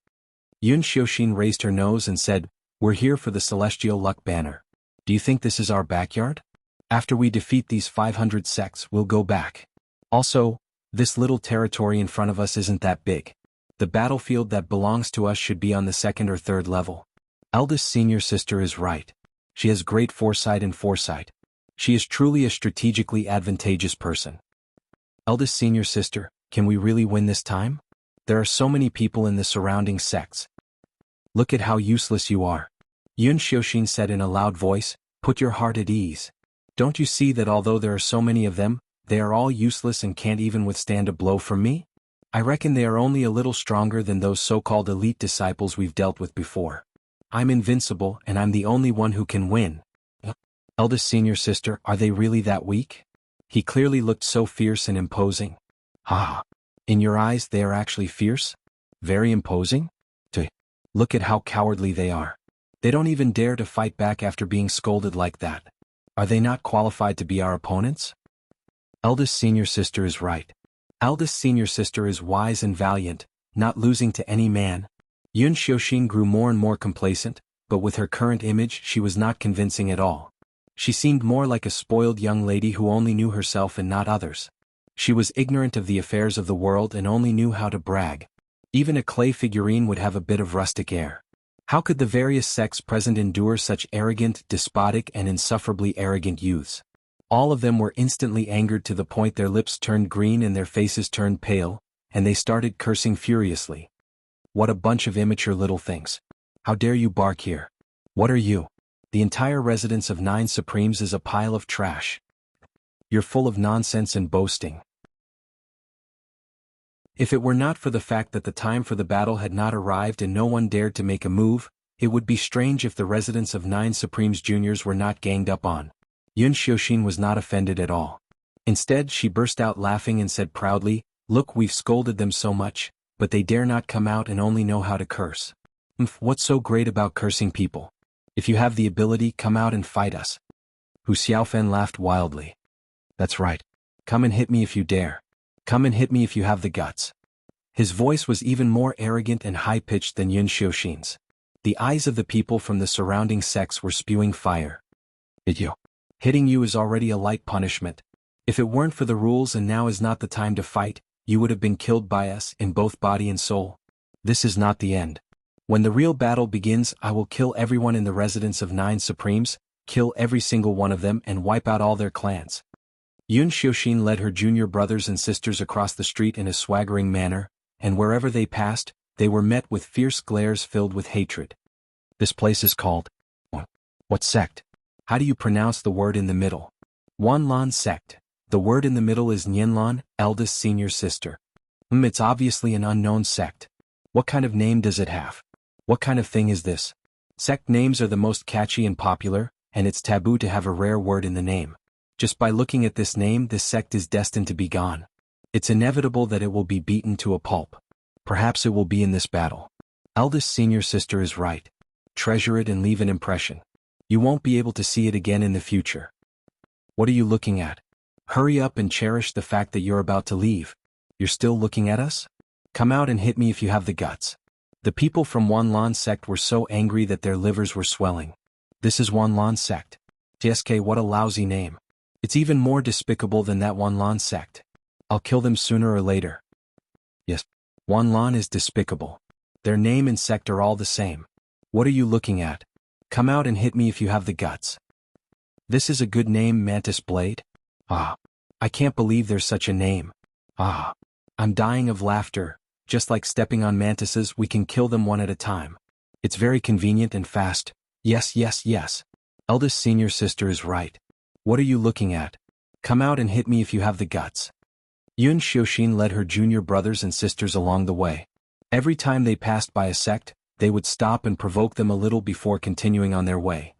Yun Xiaoxin raised her nose and said, "We're here for the celestial luck banner. Do you think this is our backyard? After we defeat these 500 sects, we'll go back. Also, this little territory in front of us isn't that big. The battlefield that belongs to us should be on the 2nd or 3rd level." Eldest senior sister is right. She has great foresight and foresight. She is truly a strategically advantageous person. Eldest senior sister, can we really win this time? There are so many people in the surrounding sects. Look at how useless you are. Yun Xiaoxin said in a loud voice, "Put your heart at ease. Don't you see that although there are so many of them, they are all useless and can't even withstand a blow from me? I reckon they are only a little stronger than those so-called elite disciples we've dealt with before. I'm invincible and I'm the only one who can win." Eldest senior sister, are they really that weak? He clearly looked so fierce and imposing. Ah, in your eyes they are actually fierce? Very imposing? Look at how cowardly they are. They don't even dare to fight back after being scolded like that. Are they not qualified to be our opponents? Eldest senior sister is right. Eldest senior sister is wise and valiant, not losing to any man. Yun Xiaoxin grew more and more complacent, but with her current image she was not convincing at all. She seemed more like a spoiled young lady who only knew herself and not others. She was ignorant of the affairs of the world and only knew how to brag. Even a clay figurine would have a bit of rustic air. How could the various sects present endure such arrogant, despotic and insufferably arrogant youths? All of them were instantly angered to the point their lips turned green and their faces turned pale, and they started cursing furiously. What a bunch of immature little things. How dare you bark here? What are you? The entire residence of 9 Supremes is a pile of trash. You're full of nonsense and boasting. If it were not for the fact that the time for the battle had not arrived and no one dared to make a move, it would be strange if the residents of 9 Supremes Juniors were not ganged up on. Yun Xiaoxin was not offended at all. Instead, she burst out laughing and said proudly, "Look, we've scolded them so much, but they dare not come out and only know how to curse. What's so great about cursing people? If you have the ability, come out and fight us." Hu Xiaofen laughed wildly. "That's right. Come and hit me if you dare. Come and hit me if you have the guts." His voice was even more arrogant and high-pitched than Yun Xiaoxin's. The eyes of the people from the surrounding sects were spewing fire. Hitting you is already a light punishment. If it weren't for the rules and now is not the time to fight, you would have been killed by us in both body and soul. This is not the end. When the real battle begins, I will kill everyone in the residence of 9 Supremes, kill every single one of them and wipe out all their clans. Yun Xiaoxin led her junior brothers and sisters across the street in a swaggering manner, and wherever they passed, they were met with fierce glares filled with hatred. This place is called... What sect? How do you pronounce the word in the middle? Wanlan sect. The word in the middle is Nianlan, eldest senior sister. It's obviously an unknown sect. What kind of name does it have? What kind of thing is this? Sect names are the most catchy and popular, and it's taboo to have a rare word in the name. Just by looking at this name, this sect is destined to be gone. It's inevitable that it will be beaten to a pulp. Perhaps it will be in this battle. Eldest senior sister is right. Treasure it and leave an impression. You won't be able to see it again in the future. What are you looking at? Hurry up and cherish the fact that you're about to leave. You're still looking at us? Come out and hit me if you have the guts. The people from Wanlan sect were so angry that their livers were swelling. This is Wanlan sect. TSK, what a lousy name. It's even more despicable than that Wanlan sect. I'll kill them sooner or later. Yes, Wanlan is despicable. Their name and sect are all the same. What are you looking at? Come out and hit me if you have the guts. This is a good name, Mantis Blade. Ah, I can't believe there's such a name. Ah, I'm dying of laughter. Just like stepping on mantises, we can kill them one at a time. It's very convenient and fast. Yes, yes, yes. Eldest senior sister is right. What are you looking at? Come out and hit me if you have the guts. Yun Xiaoxin led her junior brothers and sisters along the way. Every time they passed by a sect, they would stop and provoke them a little before continuing on their way.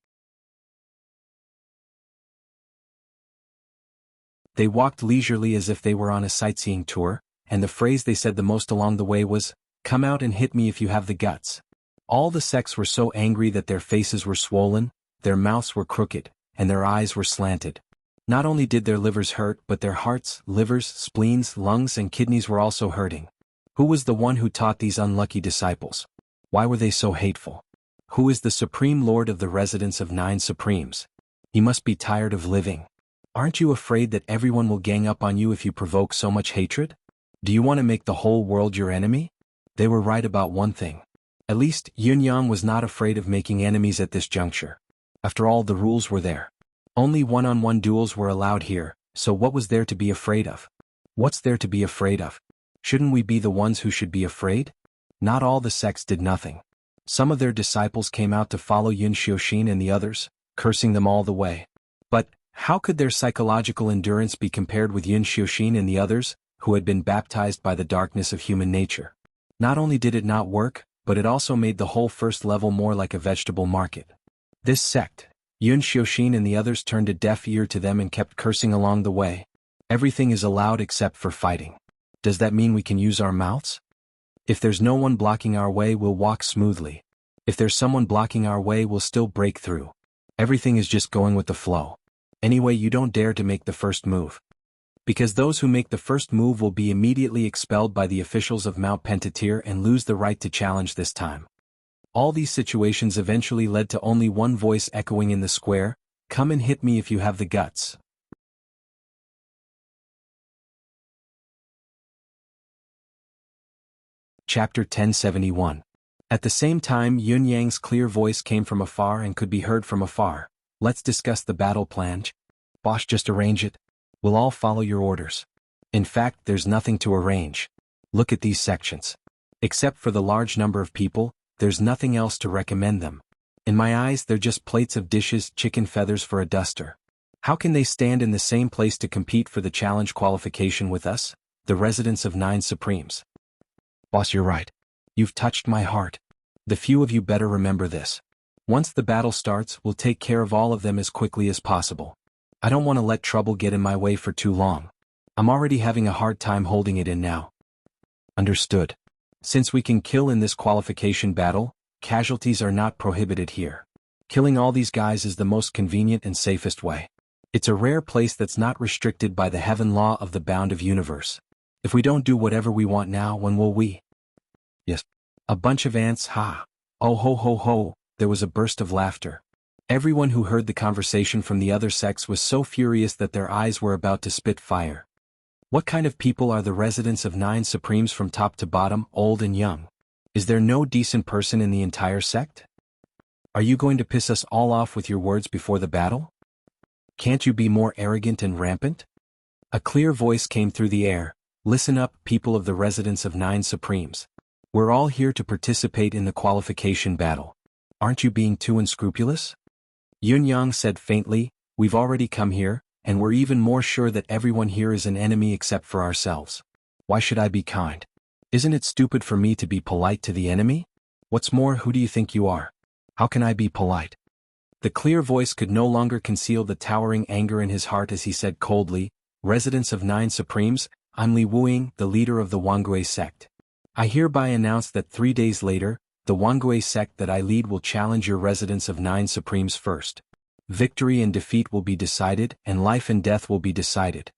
They walked leisurely as if they were on a sightseeing tour, and the phrase they said the most along the way was, "Come out and hit me if you have the guts." All the sects were so angry that their faces were swollen, their mouths were crooked, and their eyes were slanted. Not only did their livers hurt, but their hearts, livers, spleens, lungs, and kidneys were also hurting. Who was the one who taught these unlucky disciples? Why were they so hateful? Who is the Supreme Lord of the residence of 9 Supremes? He must be tired of living. Aren't you afraid that everyone will gang up on you if you provoke so much hatred? Do you want to make the whole world your enemy? They were right about one thing. At least, Yunyang was not afraid of making enemies at this juncture. After all, the rules were there. Only one-on-one duels were allowed here, so what was there to be afraid of? What's there to be afraid of? Shouldn't we be the ones who should be afraid? Not all the sects did nothing. Some of their disciples came out to follow Yun Xiaoxin and the others, cursing them all the way. But how could their psychological endurance be compared with Yun Xiaoxin and the others, who had been baptized by the darkness of human nature? Not only did it not work, but it also made the whole first level more like a vegetable market. This sect, Yun Xiaoxin and the others turned a deaf ear to them and kept cursing along the way. Everything is allowed except for fighting. Does that mean we can use our mouths? If there's no one blocking our way, we'll walk smoothly. If there's someone blocking our way, we'll still break through. Everything is just going with the flow. Anyway, you don't dare to make the first move. Because those who make the first move will be immediately expelled by the officials of Mount Pentatir and lose the right to challenge this time. All these situations eventually led to only one voice echoing in the square, "Come and hit me if you have the guts." Chapter 1071. At the same time, Yun Yang's clear voice came from afar and could be heard from afar. "Let's discuss the battle plan. Boss, just arrange it. We'll all follow your orders. In fact, there's nothing to arrange. Look at these sections. Except for the large number of people, there's nothing else to recommend them. In my eyes, they're just plates of dishes, chicken feathers for a duster. How can they stand in the same place to compete for the challenge qualification with us, the residents of 9 Supremes?" Boss, you're right. You've touched my heart. The few of you better remember this. Once the battle starts, we'll take care of all of them as quickly as possible. I don't want to let trouble get in my way for too long. I'm already having a hard time holding it in now. Understood. Since we can kill in this qualification battle, casualties are not prohibited here. Killing all these guys is the most convenient and safest way. It's a rare place that's not restricted by the heaven law of the bound of universe. If we don't do whatever we want now, when will we? Yes. A bunch of ants, ha. Oh ho ho ho, there was a burst of laughter. Everyone who heard the conversation from the other sects was so furious that their eyes were about to spit fire. What kind of people are the residents of 9 Supremes from top to bottom, old and young? Is there no decent person in the entire sect? Are you going to piss us all off with your words before the battle? Can't you be more arrogant and rampant? A clear voice came through the air. Listen up, people of the residents of 9 Supremes. We're all here to participate in the qualification battle. Aren't you being too unscrupulous? Yun Yang said faintly, "We've already come here, and we're even more sure that everyone here is an enemy except for ourselves. Why should I be kind? Isn't it stupid for me to be polite to the enemy? What's more, who do you think you are? How can I be polite? The clear voice could no longer conceal the towering anger in his heart as he said coldly, Residents of Nine Supremes, I'm Li Wuing, the leader of the Wangui sect. I hereby announce that 3 days later, the Wangui sect that I lead will challenge your residents of Nine Supremes first. Victory and defeat will be decided, and life and death will be decided.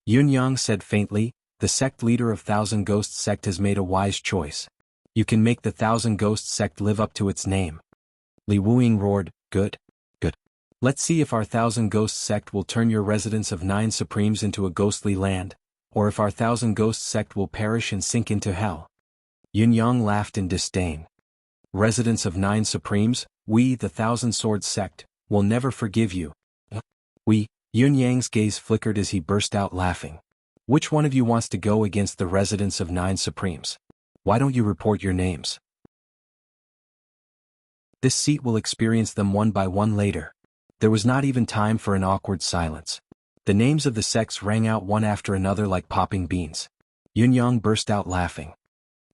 Yun Yang said faintly, the sect leader of Thousand Ghosts sect has made a wise choice. You can make the Thousand Ghosts sect live up to its name. Li Wuing roared, good. Good. Let's see if our Thousand Ghosts sect will turn your residents of Nine Supremes into a ghostly land, or if our Thousand Ghosts sect will perish and sink into hell. Yun Yang laughed in disdain. Residents of Nine Supremes, we, the Thousand Swords sect, will never forgive you. We, Yun Yang's gaze flickered as he burst out laughing. Which one of you wants to go against the residents of Nine Supremes? Why don't you report your names? This seat will experience them one by one later. There was not even time for an awkward silence. The names of the sects rang out one after another like popping beans. Yun Yang burst out laughing.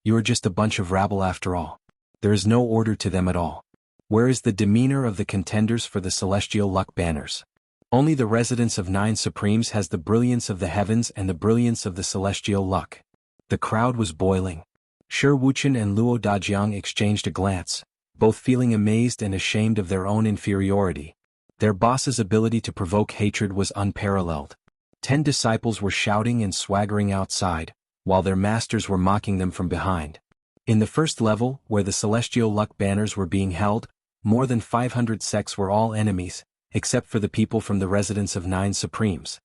You are just a bunch of rabble after all. There is no order to them at all. Where is the demeanor of the contenders for the celestial luck banners? Only the residents of Nine Supremes has the brilliance of the heavens and the brilliance of the celestial luck. The crowd was boiling. Shi Wuchen and Luo Dajiang exchanged a glance, both feeling amazed and ashamed of their own inferiority. Their boss's ability to provoke hatred was unparalleled. 10 disciples were shouting and swaggering outside, while their masters were mocking them from behind. In the first level, where the celestial luck banners were being held, more than 500 sects were all enemies, except for the people from the residents of Nine Supremes.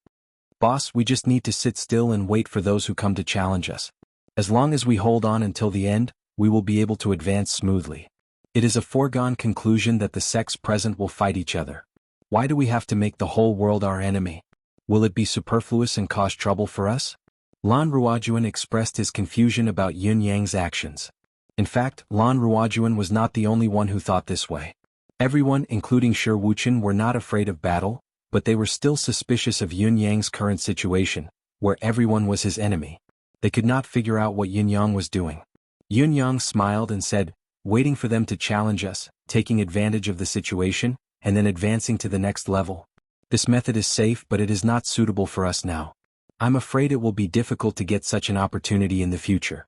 Boss, we just need to sit still and wait for those who come to challenge us. As long as we hold on until the end, we will be able to advance smoothly. It is a foregone conclusion that the sects present will fight each other. Why do we have to make the whole world our enemy? Will it be superfluous and cause trouble for us? Lan Ruojuan expressed his confusion about Yun Yang's actions. In fact, Lan Ruojuan was not the only one who thought this way. Everyone, including Shi Wuchen, were not afraid of battle, but they were still suspicious of Yun Yang's current situation, where everyone was his enemy. They could not figure out what Yun Yang was doing. Yun Yang smiled and said, waiting for them to challenge us, taking advantage of the situation, and then advancing to the next level. This method is safe, but it is not suitable for us now. I'm afraid it will be difficult to get such an opportunity in the future.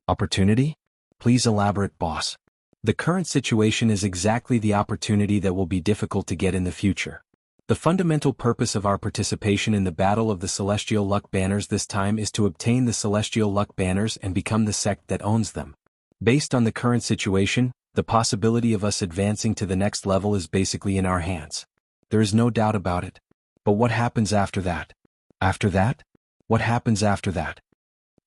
Opportunity? Please elaborate, boss. The current situation is exactly the opportunity that will be difficult to get in the future. The fundamental purpose of our participation in the Battle of the Celestial Luck Banners this time is to obtain the Celestial Luck Banners and become the sect that owns them. Based on the current situation, the possibility of us advancing to the next level is basically in our hands. There is no doubt about it. But what happens after that? After that? What happens after that?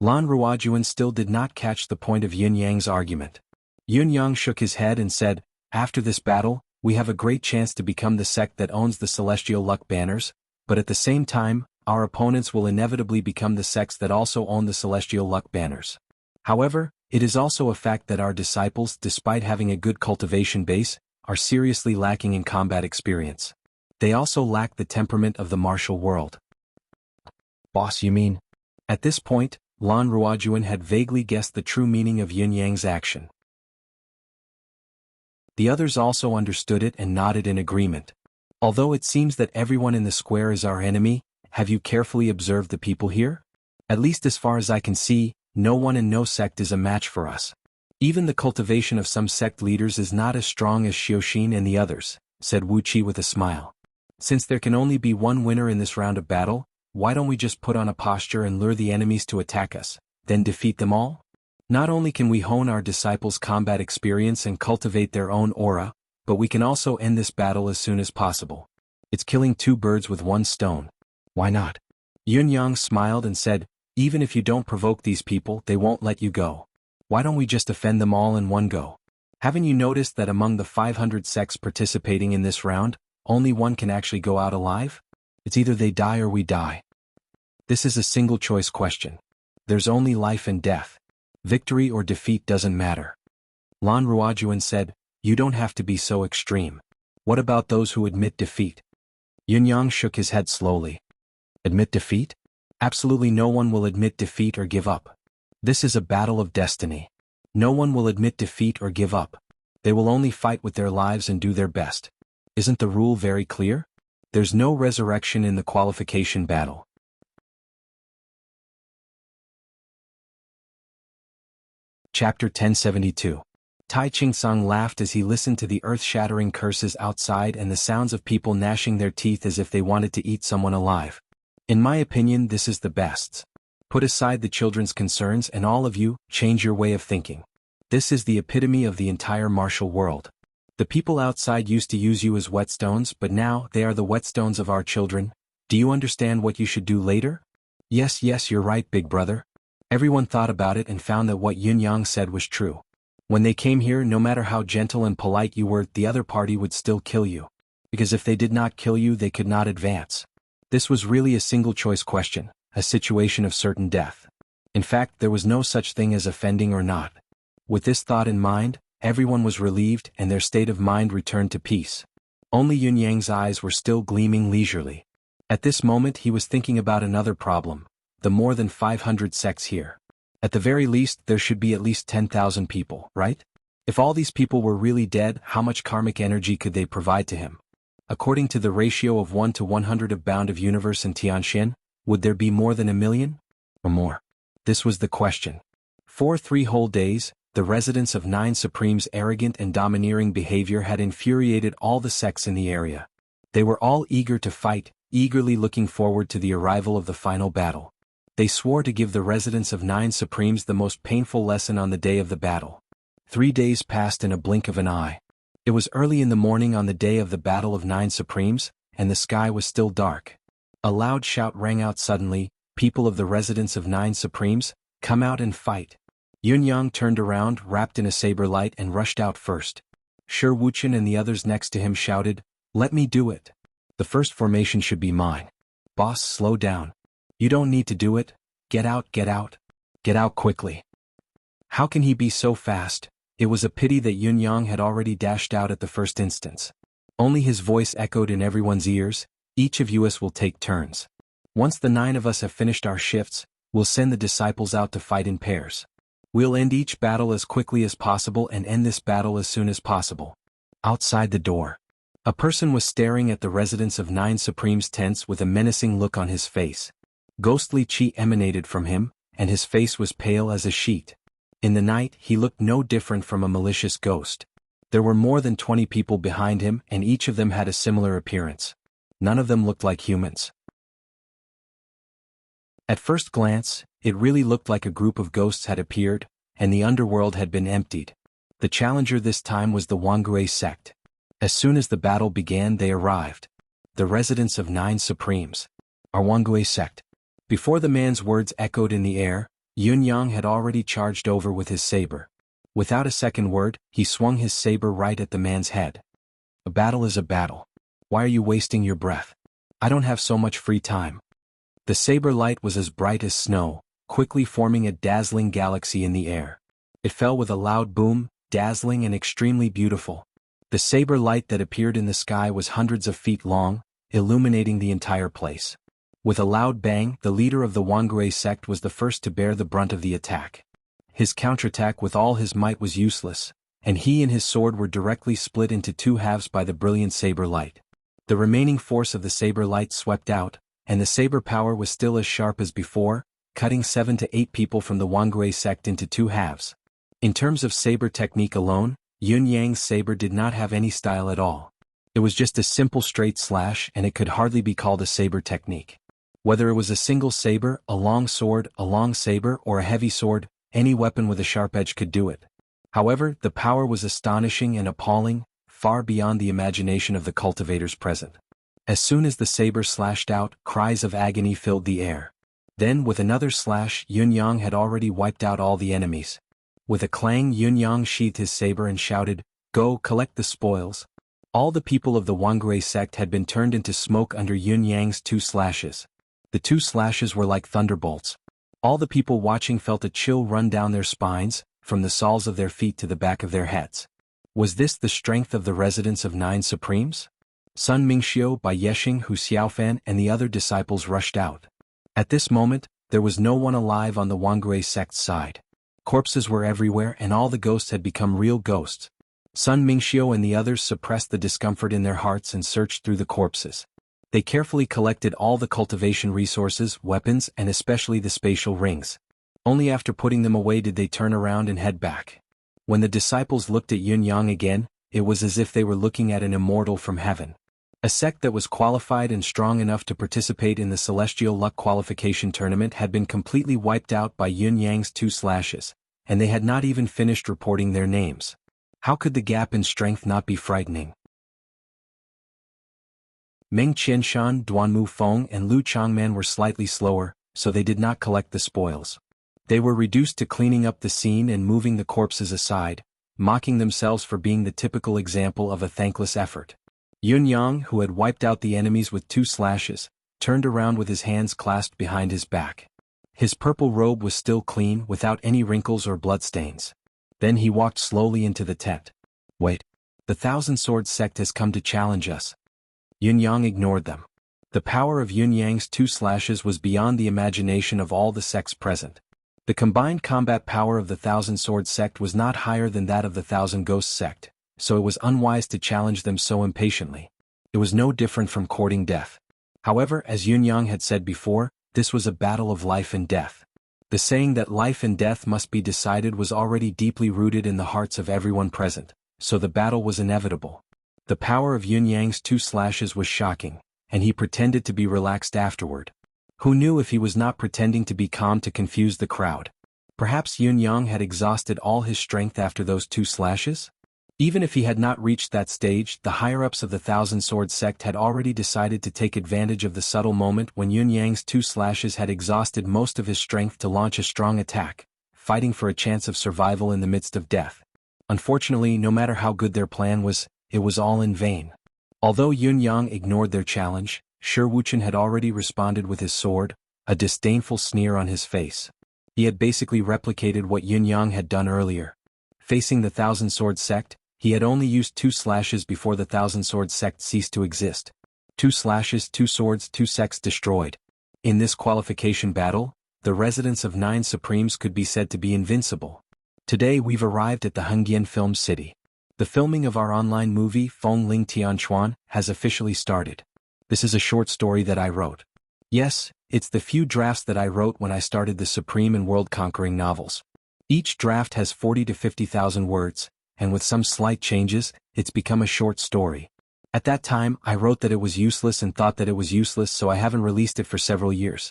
Lan Ruojuan still did not catch the point of Yun Yang's argument. Yun Yang shook his head and said, after this battle, we have a great chance to become the sect that owns the Celestial Luck Banners, but at the same time, our opponents will inevitably become the sects that also own the Celestial Luck Banners. However, it is also a fact that our disciples, despite having a good cultivation base, are seriously lacking in combat experience. They also lack the temperament of the martial world. Boss, you mean? At this point, Lan Ruojuan had vaguely guessed the true meaning of Yun Yang's action. The others also understood it and nodded in agreement. Although it seems that everyone in the square is our enemy, have you carefully observed the people here? At least as far as I can see, no one and no sect is a match for us. Even the cultivation of some sect leaders is not as strong as Xiuxin and the others, said Wu Qi with a smile. Since there can only be one winner in this round of battle, why don't we just put on a posture and lure the enemies to attack us, then defeat them all? Not only can we hone our disciples' combat experience and cultivate their own aura, but we can also end this battle as soon as possible. It's killing 2 birds with 1 stone. Why not? Yun Yang smiled and said, even if you don't provoke these people, they won't let you go. Why don't we just offend them all in one go? Haven't you noticed that among the 500 sects participating in this round, only one can actually go out alive? It's either they die or we die. This is a single-choice question. There's only life and death. Victory or defeat doesn't matter. Lan Ruojuan said, you don't have to be so extreme. What about those who admit defeat? Yun Yang shook his head slowly. Admit defeat? Absolutely no one will admit defeat or give up. This is a battle of destiny. No one will admit defeat or give up. They will only fight with their lives and do their best. Isn't the rule very clear? There's no resurrection in the qualification battle. Chapter 1072. Tai Ching-sung laughed as he listened to the earth-shattering curses outside and the sounds of people gnashing their teeth as if they wanted to eat someone alive. In my opinion, this is the best. Put aside the children's concerns and all of you, change your way of thinking. This is the epitome of the entire martial world. The people outside used to use you as whetstones, but now they are the whetstones of our children. Do you understand what you should do later? Yes, you're right, big brother. Everyone thought about it and found that what Yun Yang said was true. When they came here, no matter how gentle and polite you were, the other party would still kill you. Because if they did not kill you, they could not advance. This was really a single-choice question, a situation of certain death. In fact, there was no such thing as offending or not. With this thought in mind, everyone was relieved and their state of mind returned to peace. Only Yun Yang's eyes were still gleaming leisurely. At this moment he was thinking about another problem, the more than 500 sects here. At the very least, there should be at least 10,000 people, right? If all these people were really dead, how much karmic energy could they provide to him? According to the ratio of 1 to 100 of Bound of Universe and Tianxian, would there be more than 1 million? Or more? This was the question. For 3 whole days, the residents of 9 Supreme's arrogant and domineering behavior had infuriated all the sects in the area. They were all eager to fight, eagerly looking forward to the arrival of the final battle. They swore to give the residents of 9 Supremes the most painful lesson on the day of the battle. 3 days passed in a blink of an eye. It was early in the morning on the day of the Battle of 9 Supremes, and the sky was still dark. A loud shout rang out suddenly, "People of the residents of 9 Supremes, come out and fight." Yun Yang turned around, wrapped in a saber light, and rushed out first. Shi Wuchen and the others next to him shouted, "Let me do it. The first formation should be mine. Boss, slow down. You don't need to do it. Get out, get out. Get out quickly." How can he be so fast? It was a pity that Yun Yang had already dashed out at the first instance. Only his voice echoed in everyone's ears, "Each of us will take turns. Once the 9 of us have finished our shifts, we'll send the disciples out to fight in pairs. We'll end each battle as quickly as possible and end this battle as soon as possible." Outside the door, a person was staring at the residents of 9 Supreme's tents with a menacing look on his face. Ghostly chi emanated from him, and his face was pale as a sheet. In the night, he looked no different from a malicious ghost. There were more than 20 people behind him, and each of them had a similar appearance. None of them looked like humans. At first glance, it really looked like a group of ghosts had appeared, and the underworld had been emptied. The challenger this time was the Wangue sect. As soon as the battle began, they arrived. The residents of 9 Supremes. Our Wangue sect. Before the man's words echoed in the air, Yun Yang had already charged over with his saber. Without a second word, he swung his saber right at the man's head. A battle is a battle. Why are you wasting your breath? I don't have so much free time. The saber light was as bright as snow, quickly forming a dazzling galaxy in the air. It fell with a loud boom, dazzling and extremely beautiful. The saber light that appeared in the sky was hundreds of feet long, illuminating the entire place. With a loud bang, the leader of the Wangue sect was the first to bear the brunt of the attack. His counterattack with all his might was useless, and he and his sword were directly split into 2 halves by the brilliant saber light. The remaining force of the saber light swept out, and the saber power was still as sharp as before, cutting 7 to 8 people from the Wangue sect into 2 halves. In terms of saber technique alone, Yun Yang's saber did not have any style at all. It was just a simple straight slash, and it could hardly be called a saber technique. Whether it was a single saber, a long sword, a long saber, or a heavy sword, any weapon with a sharp edge could do it. However, the power was astonishing and appalling, far beyond the imagination of the cultivators present. As soon as the saber slashed out, cries of agony filled the air. Then, with another slash, Yun Yang had already wiped out all the enemies. With a clang, Yun Yang sheathed his saber and shouted, "Go, collect the spoils." All the people of the Wangue sect had been turned into smoke under Yun Yang's 2 slashes. The 2 slashes were like thunderbolts. All the people watching felt a chill run down their spines, from the soles of their feet to the back of their heads. Was this the strength of the residents of 9 Supremes? Sun Mingxiu, Bai Yexing, Hu Xiaofan, and the other disciples rushed out. At this moment, there was no one alive on the Wangue sect's side. Corpses were everywhere and all the ghosts had become real ghosts. Sun Mingxiu and the others suppressed the discomfort in their hearts and searched through the corpses. They carefully collected all the cultivation resources, weapons, and especially the spatial rings. Only after putting them away did they turn around and head back. When the disciples looked at Yun Yang again, it was as if they were looking at an immortal from heaven. A sect that was qualified and strong enough to participate in the Celestial Luck Qualification Tournament had been completely wiped out by Yun Yang's 2 slashes, and they had not even finished reporting their names. How could the gap in strength not be frightening? Meng Qianshan, Duanmu Feng, and Lu Changman were slightly slower, so they did not collect the spoils. They were reduced to cleaning up the scene and moving the corpses aside, mocking themselves for being the typical example of a thankless effort. Yun Yang, who had wiped out the enemies with 2 slashes, turned around with his hands clasped behind his back. His purple robe was still clean, without any wrinkles or bloodstains. Then he walked slowly into the tent. Wait. The Thousand Swords sect has come to challenge us. Yun Yang ignored them. The power of Yun Yang's 2 slashes was beyond the imagination of all the sects present. The combined combat power of the Thousand Swords sect was not higher than that of the Thousand Ghosts sect, so it was unwise to challenge them so impatiently. It was no different from courting death. However, as Yun Yang had said before, this was a battle of life and death. The saying that life and death must be decided was already deeply rooted in the hearts of everyone present, so the battle was inevitable. The power of Yun Yang's 2 slashes was shocking, and he pretended to be relaxed afterward. Who knew if he was not pretending to be calm to confuse the crowd? Perhaps Yun Yang had exhausted all his strength after those 2 slashes? Even if he had not reached that stage, the higher-ups of the Thousand Swords sect had already decided to take advantage of the subtle moment when Yun Yang's 2 slashes had exhausted most of his strength to launch a strong attack, fighting for a chance of survival in the midst of death. Unfortunately, no matter how good their plan was, it was all in vain. Although Yun Yang ignored their challenge, Shi Wuchen had already responded with his sword, a disdainful sneer on his face. He had basically replicated what Yun Yang had done earlier. Facing the Thousand Swords sect, he had only used 2 slashes before the Thousand Swords sect ceased to exist. 2 slashes, 2 swords, 2 sects destroyed. In this qualification battle, the residents of 9 Supremes could be said to be invincible. Today we've arrived at the Hengyan Film City. The filming of our online movie Feng Ling Tianchuan has officially started. This is a short story that I wrote. Yes, it's the few drafts that I wrote when I started the Supreme and World-conquering novels. Each draft has 40 to 50,000 words, and with some slight changes, it's become a short story. At that time, I wrote that it was useless and thought that it was useless, so I haven't released it for several years.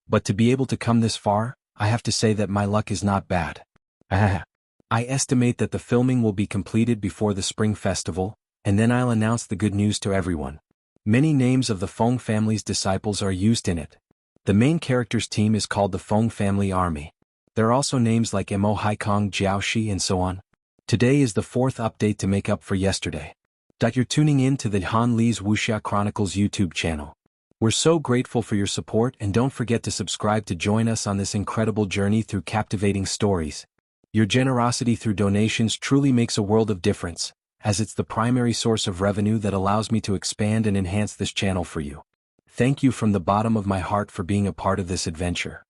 But to be able to come this far, I have to say that my luck is not bad. I estimate that the filming will be completed before the Spring Festival, and then I'll announce the good news to everyone. Many names of the Feng family's disciples are used in it. The main character's team is called the Feng Family Army. There are also names like Mo Haikong, Jiaoshi, and so on. Today is the 4th update to make up for yesterday. You're tuning in to the Han Li's Wuxia Chronicles YouTube channel. We're so grateful for your support, and don't forget to subscribe to join us on this incredible journey through captivating stories. Your generosity through donations truly makes a world of difference, as it's the primary source of revenue that allows me to expand and enhance this channel for you. Thank you from the bottom of my heart for being a part of this adventure.